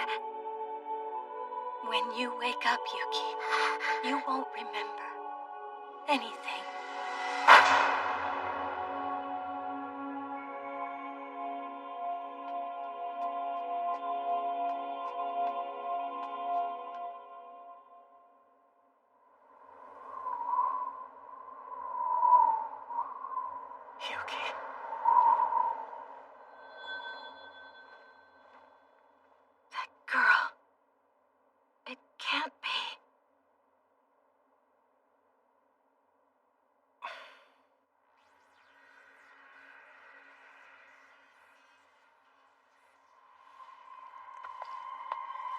When you wake up, Yuki, you won't remember anything. Yuki. That girl. It can't be.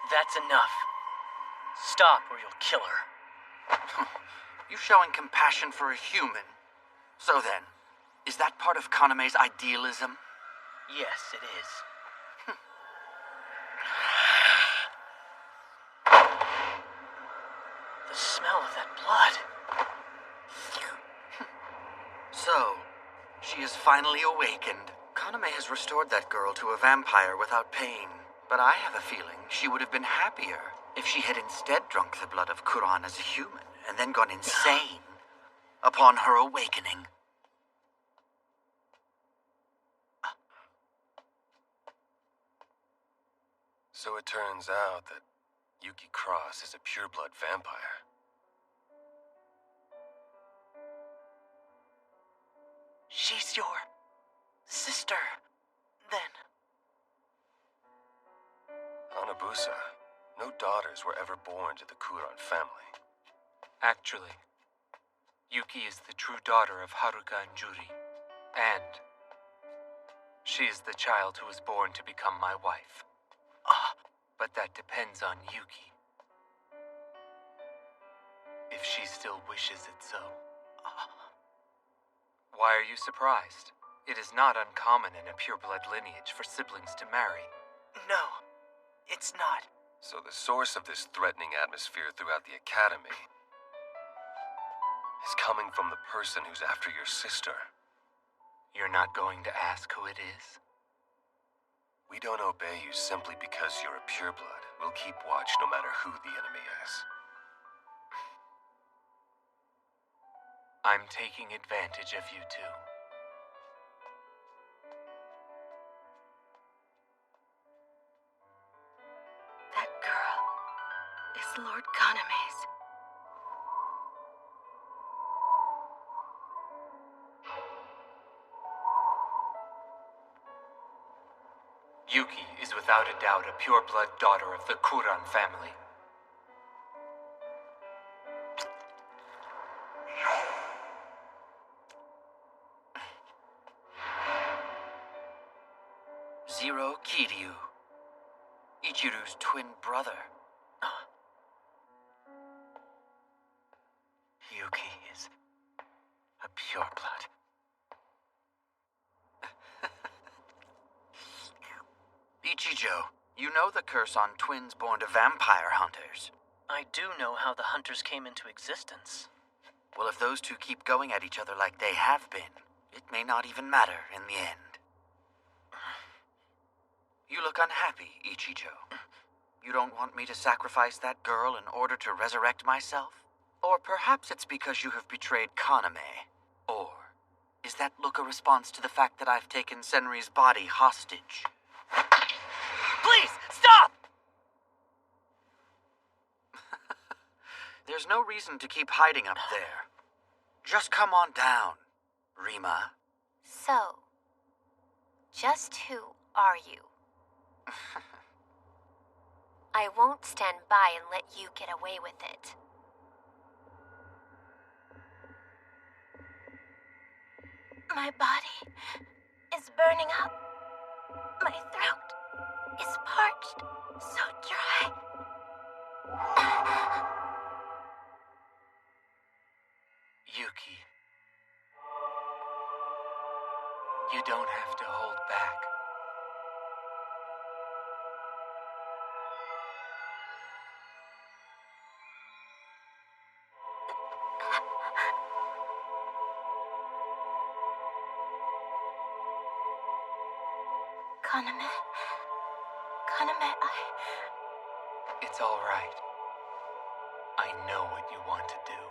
That's enough. Stop or you'll kill her. You showing compassion for a human? So then, is that part of Kaname's idealism? Yes, it is. The smell of that blood. So, she is finally awakened. Kaname has restored that girl to a vampire without pain. But I have a feeling she would have been happier if she had instead drunk the blood of Kuran as a human and then gone insane upon her awakening. So it turns out that Yuki Cross is a pureblood vampire. She's your sister, then. Anabusa, no daughters were ever born to the Kuran family. Actually, Yuki is the true daughter of Haruka and Juri, and she is the child who was born to become my wife. But that depends on Yuki. If she still wishes it so. Why are you surprised? It is not uncommon in a pureblood lineage for siblings to marry. No, it's not. So the source of this threatening atmosphere throughout the academy is coming from the person who's after your sister. You're not going to ask who it is? We don't obey you simply because you're a pureblood. We'll keep watch no matter who the enemy is. I'm taking advantage of you two. That girl is Lord Kaname's. Yuki is without a doubt a pureblood daughter of the Kuran family. Zero Kiryu, Ichiru's twin brother. Yuki is a pureblood. Ichijo, you know the curse on twins born to vampire hunters. I do know how the hunters came into existence. Well, if those two keep going at each other like they have been, it may not even matter in the end. You look unhappy, Ichijo. You don't want me to sacrifice that girl in order to resurrect myself? Or perhaps it's because you have betrayed Kaname. Or is that look a response to the fact that I've taken Senri's body hostage? Please, stop! There's no reason to keep hiding up there. Just come on down, Rima. So, just who are you? I won't stand by and let you get away with it. My body is burning up. My throat is parched, so dry. Yuki, you don't have to hold back. Kaname. Kaname, It's all right. I know what you want to do.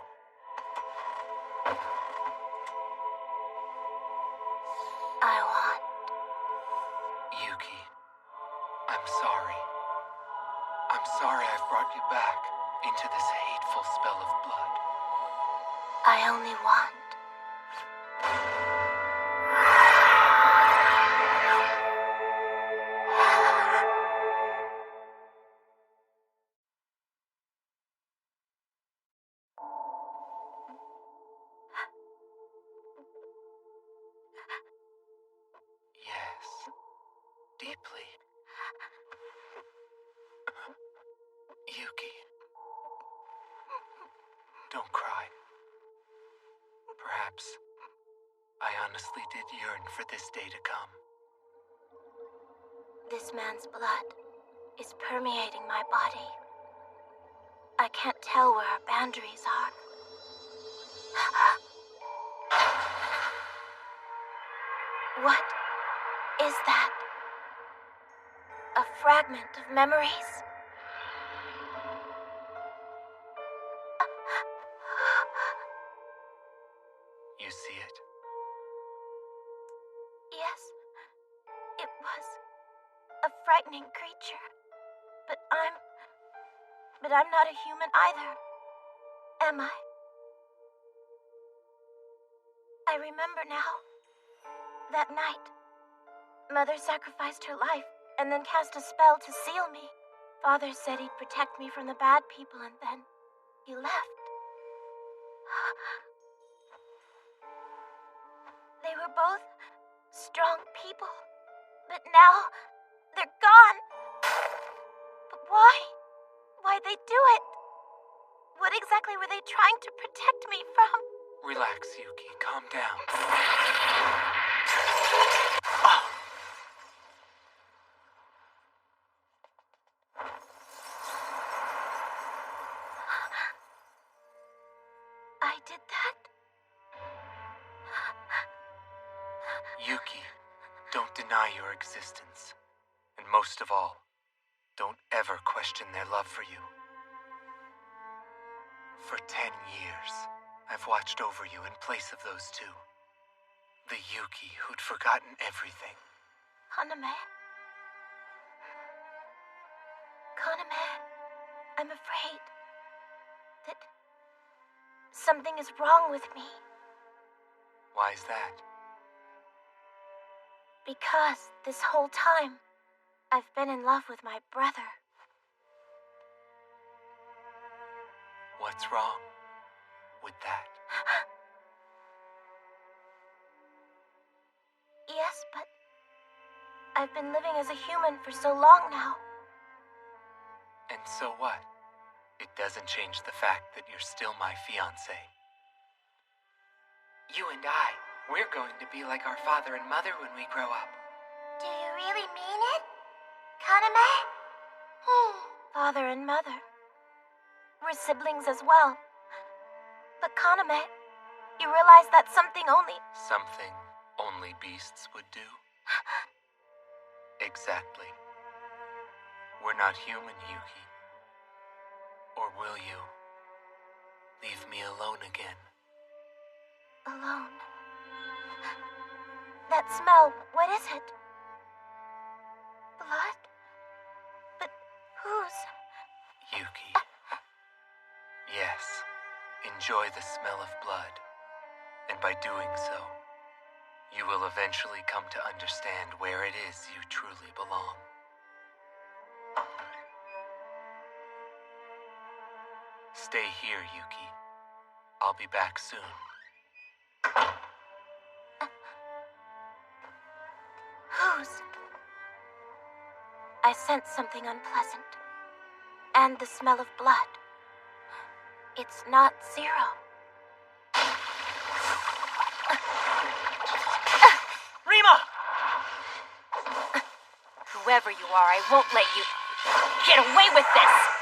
I want... Yuki, I'm sorry. I'm sorry I've brought you back into this hateful spell of blood. I only want... Yes, deeply. Yuki, don't cry. Perhaps I honestly did yearn for this day to come. This man's blood is permeating my body. I can't tell where our boundaries are. What is that? A fragment of memories? You see it? Yes, it was a frightening creature. But I'm not a human either. Am I? I remember now. That night, Mother sacrificed her life and then cast a spell to seal me. Father said he'd protect me from the bad people, and then he left. They were both strong people, but now they're gone. But why? Why'd they do it? What exactly were they trying to protect me from? Relax, Yuki. Calm down. I did that? Yuki, don't deny your existence. And most of all, don't ever question their love for you. For 10 years, I've watched over you in place of those two. The Yuki who'd forgotten everything. Kaname. Kaname, I'm afraid that something is wrong with me. Why is that? Because this whole time, I've been in love with my brother. What's wrong with that? Yes, but I've been living as a human for so long now. And so what? It doesn't change the fact that you're still my fiancé. You and I, we're going to be like our father and mother when we grow up. Do you really mean it? Kaname? Father and mother. We're siblings as well. But Kaname, you realize that's something only... Something only beasts would do? Exactly. We're not human, Yuki. Or will you leave me alone again? Alone. That smell, what is it? Blood? But whose? Yuki. Yes. Enjoy the smell of blood. And by doing so, you will eventually come to understand where it is you truly belong. Stay here, Yuki. I'll be back soon. Whose? I sense something unpleasant. And the smell of blood. It's not Zero. Rima! Whoever you are, I won't let you get away with this!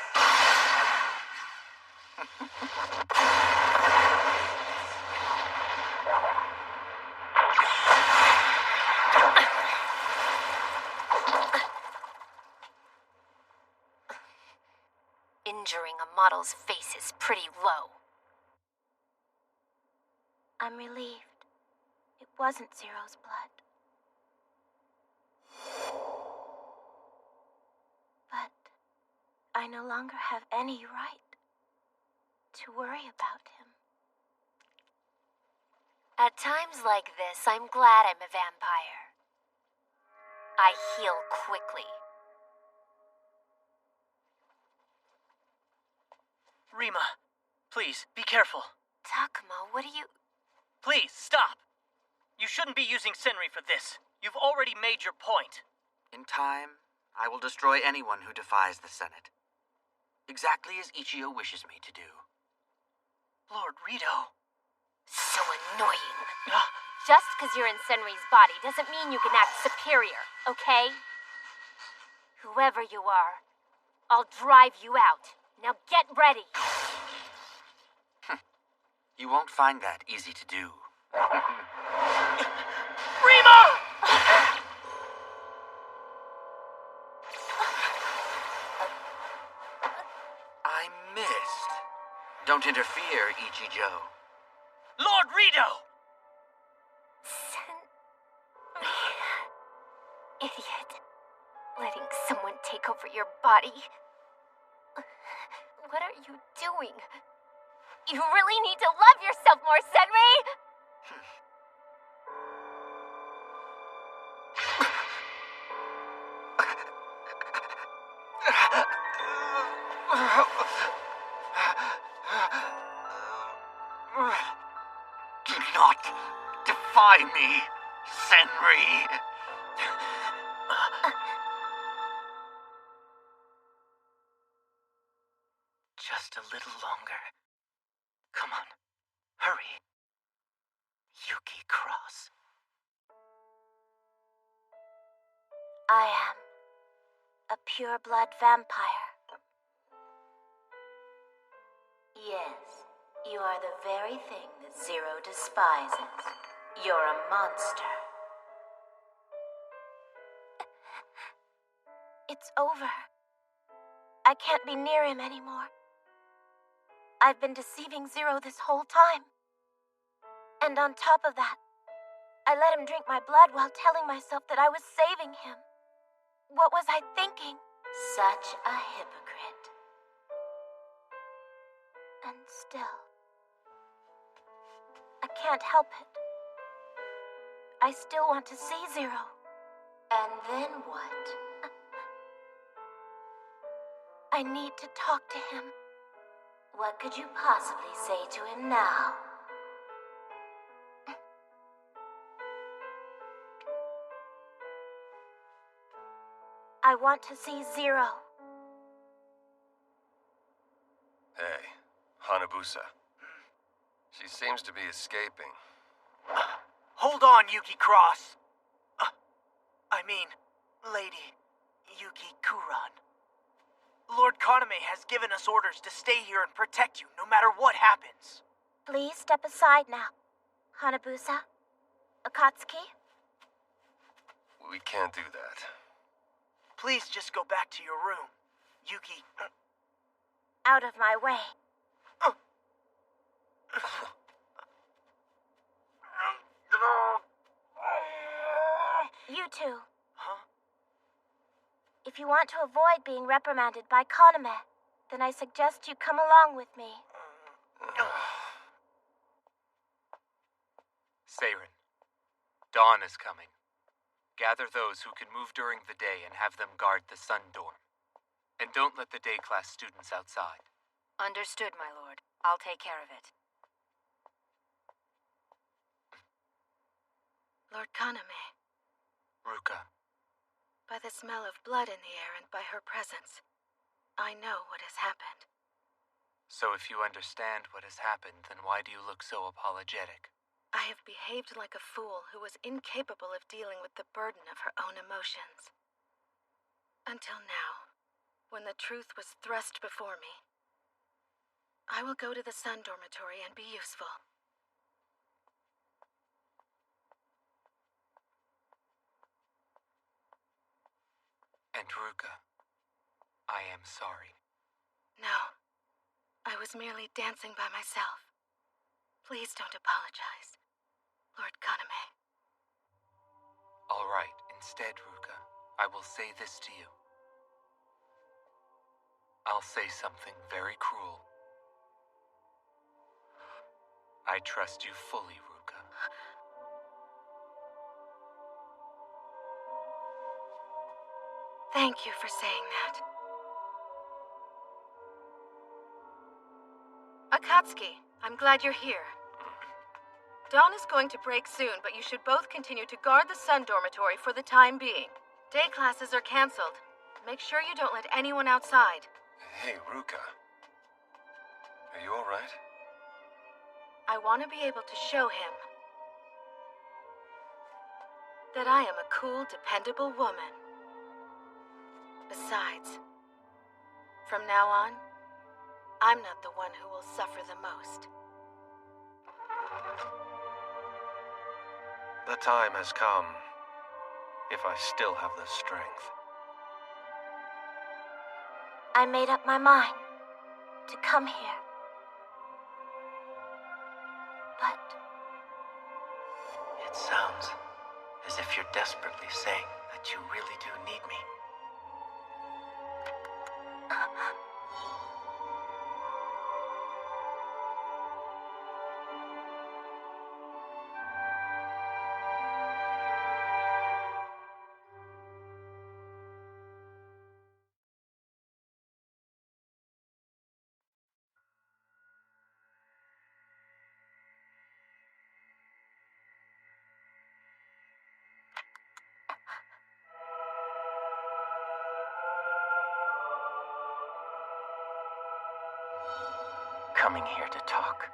injuring a model's face is pretty low. I'm relieved. It wasn't Zero's blood. But I no longer have any right to worry about him. At times like this, I'm glad I'm a vampire. I heal quickly. Rima, please, be careful. Takuma, what are you... Please, stop! You shouldn't be using Senri for this. You've already made your point. In time, I will destroy anyone who defies the Senate. Exactly as Ichio wishes me to do. Lord Rito. So annoying. Just because you're in Senri's body doesn't mean you can act superior, okay? Whoever you are, I'll drive you out. Now get ready. You won't find that easy to do. Rima! I missed. Don't interfere, Ichijo. Lord Rito! Idiot. Letting someone take over your body. What are you doing? You really need to love yourself more, Senri! Do not defy me, Senri! Just a little longer. Come on, hurry. Yuki Cross. I am a pure-blood vampire. Yes, you are the very thing that Zero despises. You're a monster. It's over. I can't be near him anymore. I've been deceiving Zero this whole time. And on top of that, I let him drink my blood while telling myself that I was saving him. What was I thinking? Such a hypocrite. And still, I can't help it. I still want to see Zero. And then what? I need to talk to him. What could you possibly say to him now? I want to see Zero. Hey, Hanabusa. She seems to be escaping. Hold on, Yuki Cross. Lady Yuki Kuran. Lord Kaname has given us orders to stay here and protect you no matter what happens. Please step aside now. Hanabusa? Akatsuki? We can't do that. Please just go back to your room. Yuki... Out of my way. You two. Huh? If you want to avoid being reprimanded by Kaname, then I suggest you come along with me. Seirin, dawn is coming. Gather those who can move during the day and have them guard the sun dorm. And don't let the day class students outside. Understood, my lord. I'll take care of it. Lord Kaname. Ruka. By the smell of blood in the air and by her presence, I know what has happened. So if you understand what has happened, then why do you look so apologetic? I have behaved like a fool who was incapable of dealing with the burden of her own emotions. Until now, when the truth was thrust before me. I will go to the Sun Dormitory and be useful. And Ruka, I am sorry. No. I was merely dancing by myself. Please don't apologize, Lord Kaname. All right, instead, Ruka, I will say this to you. I'll say something very cruel. I trust you fully, Ruka. Thank you for saying that. Akatsuki, I'm glad you're here. Dawn is going to break soon, but you should both continue to guard the Sun Dormitory for the time being. Day classes are canceled. Make sure you don't let anyone outside. Hey, Ruka. Are you alright? I want to be able to show him that I am a cool, dependable woman. Besides, from now on, I'm not the one who will suffer the most. The time has come, if I still have the strength. I made up my mind to come here. But It sounds as if you're desperately saying that you really do need me. Coming here to talk.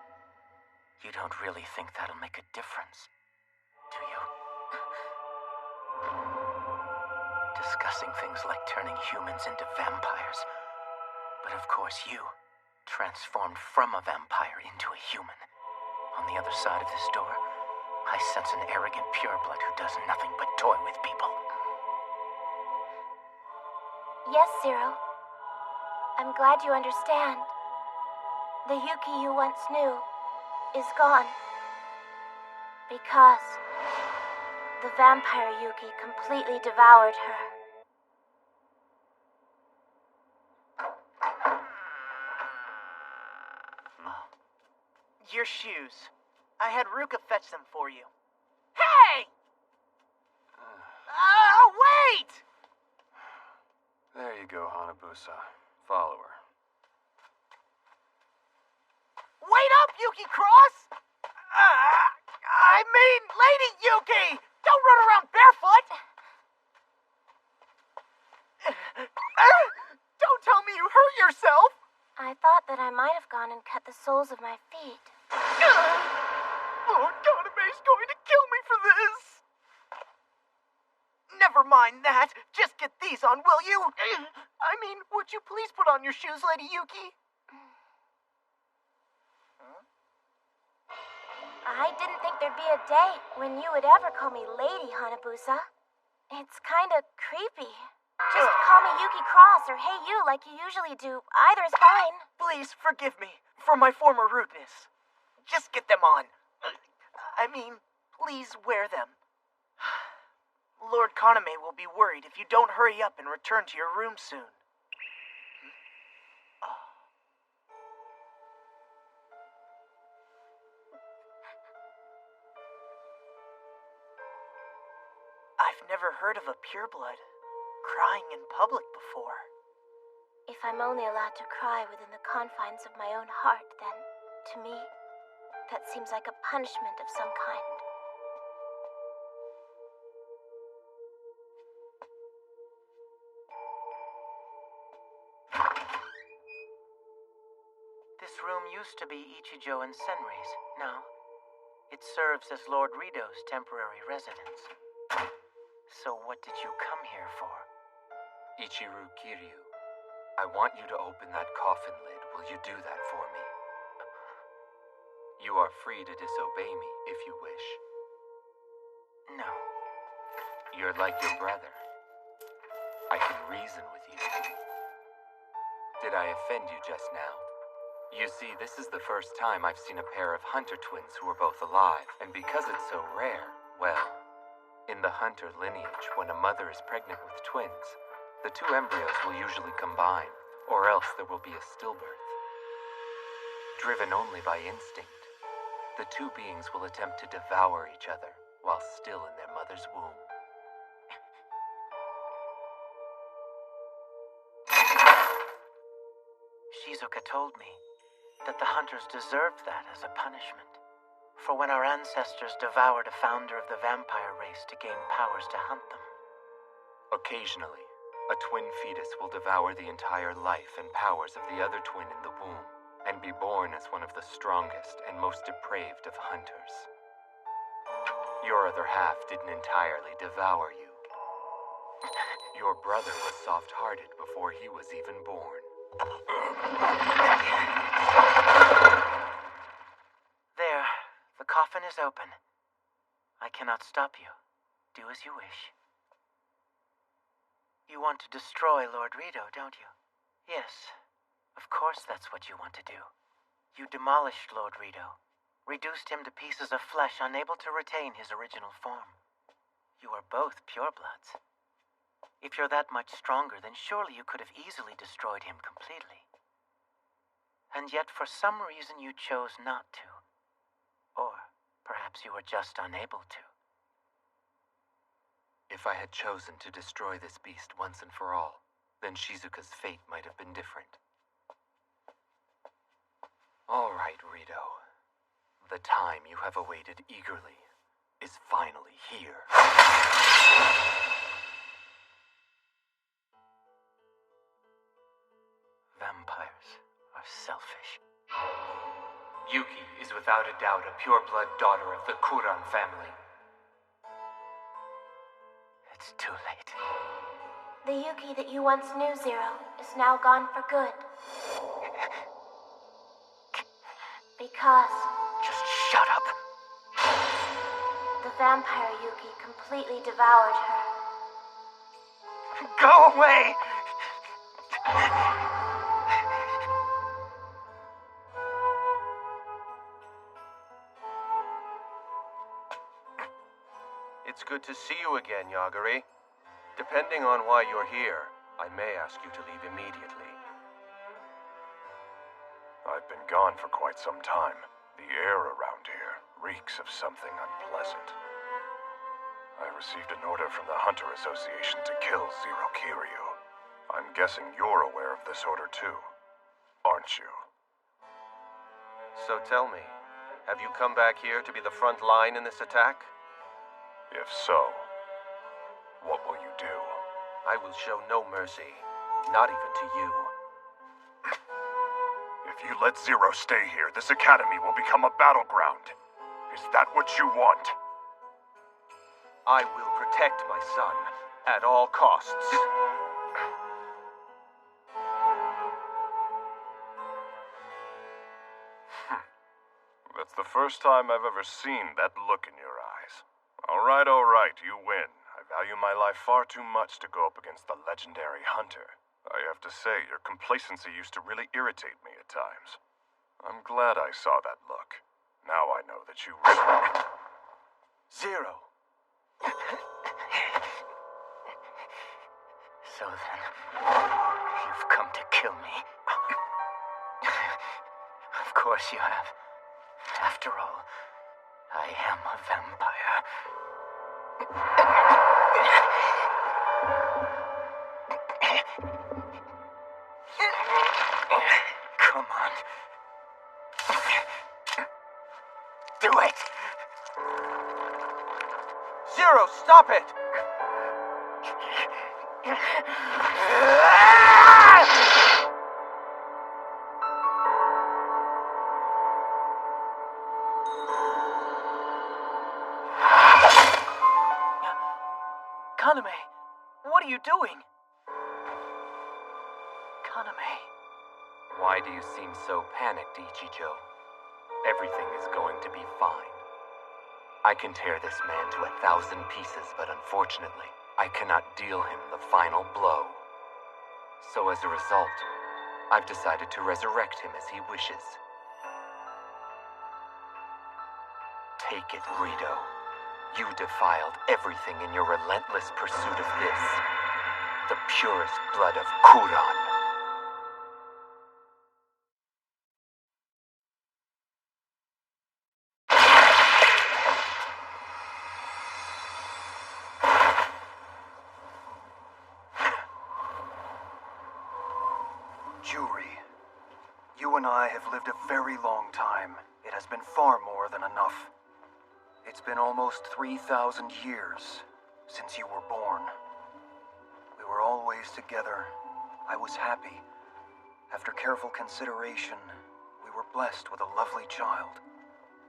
You don't really think that'll make a difference, do you? Discussing things like turning humans into vampires. But of course you, transformed from a vampire into a human. On the other side of this door, I sense an arrogant pureblood who does nothing but toy with people. yes, Zero. I'm glad you understand. The Yuki you once knew is gone. Because the vampire Yuki completely devoured her. Your shoes. I had Ruka fetch them for you. Hey! Wait! There you go, Hanabusa. Follow her. Wait up, Yuki Cross! I mean, Lady Yuki! Don't run around barefoot! Don't tell me you hurt yourself! I thought that I might have gone and cut the soles of my feet. Lord Kaname's going to kill me for this! Never mind that. Just get these on, will you? I mean, would you please put on your shoes, Lady Yuki? I didn't think there'd be a day when you would ever call me Lady Hanabusa. It's kinda creepy. Just call me Yuki Cross or Hey You like you usually do. Either is fine. Please forgive me for my former rudeness. Just get them on. I mean, please wear them. Lord Kaname will be worried if you don't hurry up and return to your room soon. I've never heard of a pureblood crying in public before. If I'm only allowed to cry within the confines of my own heart, then, to me, that seems like a punishment of some kind. This room used to be Ichijo and Senri's. Now, it serves as Lord Rido's temporary residence. So what did you come here for? Ichiru Kiryu, I want you to open that coffin lid. Will you do that for me? You are free to disobey me if you wish. No. You're like your brother. I can reason with you. Did I offend you just now? You see, this is the first time I've seen a pair of hunter twins who are both alive, and because it's so rare, well, in the hunter lineage, when a mother is pregnant with twins, the two embryos will usually combine, or else there will be a stillbirth. Driven only by instinct, the two beings will attempt to devour each other while still in their mother's womb. Shizuka told me that the hunters deserved that as a punishment for when our ancestors devoured a founder of the vampire race to gain powers to hunt them. Occasionally, a twin fetus will devour the entire life and powers of the other twin in the womb and be born as one of the strongest and most depraved of hunters. Your other half didn't entirely devour you. Your brother was soft-hearted before he was even born. There, the coffin is open. I cannot stop you. Do as you wish. You want to destroy Lord Rito, don't you? Yes, of course that's what you want to do. You demolished Lord Rito, reduced him to pieces of flesh unable to retain his original form. You are both purebloods. If you're that much stronger, then surely you could have easily destroyed him completely. And yet, for some reason, you chose not to. Or perhaps you were just unable to. If I had chosen to destroy this beast once and for all, then Shizuka's fate might have been different. All right, Rito. The time you have awaited eagerly is finally here. Vampires are selfish. Yuki is without a doubt a pure-blood daughter of the Kuran family. It's too late. The Yuki that you once knew, Zero, is now gone for good. Because... Just shut up. The vampire Yuki completely devoured her. Go away! It's good to see you again, Yagari. Depending on why you're here, I may ask you to leave immediately. I've been gone for quite some time. The air around here reeks of something unpleasant. I received an order from the Hunter Association to kill Zero Kiryu. I'm guessing you're aware of this order too, aren't you? So tell me, have you come back here to be the front line in this attack? If so, what will you do? I will show no mercy, not even to you. If you let Zero stay here, this academy will become a battleground. Is that what you want? I will protect my son at all costs. That's the first time I've ever seen that look in your eyes. All right, you win. I value my life far too much to go up against the legendary Hunter. I have to say, your complacency used to really irritate me at times. I'm glad I saw that look. Now I know that you really... Zero. So then, you've come to kill me. Of course you have. After all, I am a vampire. Come on. Do it! Zero, stop it! Kaname, what are you doing? Kaname. Why do you seem so panicked, Ichijo? Everything is going to be fine. I can tear this man to 1,000 pieces, but unfortunately, I cannot deal him the final blow. So as a result, I've decided to resurrect him as he wishes. Take it, Greedo. You defiled everything in your relentless pursuit of this. The purest blood of Kuran. Juri, you and I have lived a very long time. It has been far more than enough. It's been almost 3,000 years since you were born. We were always together. I was happy. After careful consideration, we were blessed with a lovely child.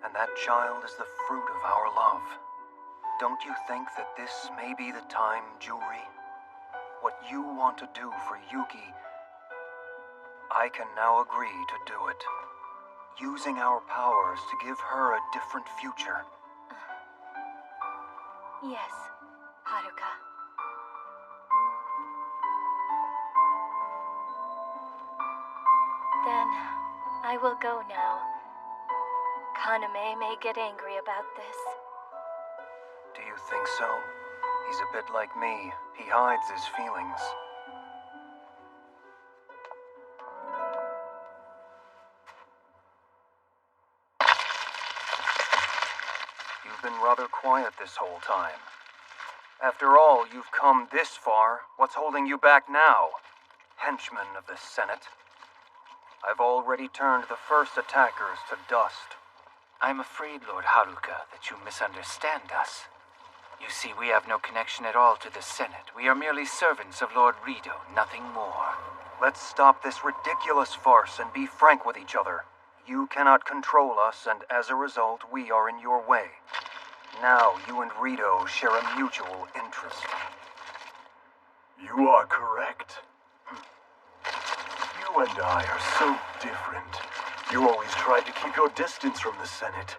And that child is the fruit of our love. Don't you think that this may be the time, Juri? What you want to do for Yuki, I can now agree to do it. Using our powers to give her a different future. Yes, Haruka. Then I will go now. Kaname may get angry about this. Do you think so? He's a bit like me. He hides his feelings. You've been rather quiet this whole time. After all, you've come this far. What's holding you back now? Henchmen of the Senate. I've already turned the first attackers to dust. I'm afraid, Lord Haruka, that you misunderstand us. You see, we have no connection at all to the Senate. We are merely servants of Lord Rido, nothing more. Let's stop this ridiculous farce and be frank with each other. You cannot control us, and as a result, we are in your way. Now, you and Rido share a mutual interest. You are correct. You and I are so different. You always tried to keep your distance from the Senate.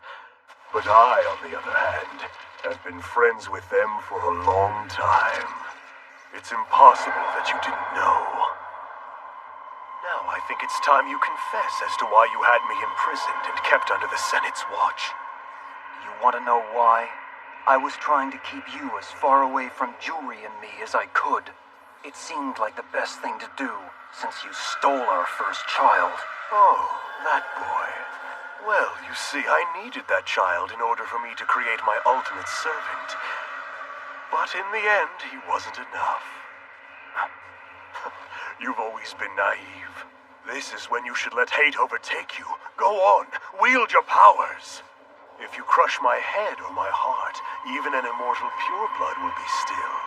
But I, on the other hand, have been friends with them for a long time. It's impossible that you didn't know. Now I think it's time you confess as to why you had me imprisoned and kept under the Senate's watch. You want to know why? I was trying to keep you as far away from Juri and me as I could. It seemed like the best thing to do, since you stole our first child. Oh, that boy. Well, you see, I needed that child in order for me to create my ultimate servant. But in the end, he wasn't enough. You've always been naive. This is when you should let hate overtake you. Go on, wield your powers. If you crush my head or my heart, even an immortal pureblood will be still.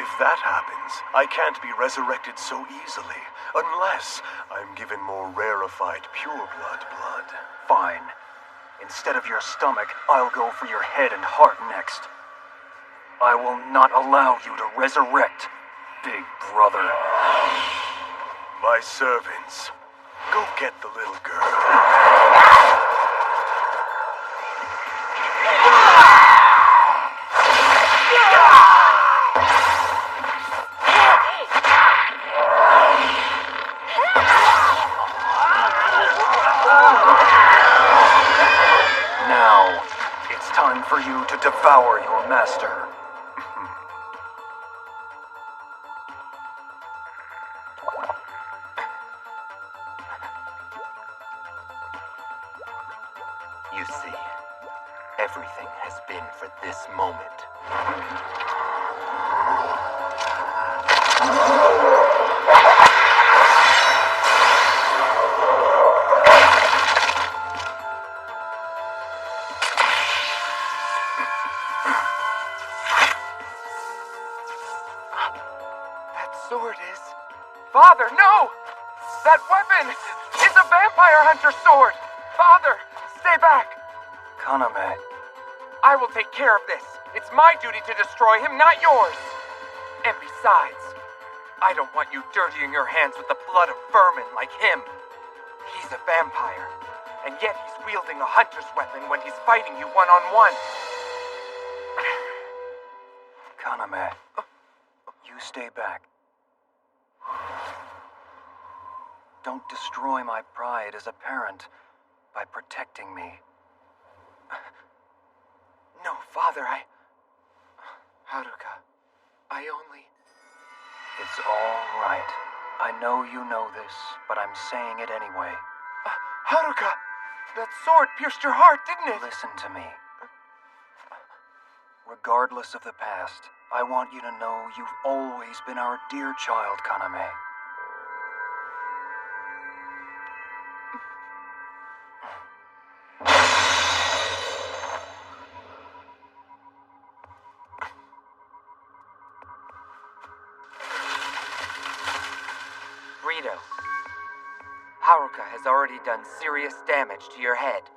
If that happens, I can't be resurrected so easily, unless I'm given more rarefied pureblood blood. Fine. Instead of your stomach, I'll go for your head and heart next. I will not allow you to resurrect, Big Brother. My servants, go get the little girl. Now, it's time for you to devour your master. You see, everything has been for this moment. That sword is... Father, no! That weapon is a vampire hunter sword! Father, stay back! Kaname. I will take care of this. It's my duty to destroy him, not yours. And besides, I don't want you dirtying your hands with the blood of vermin like him. He's a vampire, and yet he's wielding a hunter's weapon when he's fighting you one-on-one. Kaname, you stay back. Don't destroy my pride as a parent by protecting me. No, Father, Haruka, I only... It's all right. I know you know this, but I'm saying it anyway. Haruka! That sword pierced your heart, didn't it? Listen to me. Regardless of the past, I want you to know you've always been our dear child, Kaname. Rito, Haruka has already done serious damage to your head.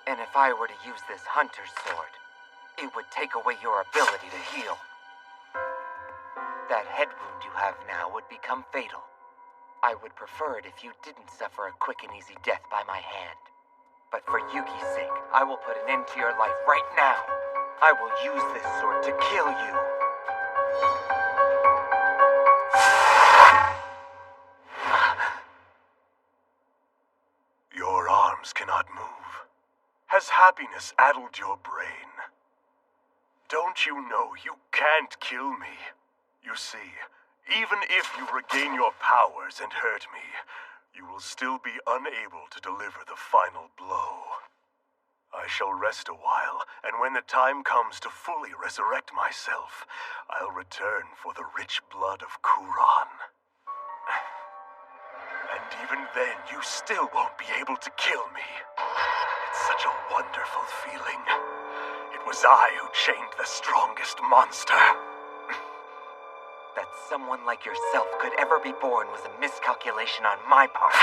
And if I were to use this hunter's sword, it would take away your ability to heal. That head wound you have now would become fatal. I would prefer it if you didn't suffer a quick and easy death by my hand. But for Yuki's sake, I will put an end to your life right now. I will use this sword to kill you. Your arms cannot move. Has happiness addled your brain? Don't you know you can't kill me? You see, even if you regain your powers and hurt me, you will still be unable to deliver the final blow. I shall rest a while, and when the time comes to fully resurrect myself, I'll return for the rich blood of Kuran. And even then, you still won't be able to kill me. It's such a wonderful feeling. It was I who chained the strongest monster. That someone like yourself could ever be born was a miscalculation on my part.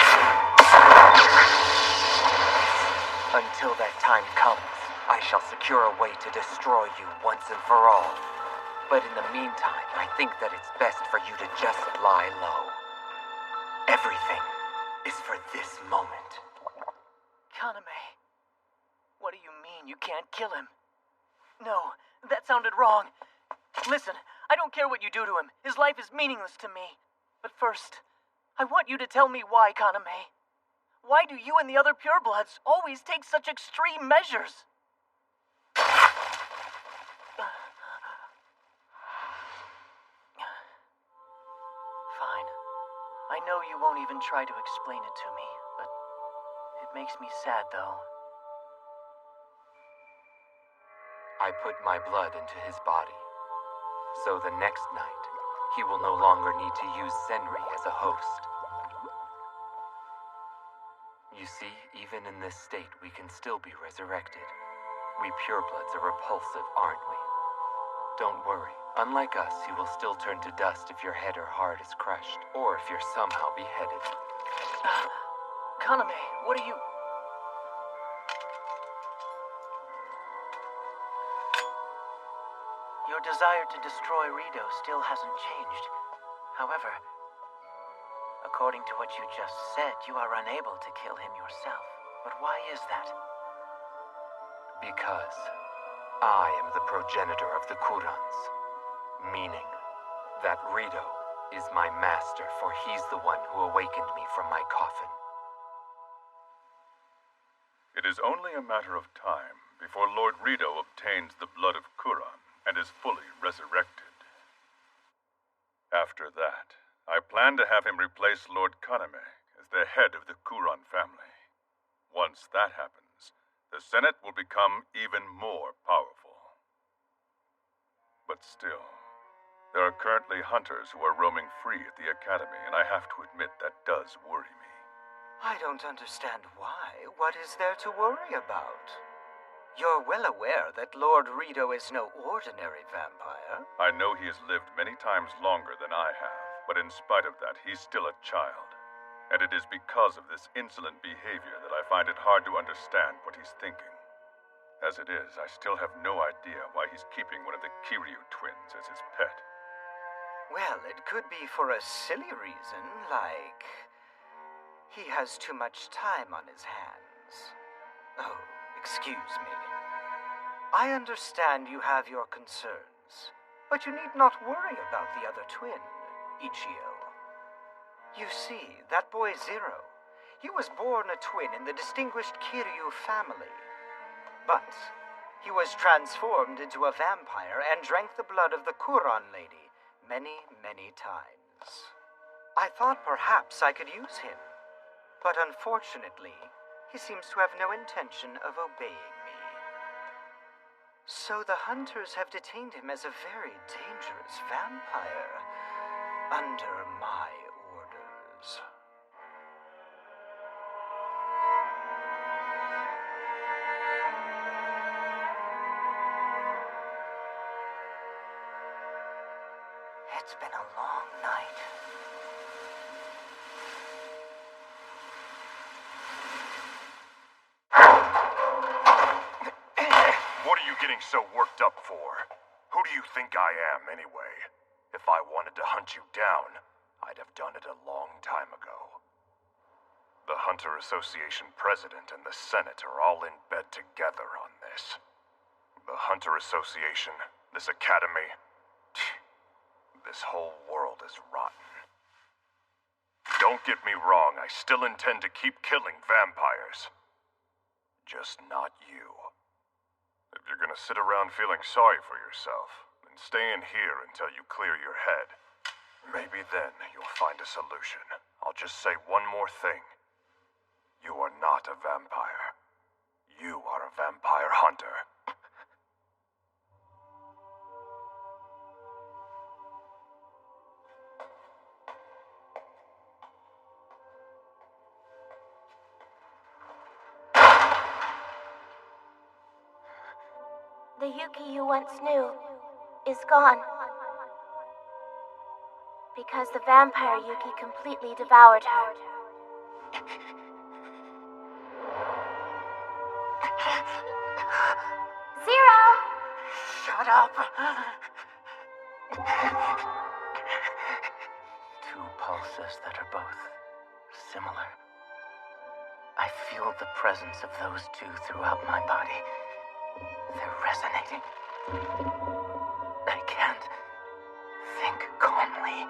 Until that time comes, I shall secure a way to destroy you once and for all. But in the meantime, I think that it's best for you to just lie low. Everything is for this moment. Kaname, what do you mean you can't kill him? No, that sounded wrong. Listen, I don't care what you do to him. His life is meaningless to me. But first, I want you to tell me why, Kaname. Why do you and the other purebloods always take such extreme measures? Fine. I know you won't even try to explain it to me, but it makes me sad, though. I put my blood into his body. So the next night, he will no longer need to use Senri as a host. You see, even in this state, we can still be resurrected. We purebloods are repulsive, aren't we? Don't worry. Unlike us, you will still turn to dust if your head or heart is crushed, or if you're somehow beheaded. Kaname, what are you... Your desire to destroy Rito still hasn't changed. However, according to what you just said, you are unable to kill him yourself. But why is that? Because I am the progenitor of the Kurans, meaning that Rito is my master, for he's the one who awakened me from my coffin. It is only a matter of time before Lord Rito obtains the blood of Kuran and is fully resurrected. After that, I plan to have him replace Lord Kaname as the head of the Kuran family. Once that happens, the Senate will become even more powerful. But still, there are currently hunters who are roaming free at the academy, and I have to admit that does worry me. I don't understand why. What is there to worry about? You're well aware that Lord Rito is no ordinary vampire. I know he has lived many times longer than I have, but in spite of that, he's still a child. And it is because of this insolent behavior that I find it hard to understand what he's thinking. As it is, I still have no idea why he's keeping one of the Kiryu twins as his pet. Well, it could be for a silly reason, like... he has too much time on his hands. Oh, excuse me. I understand you have your concerns, but you need not worry about the other twin, Ichio. You see, that boy Zero, he was born a twin in the distinguished Kiryu family. But he was transformed into a vampire and drank the blood of the Kuron lady many, many times. I thought perhaps I could use him, but unfortunately, he seems to have no intention of obeying me. So the hunters have detained him as a very dangerous vampire, under my orders. It's been a long night. What are you getting so worked up for? Who do you think I am, anyway? If I wanted to hunt you down, I'd have done it a long time ago. The Hunter Association president and the Senate are all in bed together on this. The Hunter Association, this academy, this whole world is rotten. Don't get me wrong, I still intend to keep killing vampires. Just not you. If you're gonna sit around feeling sorry for yourself, then stay in here until you clear your head. Maybe then you'll find a solution. I'll just say one more thing. You are not a vampire. You are a vampire hunter. The Yuki you once knew is gone. Because the vampire Yuki completely devoured her. Zero! Shut up! Two pulses that are both similar. I feel the presence of those two throughout my body. They're resonating. I can't think calmly.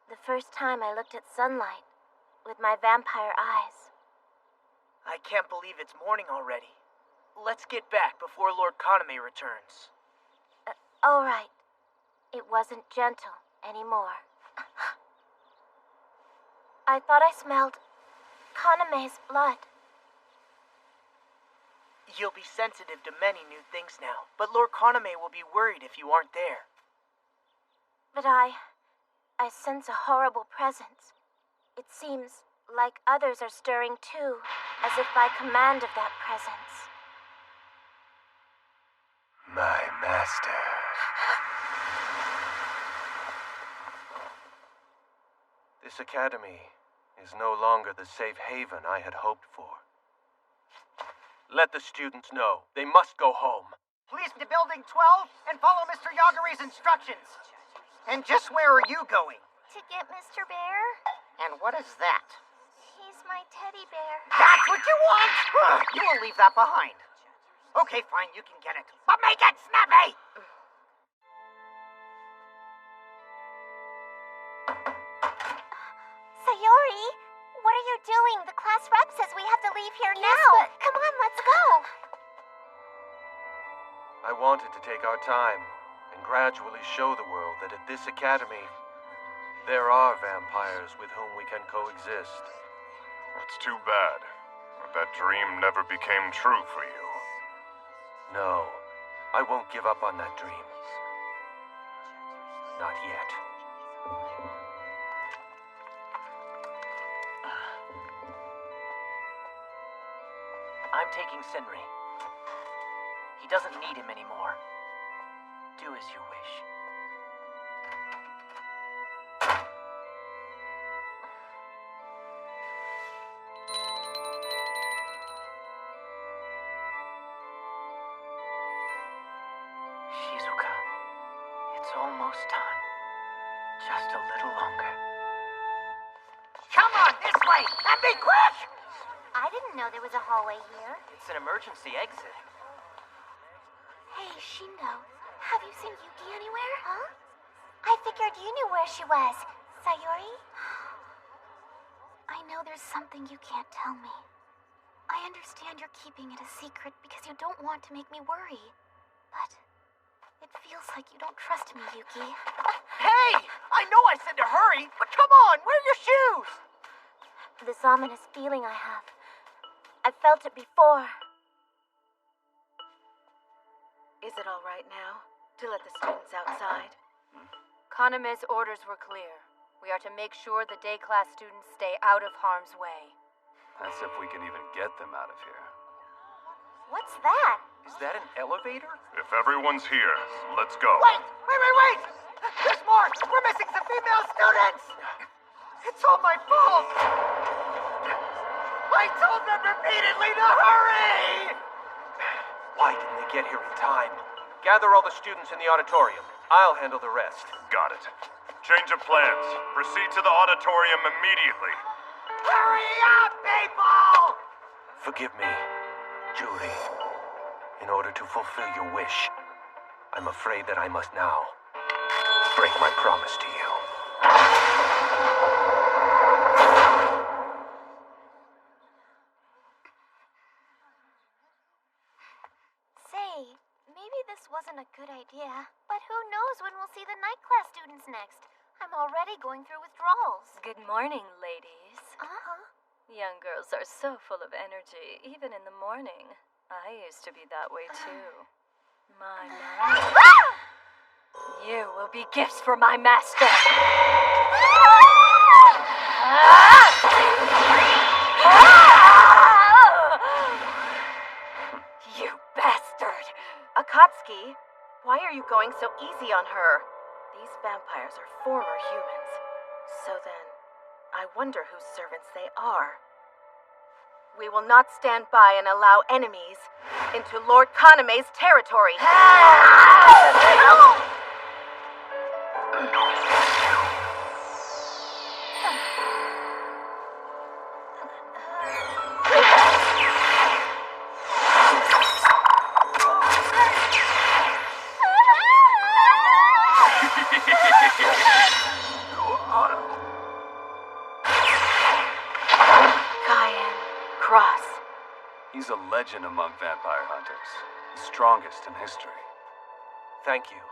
The first time I looked at sunlight with my vampire eyes. I can't believe it's morning already. Let's get back before Lord Kaname returns. All right. It wasn't gentle anymore. I thought I smelled Kaname's blood. You'll be sensitive to many new things now, but Lord Kaname will be worried if you aren't there. But I sense a horrible presence. It seems like others are stirring too, as if by command of that presence. My master. This academy is no longer the safe haven I had hoped for. Let the students know they must go home. Please to Building 12 and follow Mr. Yagari's instructions. And just where are you going? To get Mr. Bear? And what is that? He's my teddy bear. That's what you want? You will leave that behind. Okay, fine, you can get it. But make it snappy! Sayori, what are you doing? The class rep says we have to leave here now. But come on, let's go. I wanted to take our time and gradually show the world that at this academy, there are vampires with whom we can coexist. It's too bad that dream never became true for you. No, I won't give up on that dream. Not yet. I'm taking Senri. He doesn't need him anymore. Do as you wish. Shizuka, it's almost time. Just a little longer. Come on, this way, and be quick! I didn't know there was a hallway here. It's an emergency exit. Hey, Shindo, have you seen Yuki anywhere? Huh? I figured you knew where she was. Sayori? I know there's something you can't tell me. I understand you're keeping it a secret because you don't want to make me worry. But it feels like you don't trust me, Yuki. Hey! I know I said to hurry, but come on, wear your shoes! This ominous feeling I have. I've felt it before. Is it all right now to let the students outside? Kaname's orders were clear. We are to make sure the day class students stay out of harm's way. As if we can even get them out of here. What's that? Is that an elevator? If everyone's here, let's go. Wait! There's more! We're missing some female students! It's all my fault! I told them repeatedly to hurry! Why didn't they get here in time? Gather all the students in the auditorium. I'll handle the rest. Got it. Change of plans. Proceed to the auditorium immediately. Hurry up, people! Forgive me, Judy. In order to fulfill your wish, I'm afraid that I must now break my promise to you. Say, maybe this wasn't a good idea, but who knows when we'll see the night class students next? I'm already going through withdrawals. Good morning, ladies. Uh-huh. Young girls are so full of energy, even in the morning. I used to be that way too. My You will be gifts for my master. You bastard! Akatsuki, why are you going so easy on her? These vampires are former humans. So then, I wonder whose servants they are. We will not stand by and allow enemies into Lord Kaname's territory. Cross. He's a legend among vampire hunters. The strongest in history. Thank you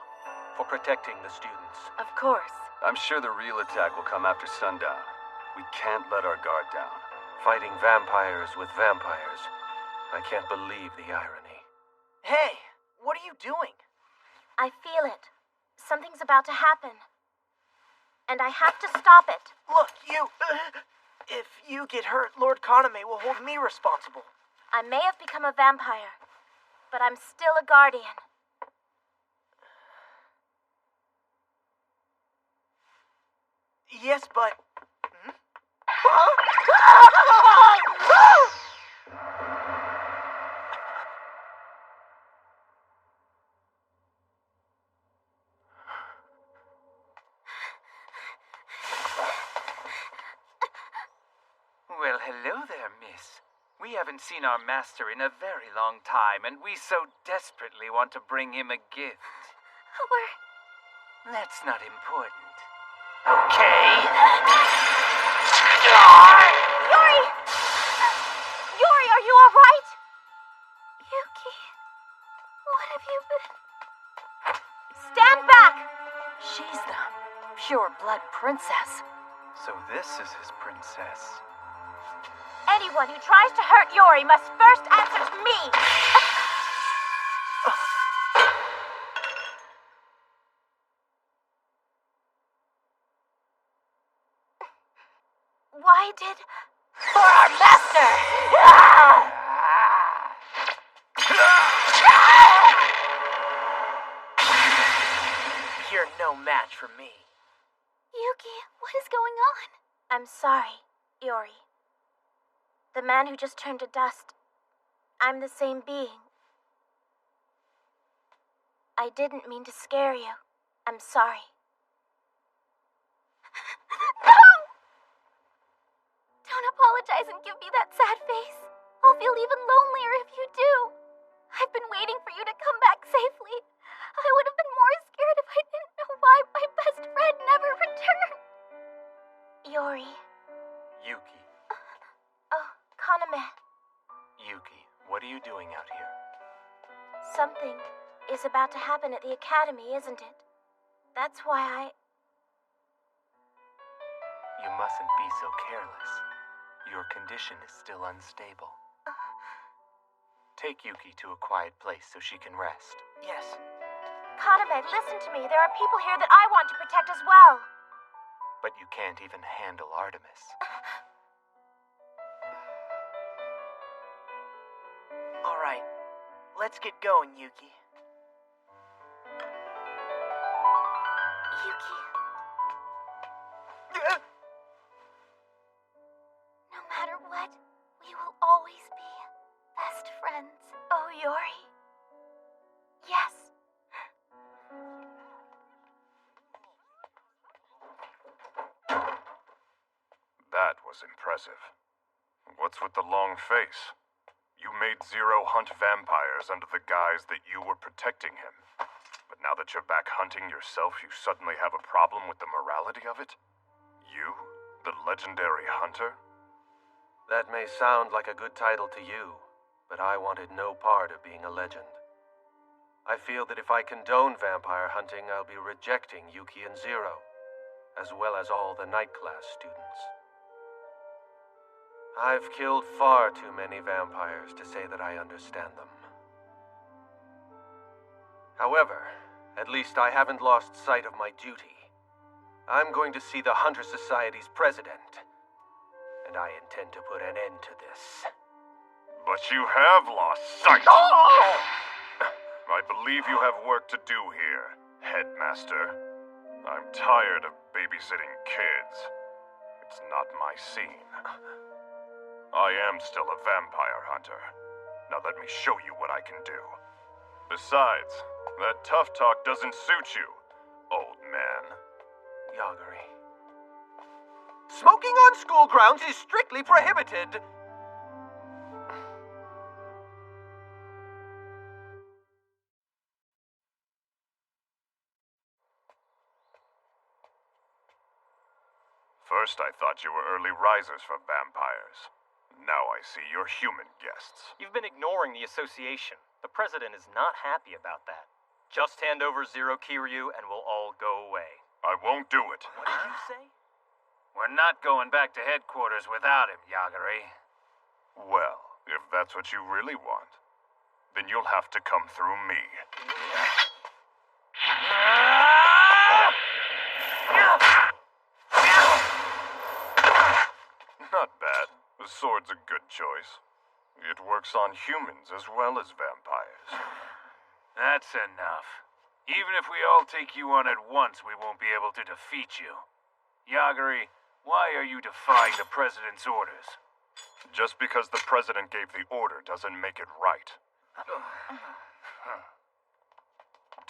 for protecting the students. Of course. I'm sure the real attack will come after sundown. We can't let our guard down. Fighting vampires with vampires. I can't believe the irony. Hey, what are you doing? I feel it. Something's about to happen. And I have to stop it. Look, you... if you get hurt, Lord Kaname will hold me responsible. I may have become a vampire, but I'm still a guardian. Yes, but hello there, miss. We haven't seen our master in a very long time, and we so desperately want to bring him a gift. That's not important. Okay. Yuri! Yuri, are you alright? Yuki, what have you been? Stand back! She's the pure blood princess. So this is his princess. Anyone who tries to hurt Yuri must first answer to me! Why did... For our master! You're no match for me. Yuki, what is going on? I'm sorry, Yuri. The man who just turned to dust. I'm the same being. I didn't mean to scare you. I'm sorry. No! Don't apologize and give me that sad face. I'll feel even lonelier if you do. I've been waiting for you to come back safely. I would have been more scared if I didn't know why my best friend never returned. Yuri. Yuki. Oh, Kaname. Yuki, what are you doing out here? Something is about to happen at the academy, isn't it? That's why I... You mustn't be so careless. Your condition is still unstable. Take Yuki to a quiet place so she can rest. Yes. Kaname, listen to me. There are people here that I want to protect as well. But you can't even handle Artemis. All right. Let's get going, Yuki. Yuki. No matter what, we will always be best friends. Oh, Yuri. Yes. That was impressive. What's with the long face? You made Zero hunt vampires under the guise that you were protecting him. But now that you're back hunting yourself, you suddenly have a problem with the morality of it? You? The legendary hunter? That may sound like a good title to you, but I wanted no part of being a legend. I feel that if I condone vampire hunting, I'll be rejecting Yuki and Zero, as well as all the night class students. I've killed far too many vampires to say that I understand them. However, at least I haven't lost sight of my duty. I'm going to see the Hunter Society's president, and I intend to put an end to this. But you have lost sight! I believe you have work to do here, Headmaster. I'm tired of babysitting kids. It's not my scene. I am still a vampire hunter. Now let me show you what I can do. Besides, that tough talk doesn't suit you, old man. Yagari. Smoking on school grounds is strictly prohibited. First I thought you were early risers for vampires. Now I see you're human guests. You've been ignoring the association. The president is not happy about that. Just hand over Zero Kiryu and we'll all go away. I won't do it. What did you say? We're not going back to headquarters without him, Yagari. Well, if that's what you really want, then you'll have to come through me. Not bad. The sword's a good choice. It works on humans as well as vampires. That's enough. Even if we all take you on at once, we won't be able to defeat you. Yagari, why are you defying the president's orders? Just because the president gave the order doesn't make it right.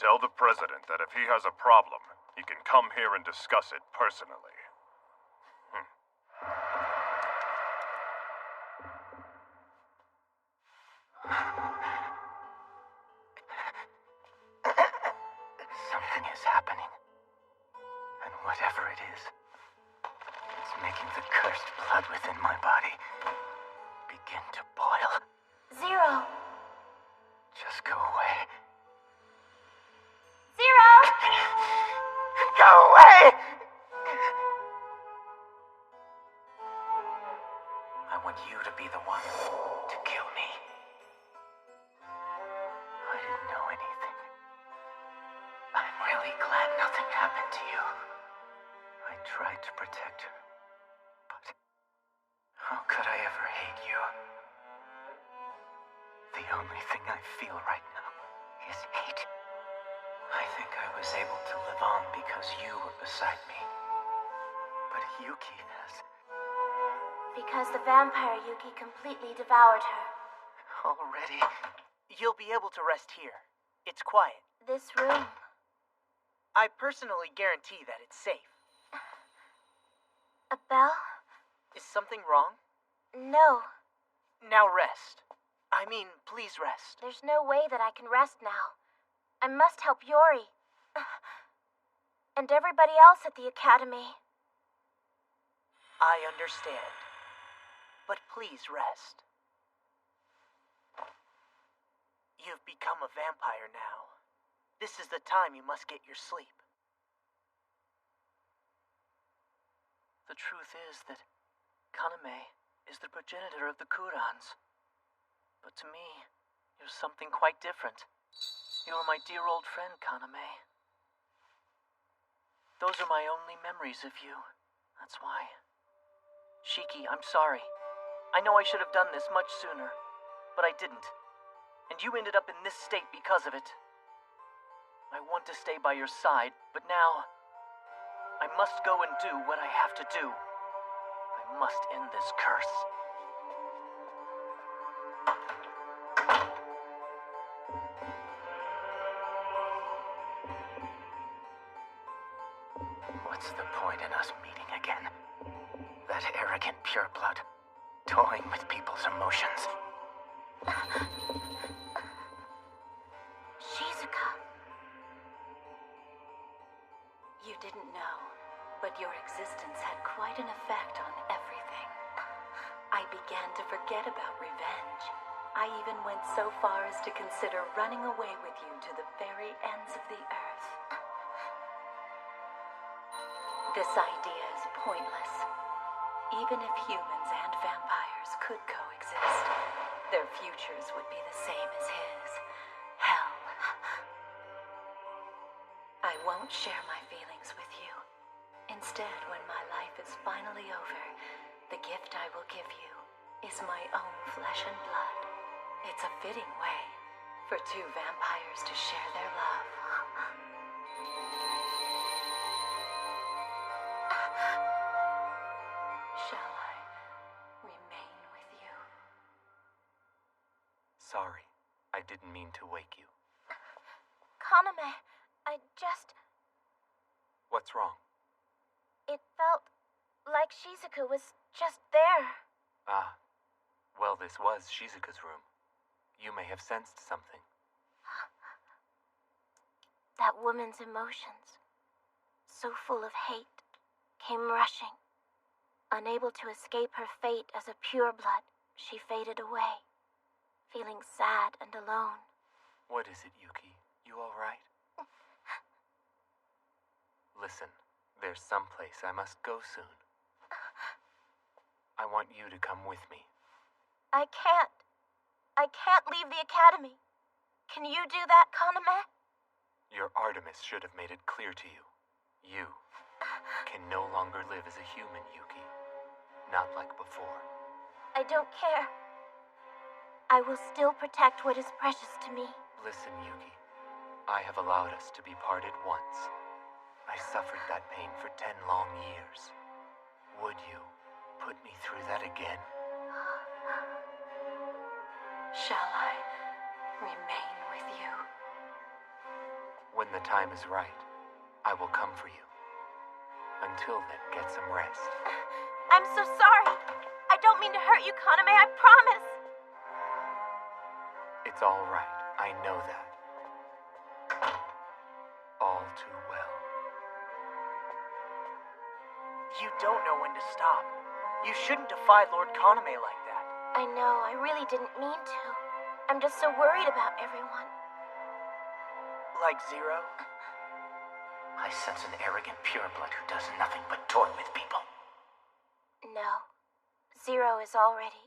Tell the president that if he has a problem, he can come here and discuss it personally. making the cursed blood within my body begin to boil. Zero. Just go away. Zero! Go away! I want you to be the one to kill me. I didn't know anything. I'm really glad nothing happened to you. I tried to protect her, but how could I ever hate you? The only thing I feel right now is hate. I think I was able to live on because you were beside me. But Yuki has... Because the vampire Yuki completely devoured her. already. You'll be able to rest here. It's quiet. This room. I personally guarantee that it's safe. A bell? Is something wrong? No. Now rest. I mean, please rest. There's no way that I can rest now. I must help Yori. And everybody else at the academy. I understand. But please rest. You've become a vampire now. This is the time you must get your sleep. The truth is that Kaname is the progenitor of the Kurans. But to me, you're something quite different. You're my dear old friend, Kaname. Those are my only memories of you. That's why. Shiki, I'm sorry. I know I should have done this much sooner, but I didn't. And you ended up in this state because of it. I want to stay by your side, but now I must go and do what I have to do. I must end this curse. What's the point in us meeting again? That arrogant pureblood, toying with people's emotions. Shizuka. You didn't know, but your existence had quite an effect on everything. I began to forget about revenge. I even went so far as to consider running away with you to the very ends of the earth. This idea is pointless. Even if humans and vampires could coexist, their futures would be the same as his. Hell. I won't share my feelings with you. Instead, when my life is finally over, the gift I will give you is my own flesh and blood. It's a fitting way for two vampires to share their love. Shall I remain with you? Sorry, I didn't mean to wake you. Kaname, I just... What's wrong? It felt like Shizuku was just there. Ah, well, this was Shizuka's room. You may have sensed something. That woman's emotions, so full of hate, came rushing. Unable to escape her fate as a pureblood, she faded away, feeling sad and alone. What is it, Yuki? You all right? Listen, there's someplace I must go soon. I want you to come with me. I can't. I can't leave the academy. Can you do that, Kaname? Your Artemis should have made it clear to you. You can no longer live as a human, Yuki. Not like before. I don't care. I will still protect what is precious to me. Listen, Yuki. I have allowed us to be parted once. I suffered that pain for 10 long years. Would you put me through that again? Shall I remain with you? When the time is right, I will come for you. Until then, get some rest. I'm so sorry. I don't mean to hurt you, Kaname, I promise. It's all right. I know that. All too well. You don't know when to stop. You shouldn't defy Lord Kaname like that. I know, I really didn't mean to. I'm just so worried about everyone. Like Zero? I sense an arrogant pureblood who does nothing but toy with people. No. Zero is all ready.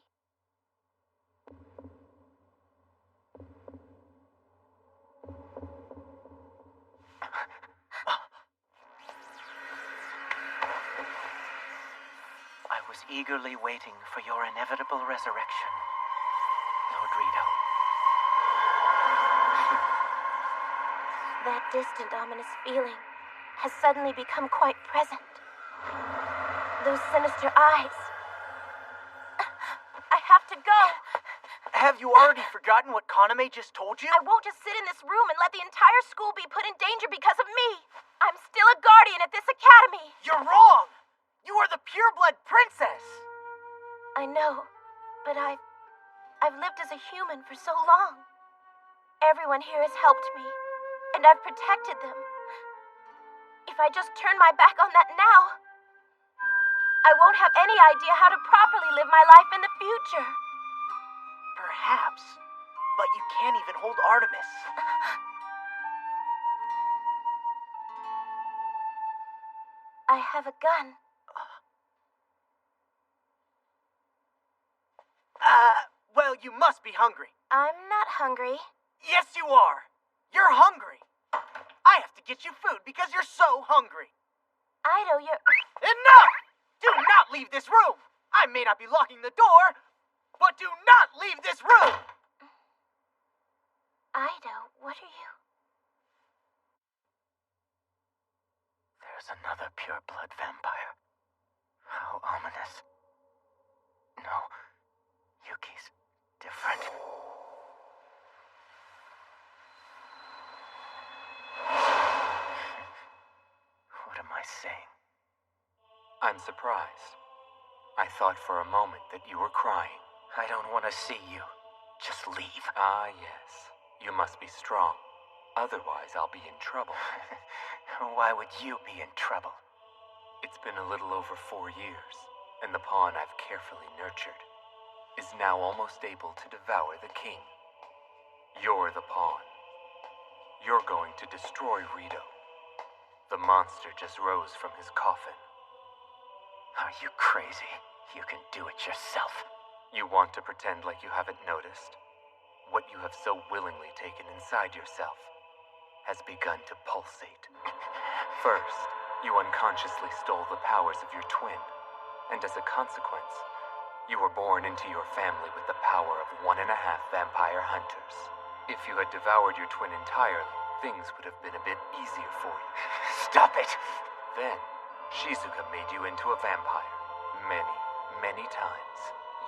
I was eagerly waiting for your inevitable resurrection, Lord Rito. That distant, ominous feeling has suddenly become quite present. Those sinister eyes. I have to go. Have you already forgotten what Kaname just told you? I won't just sit in this room and let the entire school be put in danger because of me. I'm still a guardian at this academy. You're wrong! You are the pureblood princess! I know, but I've lived as a human for so long. Everyone here has helped me, and I've protected them. If I just turn my back on that now, I won't have any idea how to properly live my life in the future. Perhaps, but you can't even hold Artemis. I have a gun. Well, you must be hungry. I'm not hungry. Yes, you are. You're hungry. I have to get you food because you're so hungry. Ido, you're... Enough! Do not leave this room! I may not be locking the door, but do not leave this room! Ido, what are you? There's another pureblood vampire. How ominous. No, Yuki's different. What am I saying? I'm surprised. I thought for a moment that you were crying. I don't want to see you. Just leave. Ah, yes. You must be strong. Otherwise, I'll be in trouble. Why would you be in trouble? It's been a little over 4 years, and the pawn I've carefully nurtured is now almost able to devour the king. You're the pawn. You're going to destroy Rito. The monster just rose from his coffin. Are you crazy? You can do it yourself. You want to pretend like you haven't noticed? What you have so willingly taken inside yourself has begun to pulsate. First, you unconsciously stole the powers of your twin, and as a consequence, you were born into your family with the power of 1.5 vampire hunters. If you had devoured your twin entirely, things would have been a bit easier for you. Stop it! Then, Shizuka made you into a vampire. Many times.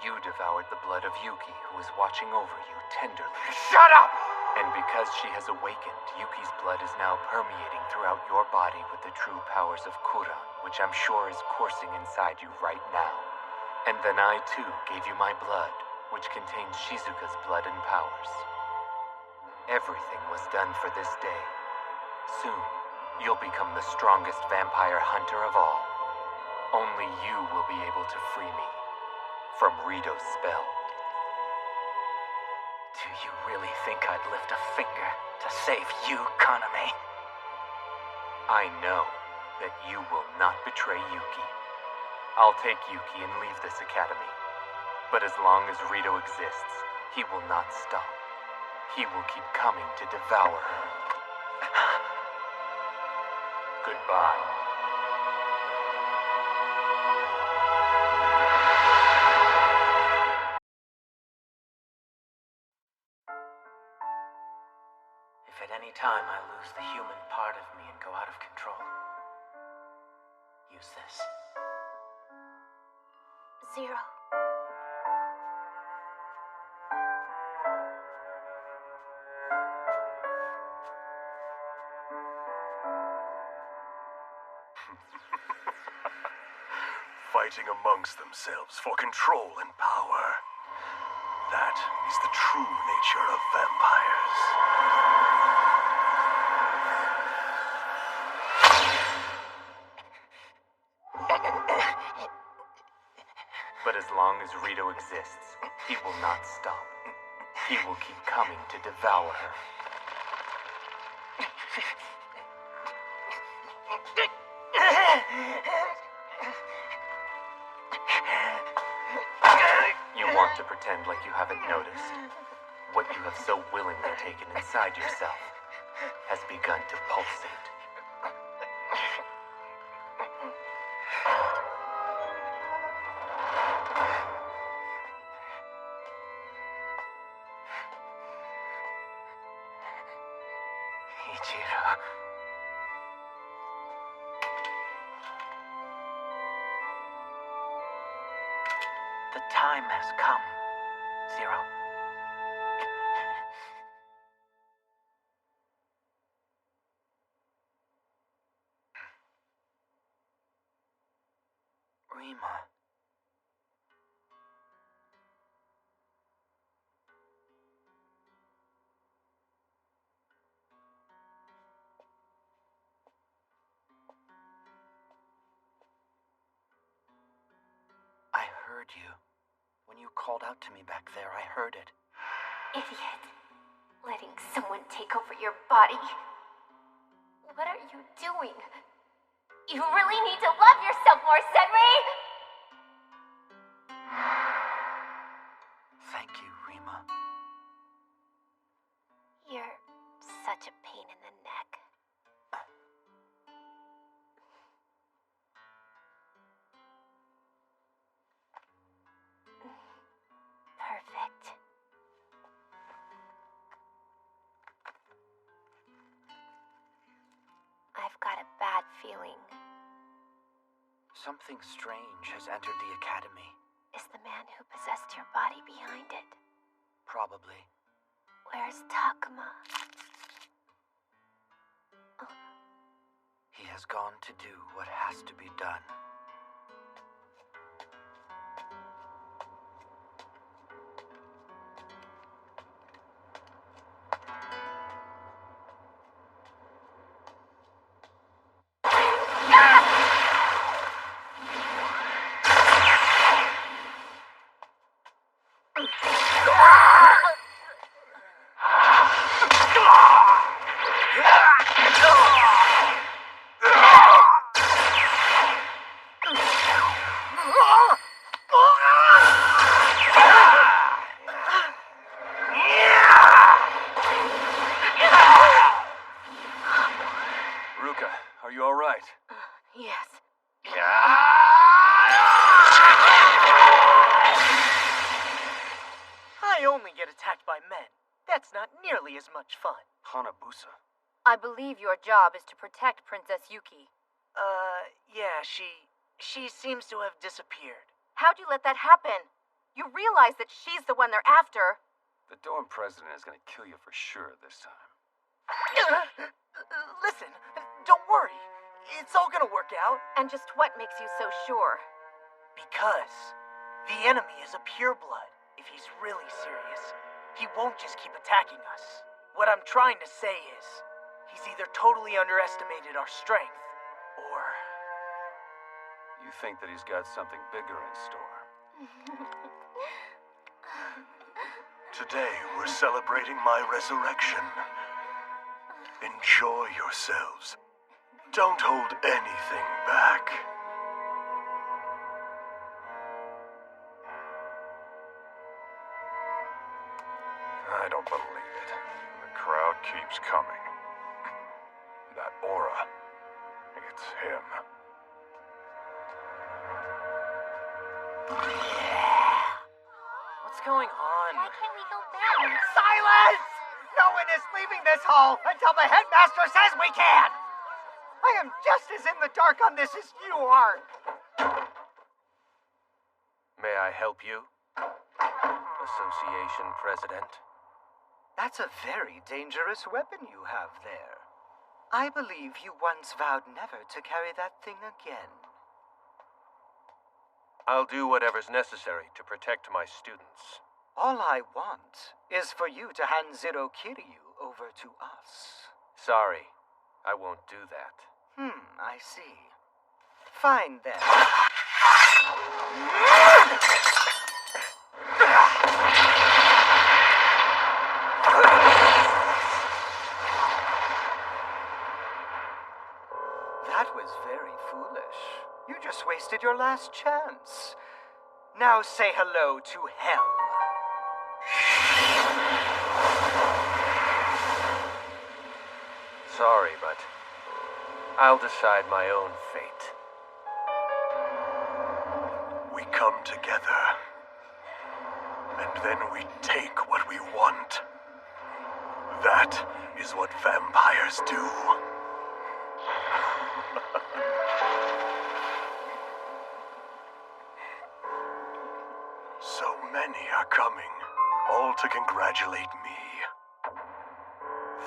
You devoured the blood of Yuki, who was watching over you tenderly. Shut up! And because she has awakened, Yuki's blood is now permeating throughout your body with the true powers of Kuran, which I'm sure is coursing inside you right now. And then I, too, gave you my blood, which contains Shizuka's blood and powers. Everything was done for this day. Soon, you'll become the strongest vampire hunter of all. Only you will be able to free me from Rito's spell. Do you really think I'd lift a finger to save you, Kaname? I know that you will not betray Yuki. I'll take Yuki and leave this academy. But as long as Rito exists, he will not stop. He will keep coming to devour her. Goodbye. If at any time I lose the human part of me and go out of control, use this. Zero. Fighting amongst themselves for control and power. That is the true nature of vampires. But as long as Rito exists, he will not stop. He will keep coming to devour her. You want to pretend like you haven't noticed. What you have so willingly taken inside yourself has begun to pulsate. Ichiro. The time has come, Zero. Rima. I heard you. When you called out to me back there, I heard it. Idiot. Letting someone take over your body. What are you doing? You really need to love yourself more, Senri! Thank you, Rima. You're such a pain in the neck. Perfect. I've got a bad feeling. Something strange has entered the academy. Is the man who possessed your body behind it? Probably. Where's Takuma? He has gone to do what has to be done. Ruka, are you all right? Yes. I only get attacked by men. That's not nearly as much fun. Hanabusa. I believe your job is to protect Princess Yuki. Yeah, she seems to have disappeared. How'd you let that happen? You realize that she's the one they're after. The dorm president is gonna kill you for sure this time. Listen, don't worry. It's all gonna work out. And just what makes you so sure? Because the enemy is a pureblood. If he's really serious, he won't just keep attacking us. What I'm trying to say is, he's either totally underestimated our strength, or... You think that he's got something bigger in store. Today, we're celebrating my resurrection. Enjoy yourselves. Don't hold anything back. I don't believe it. The crowd keeps coming. That aura. It's him. What's going on? Why can't we go back? Silence! No one is leaving this hall until the headmaster says we can! I am just as in the dark on this as you are. May I help you? Association President? That's a very dangerous weapon you have there. I believe you once vowed never to carry that thing again. I'll do whatever's necessary to protect my students. All I want is for you to hand Zero Kiryu over to us. Sorry, I won't do that. I see. Fine then. last chance. Now say hello to hell. Sorry, but I'll decide my own fate. We come together, and then we take what we want. That is what vampires do. So many are coming, all to congratulate me.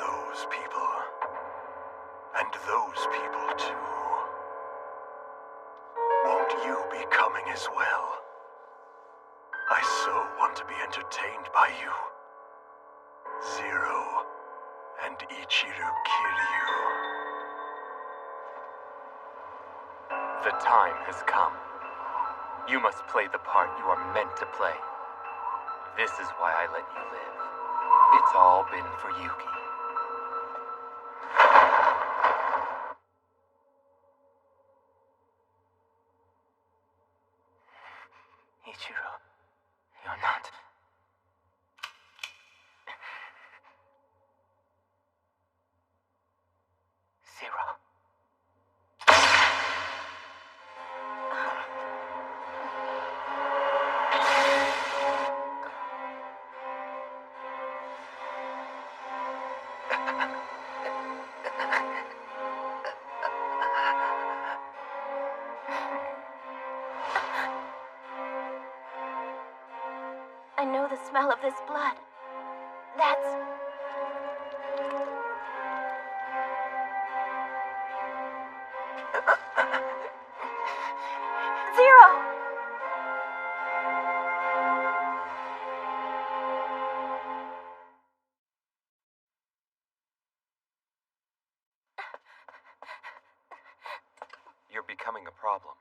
Those people, and those people too. Won't you be coming as well? I so want to be entertained by you. Zero and Ichiru Kiryu. The time has come. You must play the part you are meant to play. This is why I let you live. It's all been for Yuki. Ichiro, you're not. Zero. I know the smell of this blood. That's... Zero! You're becoming a problem.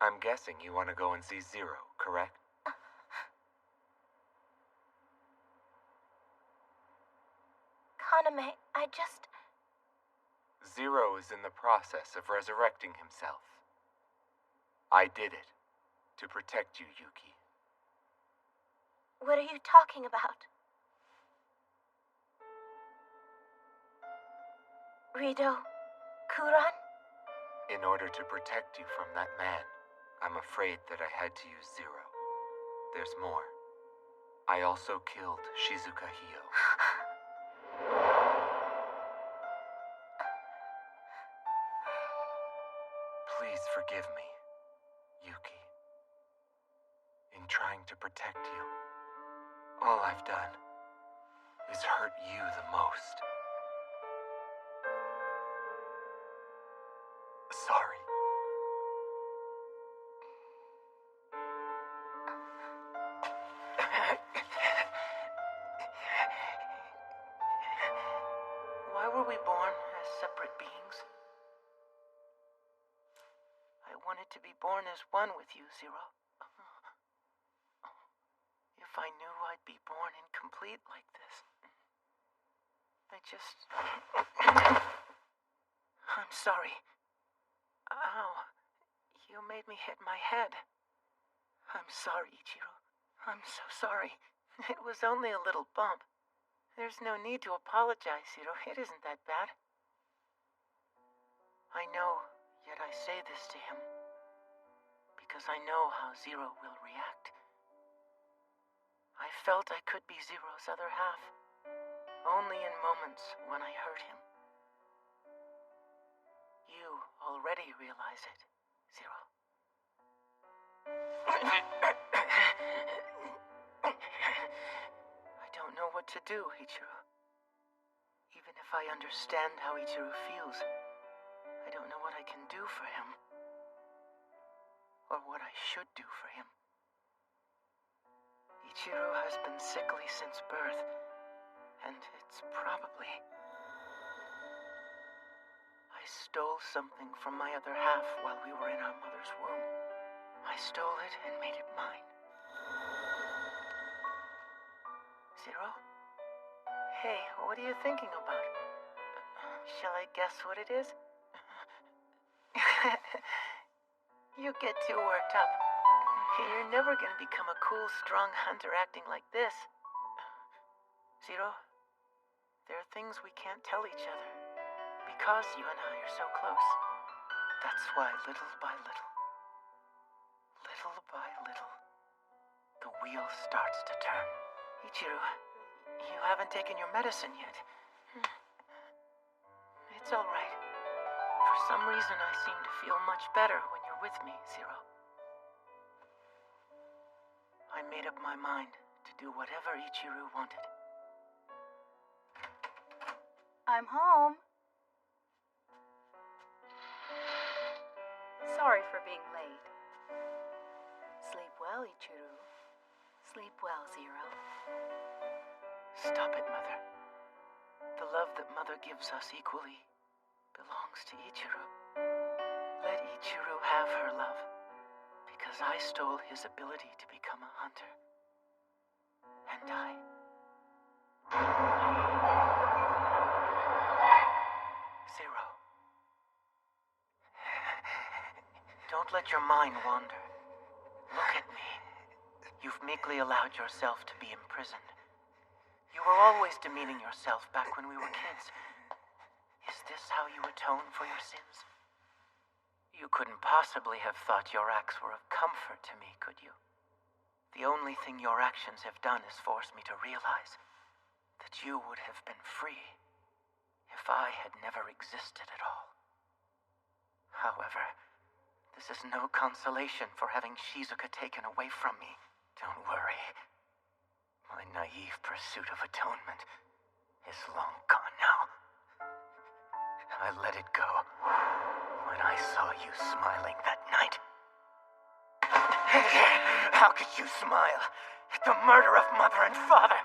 I'm guessing you want to go and see Zero, correct? Kaname, I just... Zero is in the process of resurrecting himself. I did it to protect you, Yuki. What are you talking about? Rido Kuran? In order to protect you from that man, I'm afraid that I had to use Zero. There's more. I also killed Shizuka Hio. Please forgive me, Yuki. In trying to protect you, all I've done is hurt you the most. Sorry. Why were we born as separate beings? I wanted to be born as one with you, Zero. If I knew I'd be born incomplete like this, I'm sorry. Ow. You made me hit my head. I'm sorry, Ichiro. I'm so sorry. It was only a little bump. There's no need to apologize, Zero. It isn't that bad. I know, yet I say this to him because I know how Zero will react. I felt I could be Zero's other half, only in moments when I hurt him. You already realize it, Zero. I don't know what to do, Ichiro. Even if I understand how Ichiro feels, I don't know what I can do for him. Or what I should do for him. Ichiro has been sickly since birth, and it's probably... I stole something from my other half while we were in our mother's womb. I stole it and made it mine. Zero? Hey, what are you thinking about? Shall I guess what it is? You get too worked up. You're never gonna become a cool, strong hunter acting like this. Zero, there are things we can't tell each other. Because you and I are so close. That's why little by little, the wheel starts to turn. Ichiru, you haven't taken your medicine yet. It's all right. For some reason, I seem to feel much better when you're with me, Zero. I made up my mind to do whatever Ichiru wanted. I'm home. Sorry for being late. Sleep well, Ichiru. Sleep well, Zero. Stop it, Mother. The love that Mother gives us equally belongs to Ichiru. Let Ichiru have her love, because I stole his ability to become a hunter. And Zero. Don't let your mind wander. Look at me. You've meekly allowed yourself to be imprisoned. You were always demeaning yourself back when we were kids. Is this how you atone for your sins? You couldn't possibly have thought your acts were of comfort to me, could you? The only thing your actions have done is force me to realize that you would have been free if I had never existed at all. However, this is no consolation for having Shizuka taken away from me. Don't worry. My naive pursuit of atonement is long gone now. I let it go when I saw you smiling that night. How could you smile at the murder of mother and father?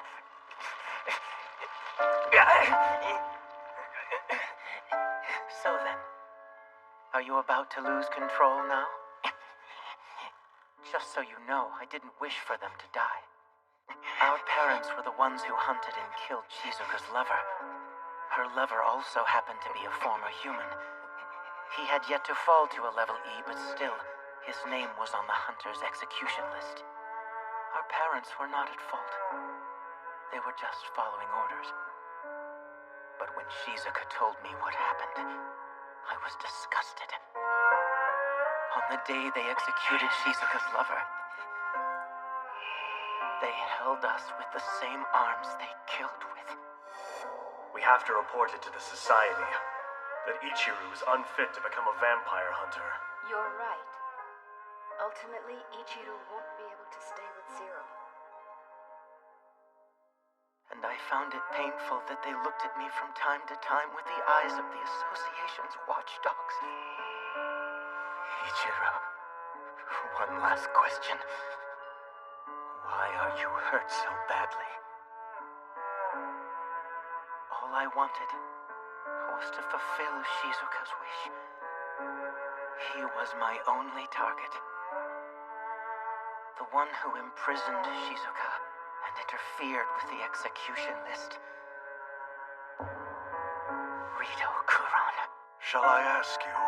So then, are you about to lose control now? Just so you know, I didn't wish for them to die. Our parents were the ones who hunted and killed Shizuka's lover. Her lover also happened to be a former human. He had yet to fall to a level E, but still, his name was on the hunter's execution list. Our parents were not at fault. They were just following orders. But when Shizuka told me what happened, I was disgusted. On the day they executed Shizuka's lover, they held us with the same arms they killed with. We have to report it to the Society that Ichiru is unfit to become a vampire hunter. You're right. Ultimately, Ichiru won't be able to stay with Zero. And I found it painful that they looked at me from time to time with the eyes of the Association's watchdogs. Ichiru, one last question. Why are you hurt so badly? All I wanted was to fulfill Shizuka's wish. He was my only target. The one who imprisoned Shizuka and interfered with the execution list. Rito Kuron. Shall I ask you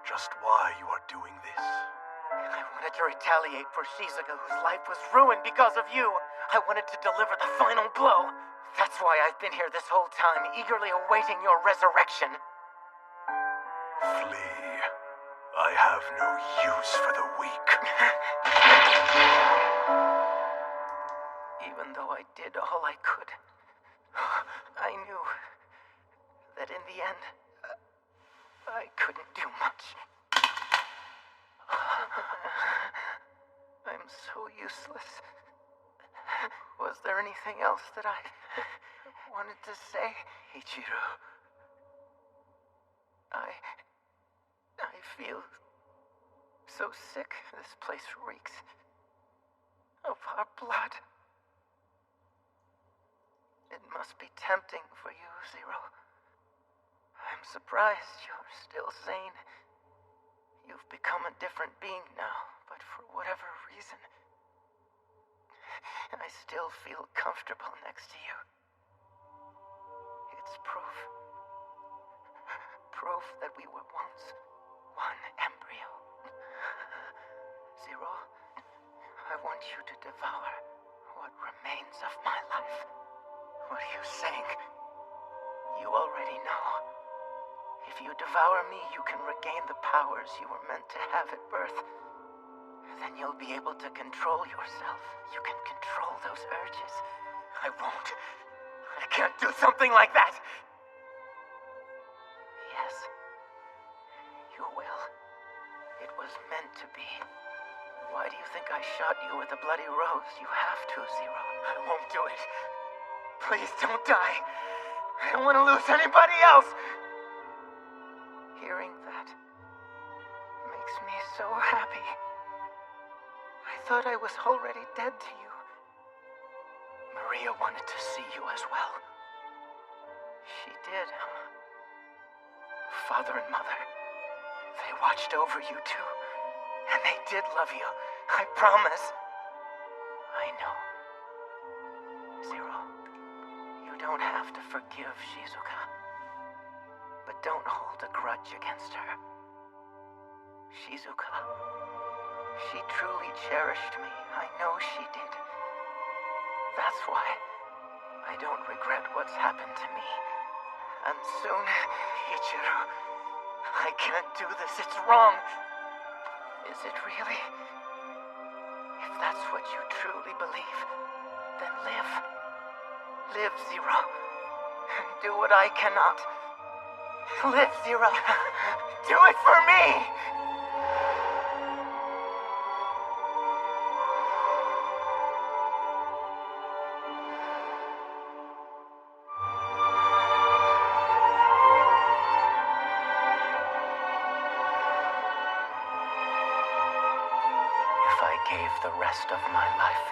just why you are doing this? I wanted to retaliate for Shizuka, whose life was ruined because of you. I wanted to deliver the final blow. That's why I've been here this whole time, eagerly awaiting your resurrection. Flee. I have no use for the weak. Even though I did all I could, I knew that in the end, I couldn't do much. I'm so useless. Was there anything else that I wanted to say? Ichiru, I feel so sick. This place reeks of our blood. It must be tempting for you, Zero. I'm surprised you're still sane. You've become a different being now, but for whatever reason, I still feel comfortable next to you. It's proof that we were once one embryo. Zero, I want you to devour what remains of my life. What are you saying? You already know. If you devour me, you can regain the powers you were meant to have at birth. Then you'll be able to control yourself. You can control those urges. I won't. I can't do something like that! Yes. You will. It was meant to be. Why do you think I shot you with a bloody rose? You have to, Zero. I won't do it. Please don't die. I don't want to lose anybody else! Hearing that makes me so happy. I thought I was already dead to you. Maria wanted to see you as well. She did, huh? Father and Mother, they watched over you too. And they did love you. I promise. I know. Zero, you don't have to forgive Shizuka. But don't hold a grudge against her. Shizuka, she truly cherished me. I know she did. That's why I don't regret what's happened to me. And soon, Ichiro, I can't do this. It's wrong. Is it really? If that's what you truly believe, then live. Live, Zero. And do what I cannot. Live, Zero. Do it for me! If I gave the rest of my life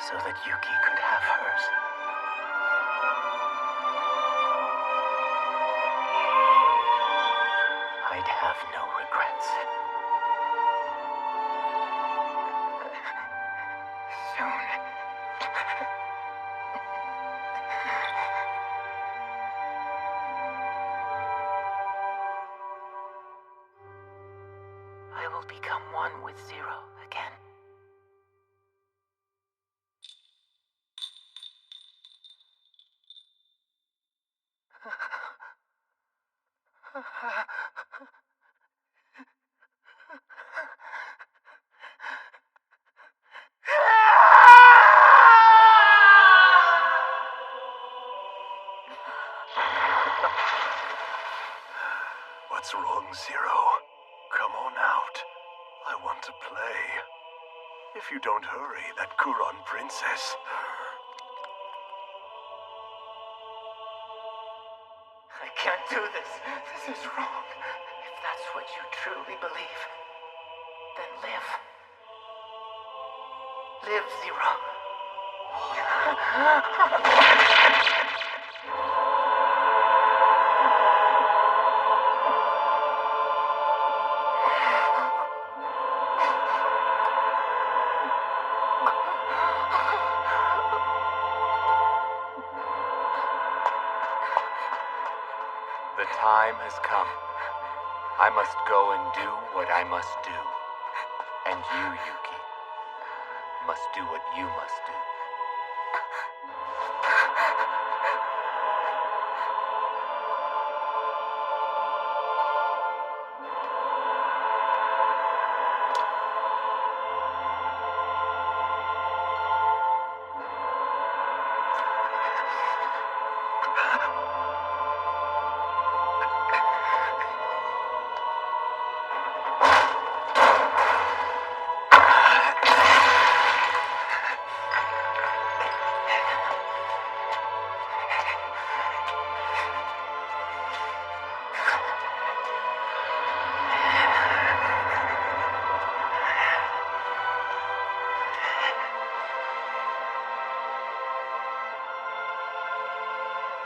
so that Yuki could have hers, I'd have no regrets. Soon. I will become one with Zero again. What's wrong, Zero? Come on out. I want to play. If you don't hurry, that Kuron princess... I can't do this. This is wrong. If that's what you truly believe, then live. Live, Zero. The time has come. I must go and do what I must do. And you, Yuki, must do what you must do.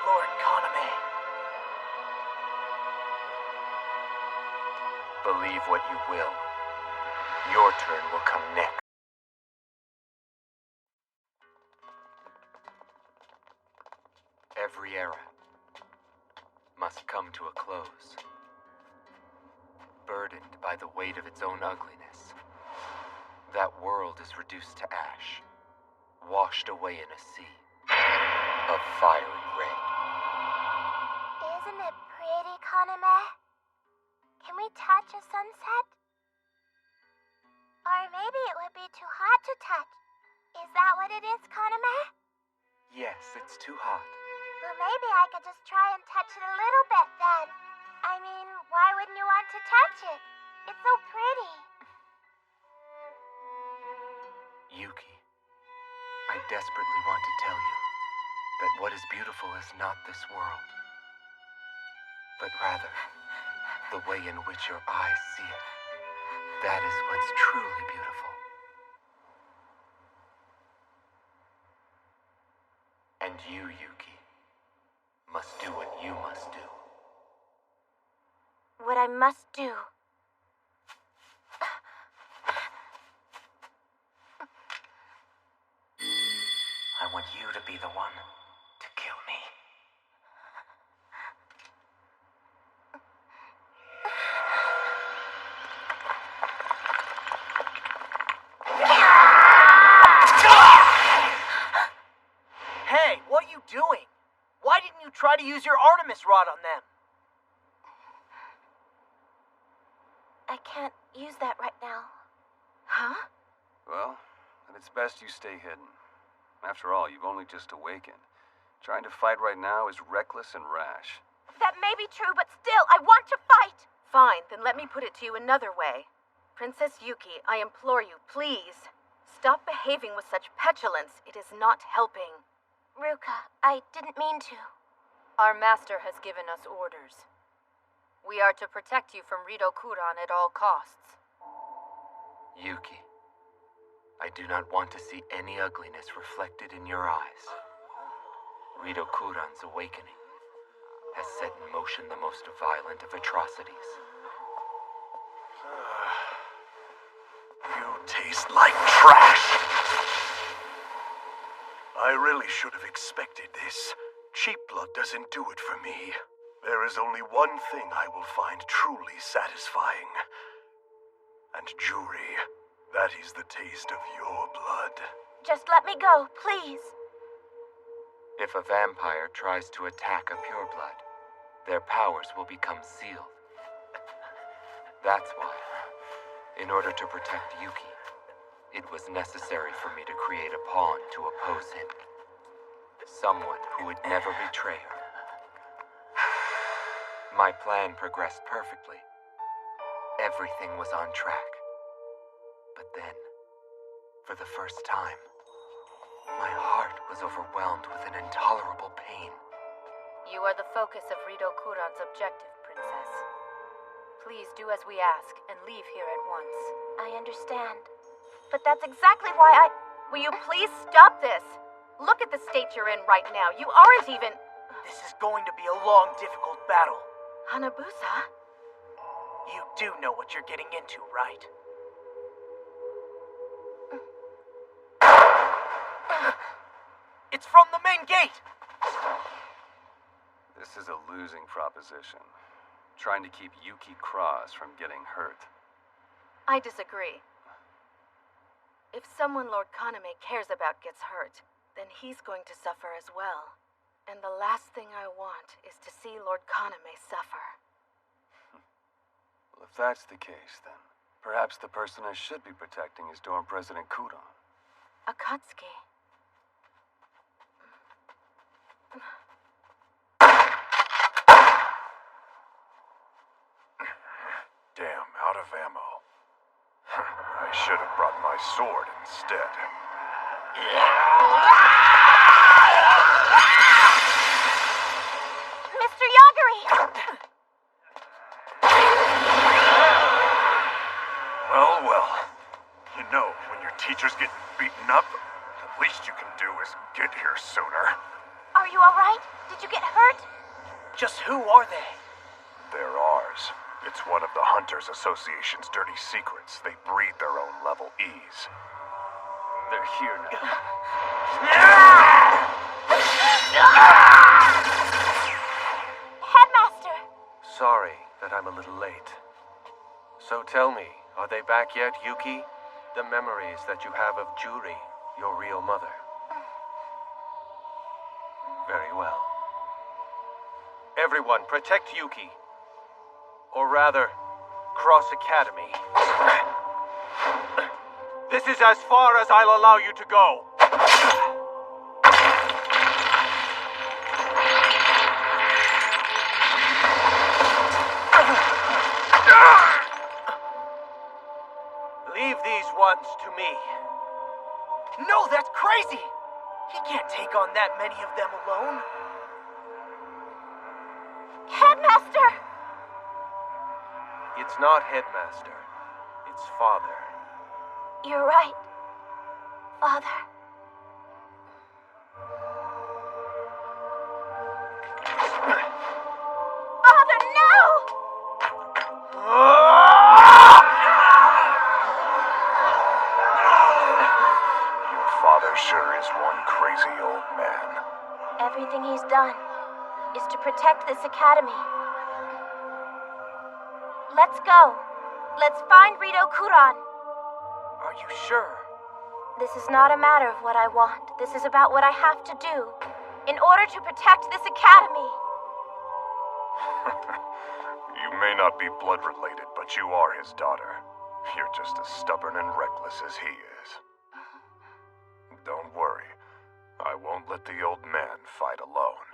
Lord Kaname. Believe what you will. Your turn will come next. Every era must come to a close. was reduced to ash, washed away in a sea of fiery red. Isn't it pretty, Kaname? Can we touch a sunset? Or maybe it would be too hot to touch. Is that what it is, Kaname? Yes, it's too hot. Well, maybe I could just try and touch it a little bit then. I mean, why wouldn't you want to touch it? It's so pretty. Yuki, I desperately want to tell you that what is beautiful is not this world, but rather the way in which your eyes see it. That is what's truly beautiful. And you, Yuki, must do what you must do. What I must do. I want you to be the one to kill me. Hey, what are you doing? Why didn't you try to use your Artemis rod on them? I can't use that right now. Huh? Well, then it's best you stay hidden. After all, you've only just awakened. Trying to fight right now is reckless and rash. That may be true, but still, I want to fight! Fine, then let me put it to you another way. Princess Yuki, I implore you, please. Stop behaving with such petulance. It is not helping. Ruka, I didn't mean to. Our master has given us orders. We are to protect you from Rito Kuran at all costs. Yuki, I do not want to see any ugliness reflected in your eyes. Rito Kuran's awakening has set in motion the most violent of atrocities. You taste like trash! I really should have expected this. Cheap blood doesn't do it for me. There is only one thing I will find truly satisfying. And Juri, that is the taste of your blood. Just let me go, please. If a vampire tries to attack a pureblood, their powers will become sealed. That's why, in order to protect Yuki, it was necessary for me to create a pawn to oppose him. Someone who would never betray her. My plan progressed perfectly. Everything was on track. But then, for the first time, my heart was overwhelmed with an intolerable pain. You are the focus of Rito Kuran's objective, Princess. Please do as we ask and leave here at once. I understand. But that's exactly why Will you please stop this? Look at the state you're in right now. You aren't even... This is going to be a long, difficult battle. Hanabusa? You do know what you're getting into, right? It's from the main gate! This is a losing proposition. Trying to keep Yuki Cross from getting hurt. I disagree. If someone Lord Kaname cares about gets hurt, then he's going to suffer as well. And the last thing I want is to see Lord Kaname suffer. Well, if that's the case, then perhaps the person I should be protecting is Dorm President Kuran. Akatsuki. Damn, out of ammo. I should have brought my sword instead. Mr. Yagari! Well, well. You know, when your teacher's getting beaten up, the least you can do is get here sooner. Are you alright? Did you get hurt? Just who are they? They're ours. It's one of the Hunters Association's dirty secrets. They breed their own level E's. They're here now. Headmaster! Sorry that I'm a little late. So tell me, are they back yet, Yuki? The memories that you have of Juri, your real mother. Very well. Everyone, protect Yuki. Or rather, Cross Academy. This is as far as I'll allow you to go. Leave these ones to me. No, that's crazy! He can't take on that many of them alone. Headmaster! It's not Headmaster. It's Father. You're right, Father. Father, no! Your father sure is one crazy old man. Everything he's done is to protect this academy. Let's go. Let's find Rito Kuran. Are you sure? This is not a matter of what I want. This is about what I have to do in order to protect this academy. You may not be blood related, but you are his daughter. You're just as stubborn and reckless as he is. Don't worry. I won't let the old man fight alone.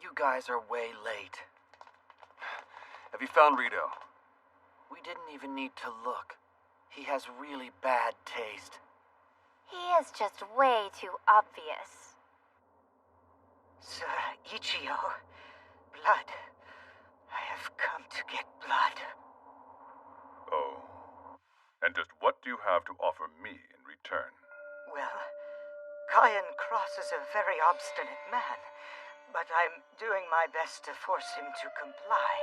You guys are way late. Have you found Rito? We didn't even need to look. He has really bad taste. He is just way too obvious. Sir Ichio, blood. I have come to get blood. Oh. And just what do you have to offer me in return? Well, Kayan Cross is a very obstinate man, but I'm doing my best to force him to comply.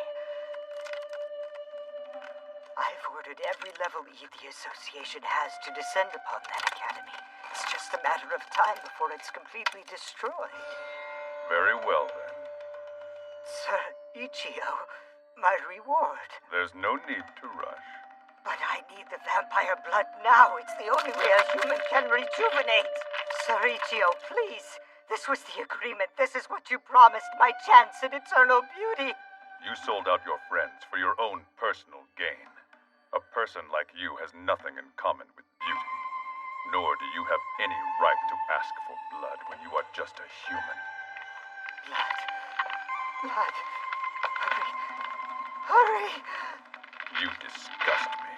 I've ordered every level E the Association has to descend upon that academy. It's just a matter of time before it's completely destroyed. Very well, then. Sir Ichio, my reward. There's no need to rush. But I need the vampire blood now. It's the only way a human can rejuvenate. Sir Ichio, please. This was the agreement. This is what you promised, my chance at eternal beauty. You sold out your friends for your own personal gain. A person like you has nothing in common with beauty. Nor do you have any right to ask for blood when you are just a human. Blood. Blood. Hurry. Hurry! You disgust me.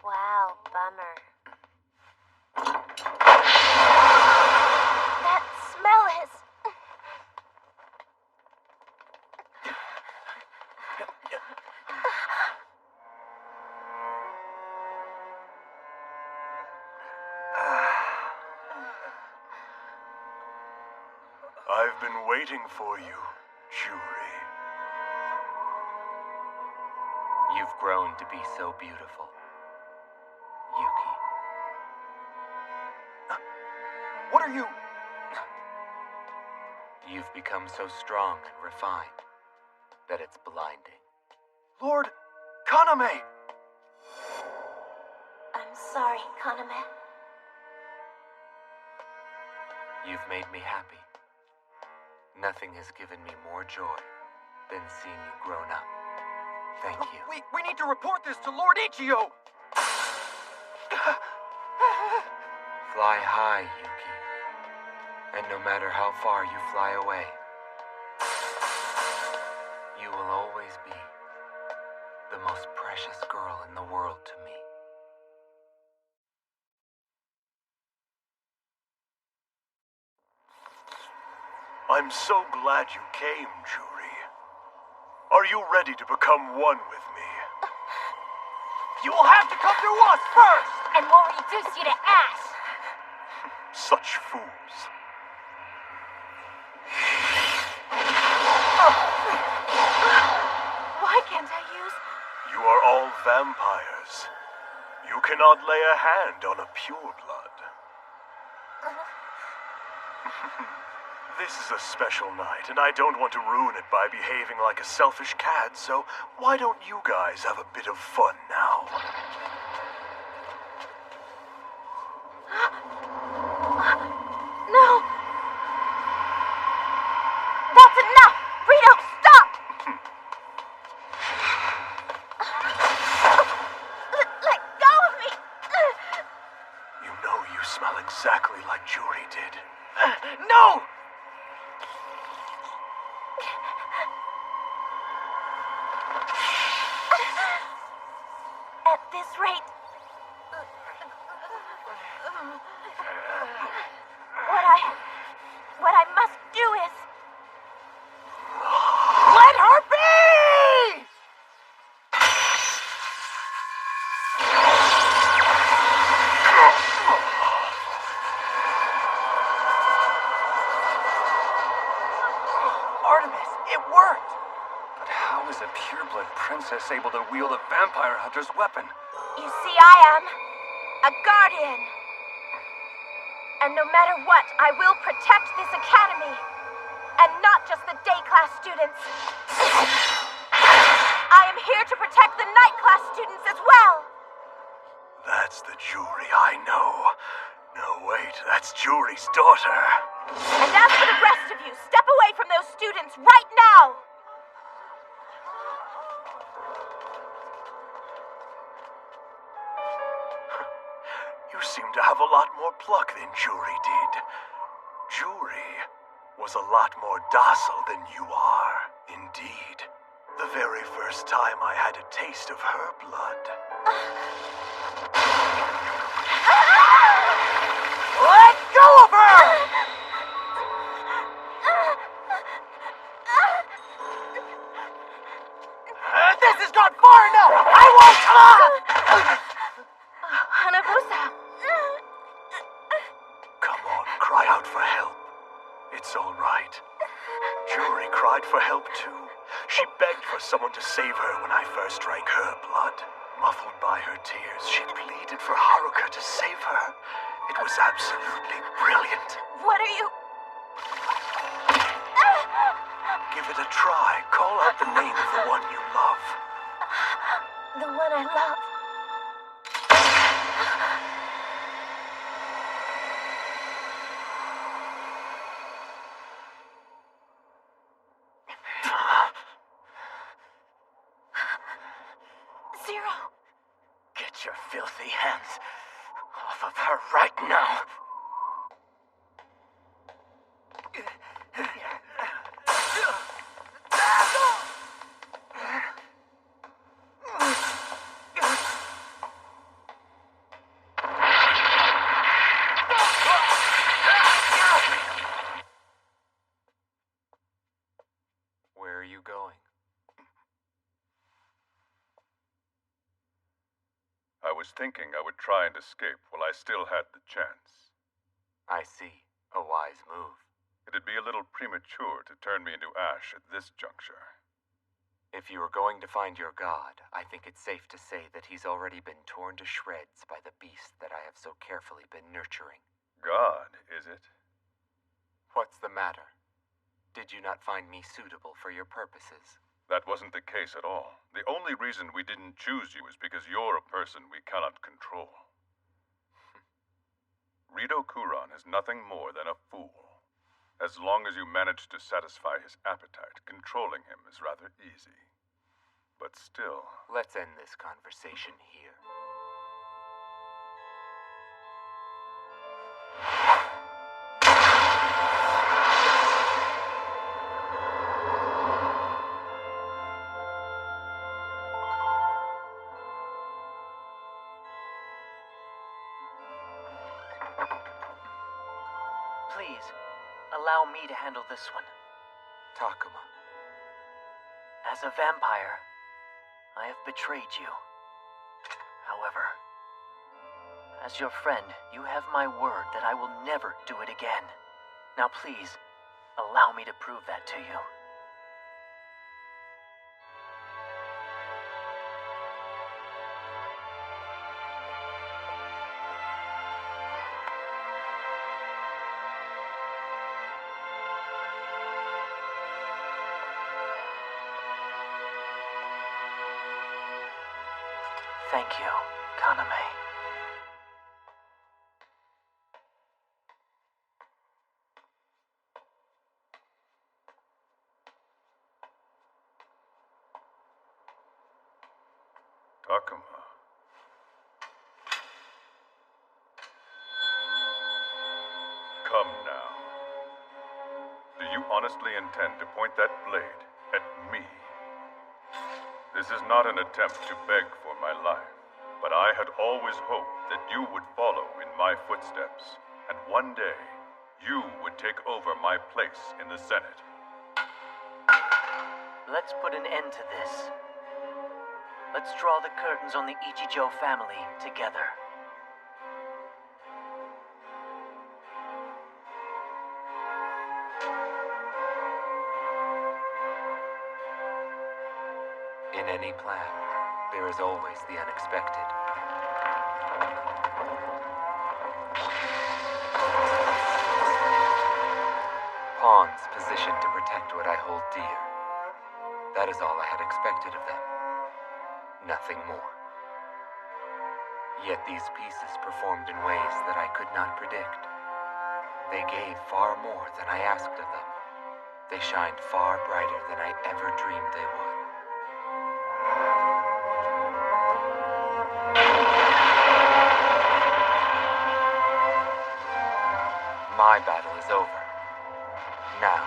Wow, bummer. That smell is... I've been waiting for you, Juri. You've grown to be so beautiful, Yuki. What are you? You've become so strong and refined that it's blinding. Lord Kaname! I'm sorry, Kaname. You've made me happy. Nothing has given me more joy than seeing you grown up. Thank you. We need to report this to Lord Ichio! Fly high, Yuki. And no matter how far you fly away, you will always be the most precious girl in the world to me. I'm so glad you came, Juri. Are you ready to become one with me? You will have to come through us first! And we'll reduce you to ash. such fools. Why can't I use... You are all vampires. You cannot lay a hand on a pureblood. This is a special night, and I don't want to ruin it by behaving like a selfish cad, so why don't you guys have a bit of fun now? No! That's enough! Rito, stop! Let go of me! You know you smell exactly like Juri did. No! At this rate... What I must do is... Let her be! Artemis, it worked! But how is a pureblood princess able to wield a vampire hunter's weapon? You see, I am a guardian. And no matter what, I will protect this academy. And not just the day class students. I am here to protect the night class students as well. That's the Juri I know. No, wait, that's Juri's daughter. And as for the rest of you, step away from those students right now! You seem to have a lot more pluck than Juri did. Juri was a lot more docile than you are. Indeed. The very first time I had a taste of her blood. Let go of her! This has gone far enough! I won't... Hanabusa! Come on, cry out for help. It's all right. Juri cried for help too. She begged for someone to save her when I first drank her blood. Muffled by her tears, she pleaded for Haruka to save her. It was absolutely brilliant. What are you... Give it a try. Call out the name of the one you love. The one I love. Zero. Get your filthy hands off of her right now. Where are you going? I was thinking I would try and escape while I still had the chance. I see. A wise move. It'd be a little premature to turn me into ash at this juncture. If you are going to find your god, I think it's safe to say that he's already been torn to shreds by the beast that I have so carefully been nurturing. God, is it? What's the matter? Did you not find me suitable for your purposes? That wasn't the case at all. The only reason we didn't choose you is because you're a person we cannot control. Rito Kuran is nothing more than a fool. As long as you manage to satisfy his appetite, controlling him is rather easy. But still... Let's end this conversation here. Please, allow me to handle this one. Takuma. As a vampire, I have betrayed you. However, As your friend, you have my word that I will never do it again. Now please, allow me to prove that to you. Thank you, Kaname. Takuma. Come now. Do you honestly intend to point that blade at me? This is not an attempt to beg for my life, but I had always hoped that you would follow in my footsteps, and one day, you would take over my place in the Senate. Let's put an end to this. Let's draw the curtains on the Ichijo family together. In any plan, there is always the unexpected. Pawns positioned to protect what I hold dear. That is all I had expected of them. Nothing more. Yet these pieces performed in ways that I could not predict. They gave far more than I asked of them. They shined far brighter than I ever dreamed they would. My battle is over. Now,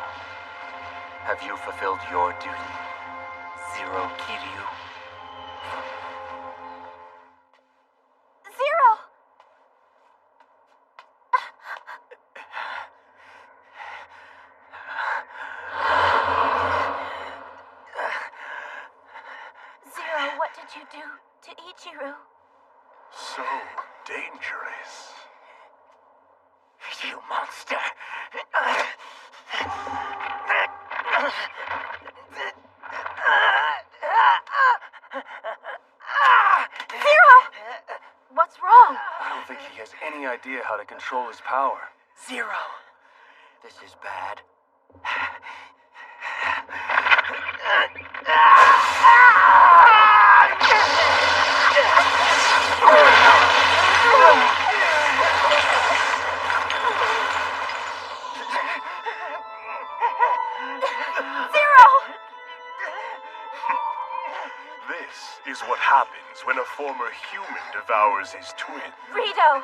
have you fulfilled your duty, Zero Kiryu? Zero! Zero, what did you do to Ichiru? So dangerous. You monster! Zero! What's wrong? I don't think he has any idea how to control his power. Zero! This is bad. This is what happens when a former human devours his twin. Rito!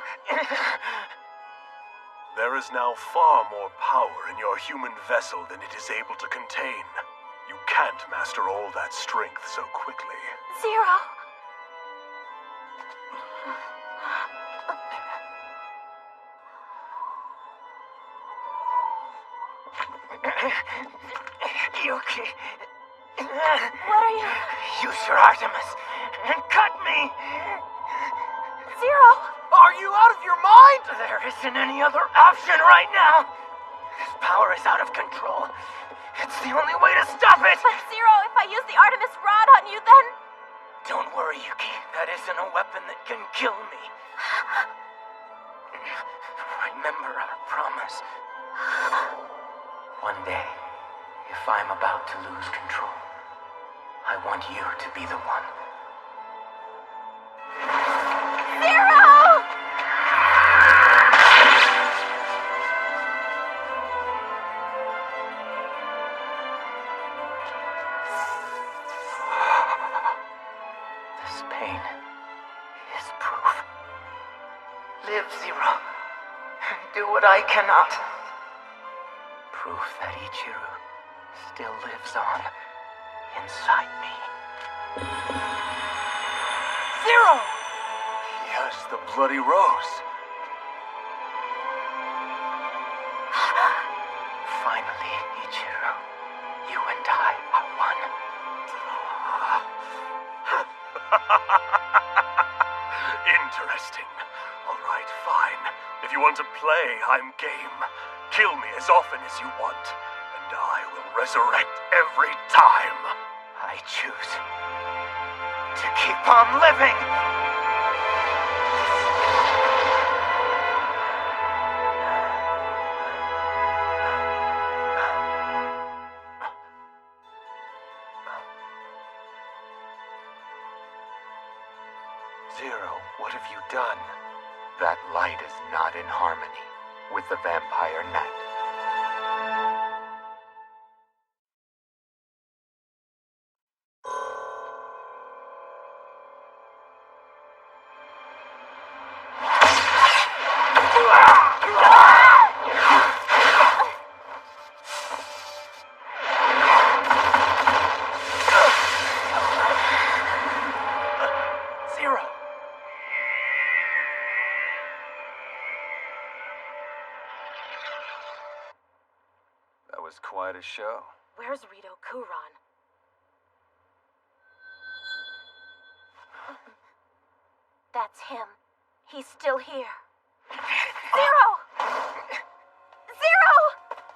There is now far more power in your human vessel than it is able to contain. You can't master all that strength so quickly. Zero! Yuki! What are you? Use your Artemis and cut me! Zero! Are you out of your mind? There isn't any other option right now. This power is out of control. It's the only way to stop it! But Zero, if I use the Artemis rod on you, then... Don't worry, Yuki. That isn't a weapon that can kill me. Remember our promise. One day, if I'm about to lose control, I want you to be the one. Zero! This pain is proof. Live, Zero, and do what I cannot. Proof that Ichiru still lives on inside me. Zero! He has the bloody rose. Finally, Ichiru, you and I are one. Interesting. A All right, fine. If you want to play, I'm game. Kill me as often as you want, and I will resurrect every time. I choose to keep on living! Zero, what have you done? That light is not in harmony with the vampire night. Zero! That was quite a show. Where's Rito Kuron? That's him. He's still here. Zero! Zero!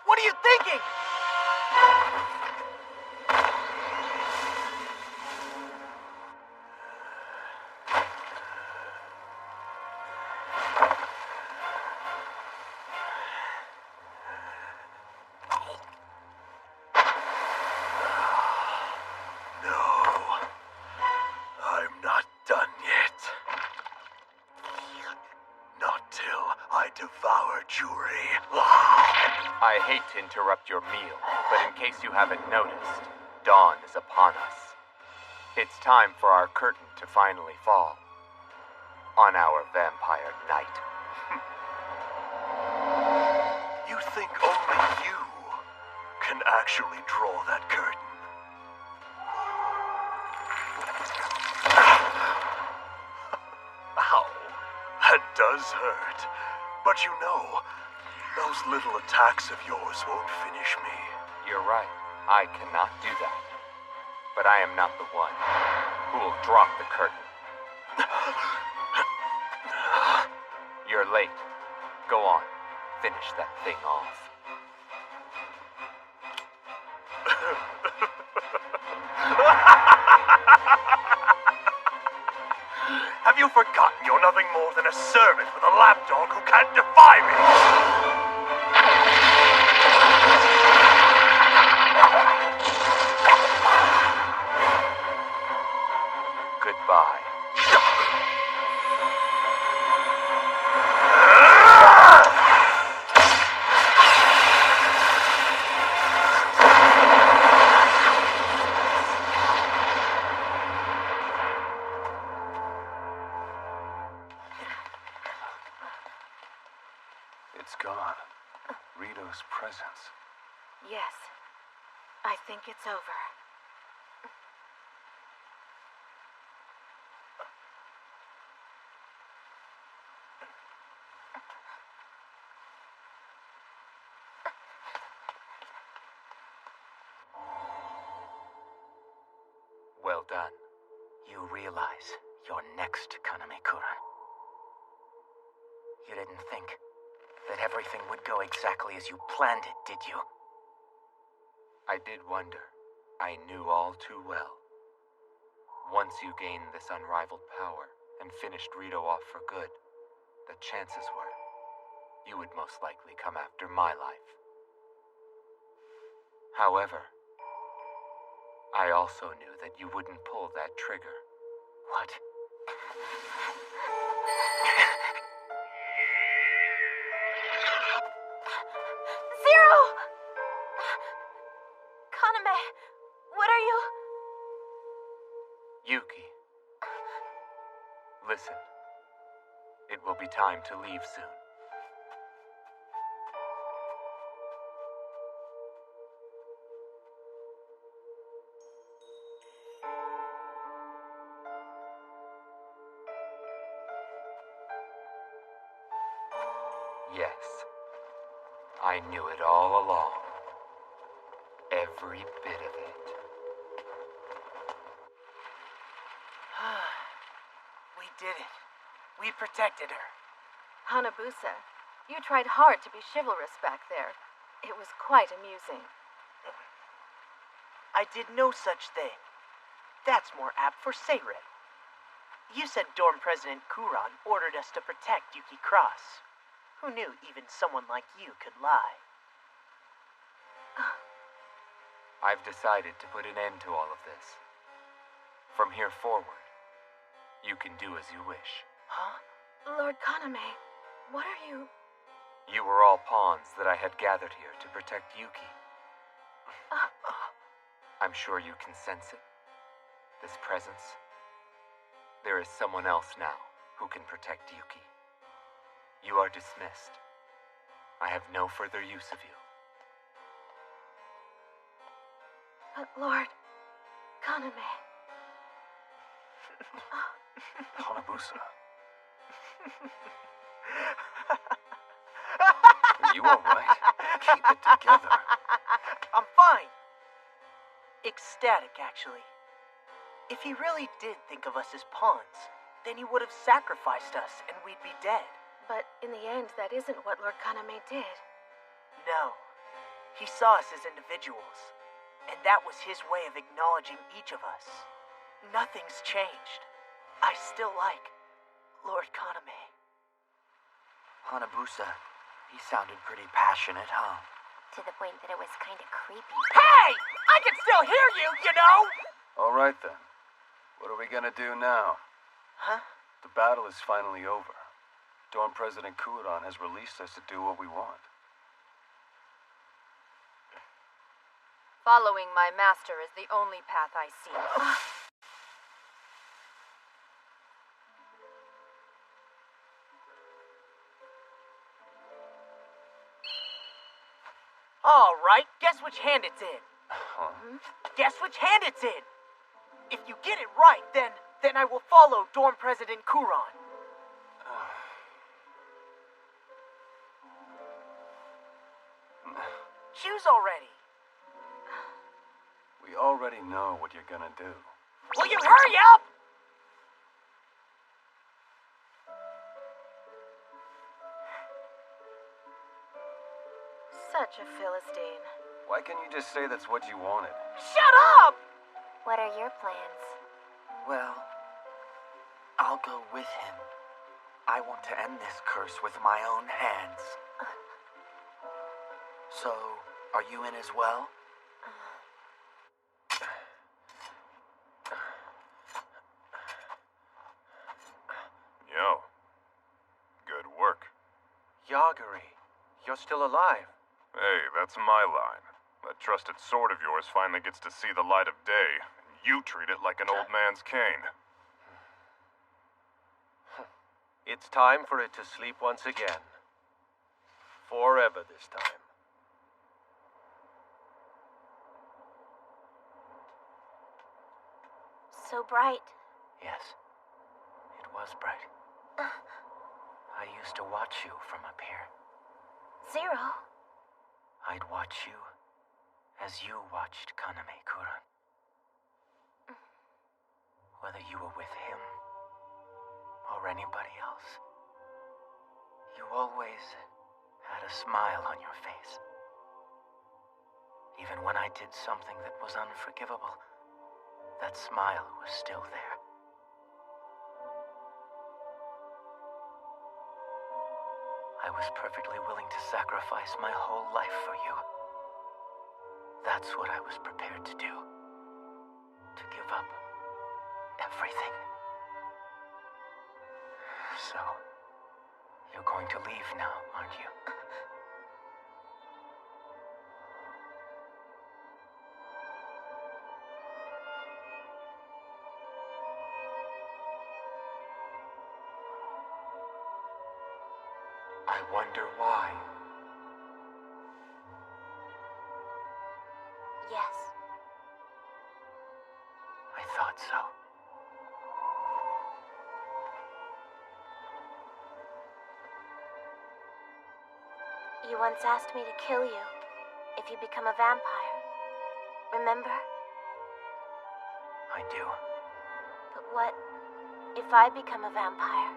What are you thinking? I'm not done yet. Not till I devour Juri. I hate to interrupt your meal, but in case you haven't noticed, dawn is upon us. It's time for our curtain to finally fall on our vampire night. You think only you can actually draw that curtain? Ow, that does hurt. But you know, those little attacks of yours won't finish me. You're right, I cannot do that. But I am not the one who will drop the curtain. You're late. Go on, finish that thing off. Have you forgotten you're nothing more than a servant with a lapdog who can't defy me? Goodbye. It's gone. Rito's presence. Yes. I think it's over. Well done. You realize you're next, Kaname-kuran. You didn't think that everything would go exactly as you planned it, did you? I did wonder. I knew all too well. Once you gained this unrivaled power and finished Rito off for good, the chances were you would most likely come after my life. However, I also knew that you wouldn't pull that trigger. What? Zero! Kaname, what are you... Yuki, listen. It will be time to leave soon. Yes, I knew it all along. Every bit of it. We did it. We protected her. Hanabusa, you tried hard to be chivalrous back there. It was quite amusing. I did no such thing. That's more apt for Seiren. You said Dorm President Kuran ordered us to protect Yuki Cross. Who knew even someone like you could lie? I've decided to put an end to all of this. From here forward, you can do as you wish. Huh? Lord Kaname, what are you... You were all pawns that I had gathered here to protect Yuki. I'm sure you can sense it. This presence. There is someone else now who can protect Yuki. You are dismissed. I have no further use of you. But Lord Kaname... Hanabusa. Are you alright? Keep it together. I'm fine. Ecstatic, actually. If he really did think of us as pawns, then he would have sacrificed us and we'd be dead. But in the end, that isn't what Lord Kaname did. No. He saw us as individuals, and that was his way of acknowledging each of us. Nothing's changed. I still like Lord Kaname. Hanabusa, he sounded pretty passionate, huh? To the point that it was kind of creepy. Hey! I can still hear you, you know! Alright then. What are we gonna do now? Huh? The battle is finally over. Dorm President Kuran has released us to do what we want. Following my master is the only path I see. All right, guess which hand it's in? Huh? Guess which hand it's in? If you get it right, then I will follow Dorm President Kuran. Choose already. We already know what you're gonna do. Will you hurry up? Such a Philistine. Why can't you just say that's what you wanted? Shut up! What are your plans? Well, I'll go with him. I want to end this curse with my own hands. So, are you in as well? Yo. Good work. Yagari, you're still alive. Hey, that's my line. That trusted sword of yours finally gets to see the light of day, and you treat it like an old man's cane. It's time for it to sleep once again. Forever this time. So bright. Yes, it was bright. I used to watch you from up here. Zero. I'd watch you as you watched Kaname Kuran. Whether you were with him or anybody else, you always had a smile on your face. Even when I did something that was unforgivable, that smile was still there. I was perfectly willing to sacrifice my whole life for you. That's what I was prepared to do. To give up everything. So, you're going to leave now, aren't you? I wonder why. Yes. I thought so. You once asked me to kill you if you become a vampire. Remember? I do. But what if I become a vampire?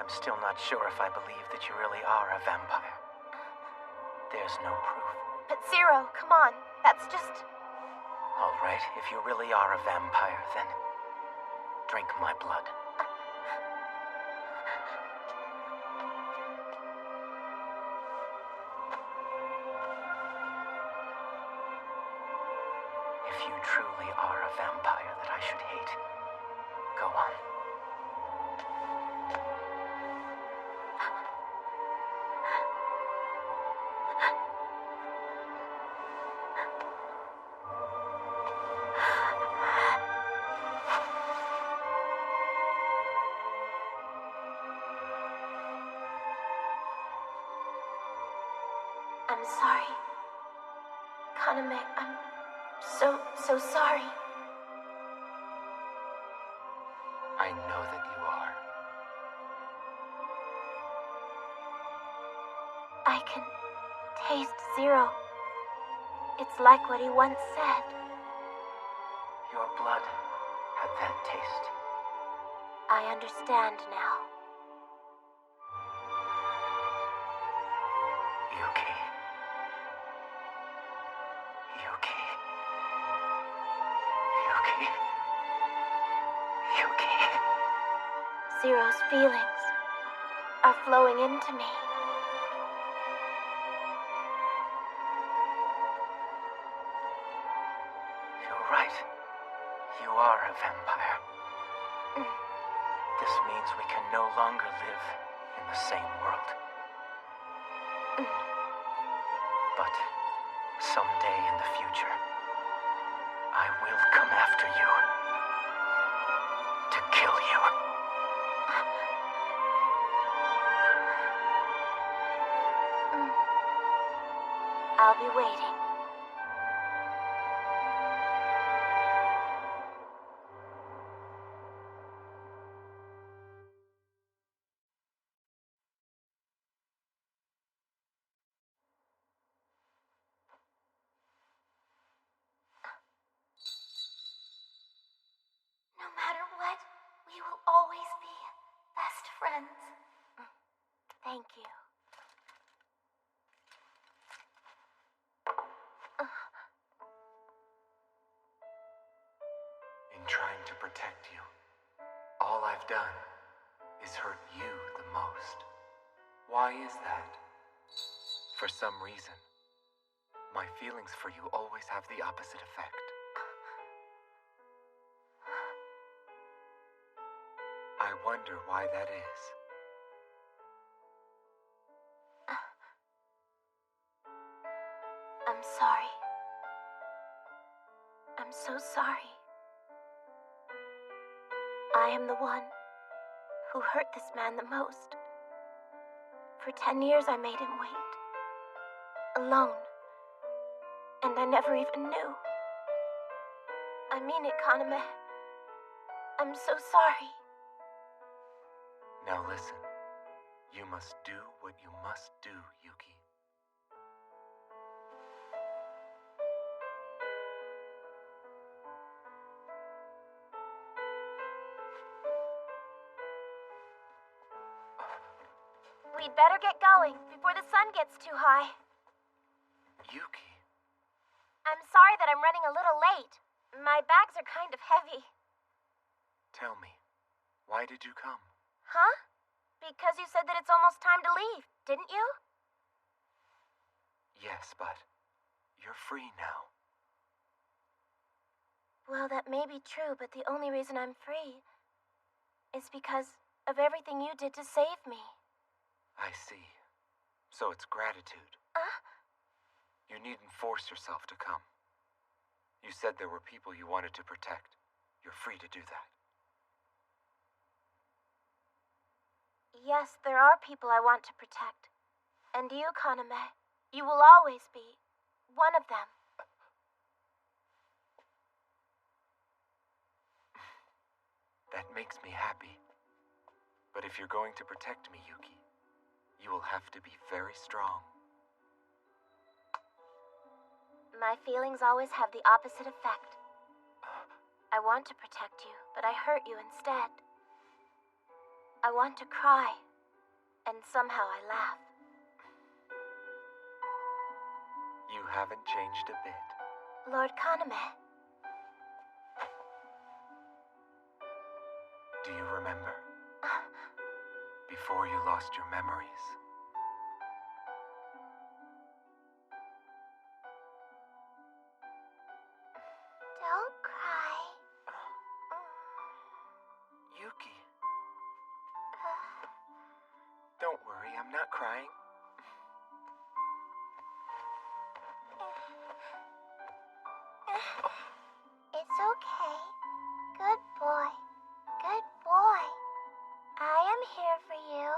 I'm still not sure if I believe that you really are a vampire. There's no proof. But Zero, come on. That's just... All right, if you really are a vampire, then drink my blood. If you truly are a vampire that I should hate, go on. I'm sorry. Kaname, I'm so sorry. I know that you are. I can taste Zero. It's like what he once said. Your blood had that taste. I understand now. Yuki. Yuki. Yuki. Yuki. Zero's feelings are flowing into me. You're right. You are a vampire. This means we can no longer live in the same world. But someday in the future, I will come after you to kill you. I'll be waiting. No matter what, we will always be best friends. Thank you. In trying to protect you, all I've done is hurt you the most. Why is that? For some reason, my feelings for you always have the opposite effect. I wonder why that is. I'm sorry. I'm so sorry. I am the one who hurt this man the most. For 10 years I made him wait. Alone. And I never even knew. I mean it, Kaname. I'm so sorry. Now listen. You must do what you must do, Yuki. We'd better get going before the sun gets too high. Yuki. I'm sorry that I'm running a little late. My bags are kind of heavy. Tell me, why did you come? Huh? Because you said that it's almost time to leave, didn't you? Yes, but you're free now. Well, that may be true, but the only reason I'm free is because of everything you did to save me. I see. So it's gratitude. You needn't force yourself to come. You said there were people you wanted to protect. You're free to do that. Yes, there are people I want to protect. And you, Kaname, you will always be one of them. That makes me happy. But if you're going to protect me, Yuki, you will have to be very strong. My feelings always have the opposite effect. I want to protect you, but I hurt you instead. I want to cry, and somehow I laugh. You haven't changed a bit. Lord Kaname, Do you remember? Before you lost your memories. don't cry. Yuki. Don't worry, I'm not crying. It's okay. Good boy. Good boy. I am here for you.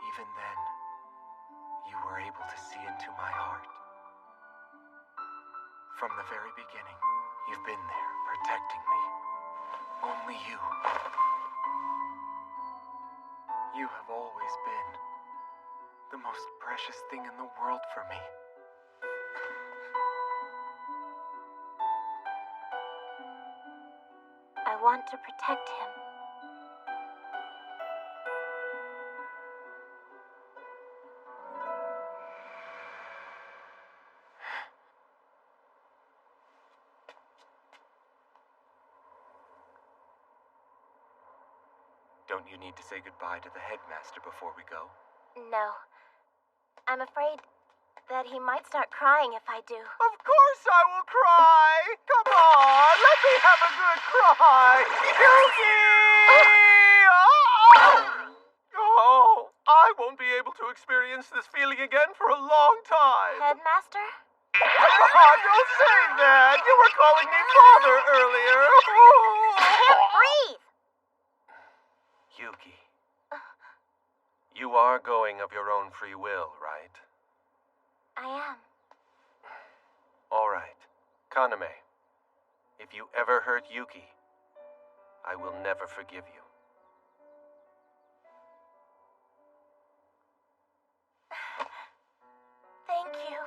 Even then, you were able to see into my heart. From the very beginning, you've been there, protecting me. Only you. You have always been the most precious thing in the world for me. I want to protect him. Don't you need to say goodbye to the headmaster before we go? No. I'm afraid that he might start crying if I do. Of course I will cry! Come on, let me have a good cry! Yuki! Oh, I won't be able to experience this feeling again for a long time. Headmaster? Don't say that! You were calling me father earlier. I can't breathe! Yuki. You are going of your own free will, right? I am. All right. Kaname, if you ever hurt Yuki, I will never forgive you. Thank you.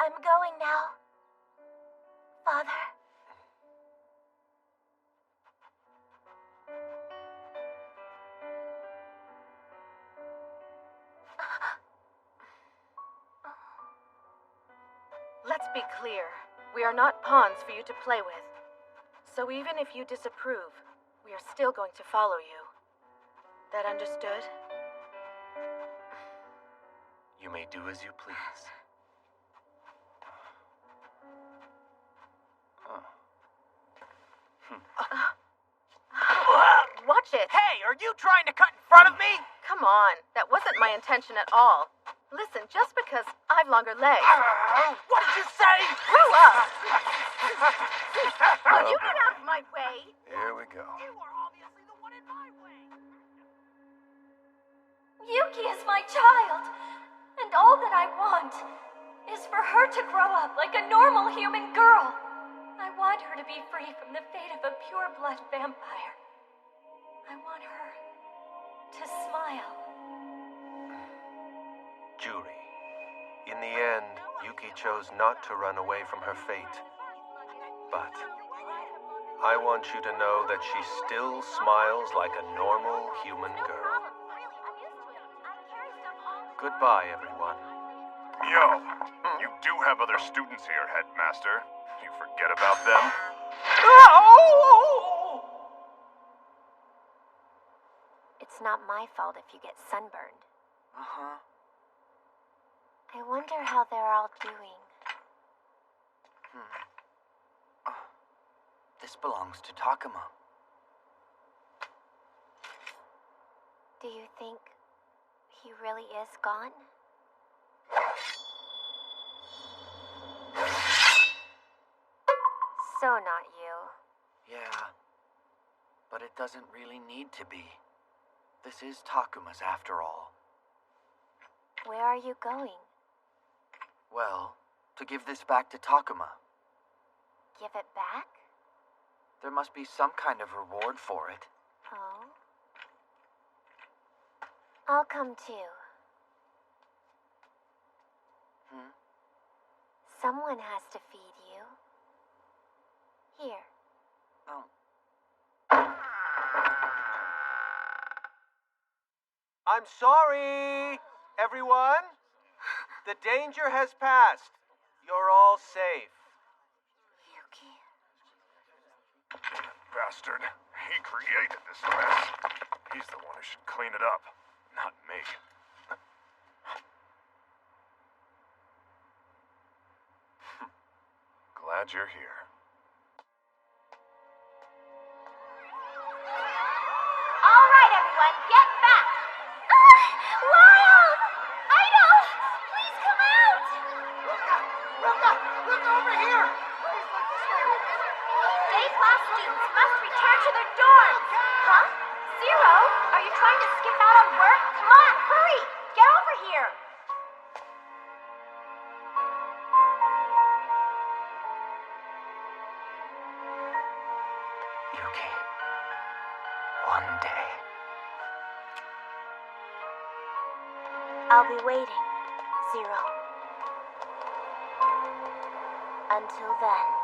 I'm going now. Father. Let's be clear. We are not pawns for you to play with. So even if you disapprove, we are still going to follow you. That understood? You may do as you please. Watch it! Hey, are you trying to cut in front of me? Come on, that wasn't my intention at all. Listen, just because I've longer legs. What did you say? Grow up! Will you get out of my way? Here we go. You are obviously the one in my way. Yuki is my child, and all that I want is for her to grow up like a normal human girl. I want her to be free from the fate of a pure-blood vampire. I want her to smile. Juri, in the end, Yuki chose not to run away from her fate. But I want you to know that she still smiles like a normal human girl. Goodbye, everyone. Yo, you do have other students here, Headmaster. You forget about them? It's not my fault if you get sunburned. Uh-huh. I wonder how they're all doing. This belongs to Takuma. Do you think he really is gone? So not you. Yeah, but it doesn't really need to be. This is Takuma's after all. Where are you going? Well, to give this back to Takuma. Give it back? There must be some kind of reward for it. Oh. I'll come too. Someone has to feed you. Here. Oh, I'm sorry, everyone. The danger has passed. You're all safe. Yuki. Bastard. He created this mess. He's the one who should clean it up, not me. Glad you're here. All right, everyone, get back. Wild! Idol! Please come out! Ruka, look over here! Please look this way. Day class students must return to their dorms. Huh? Zero? Are you trying to skip out on work? Come on, hurry! Get over here! Yuki. One day. I'll be waiting, Zero. Until then.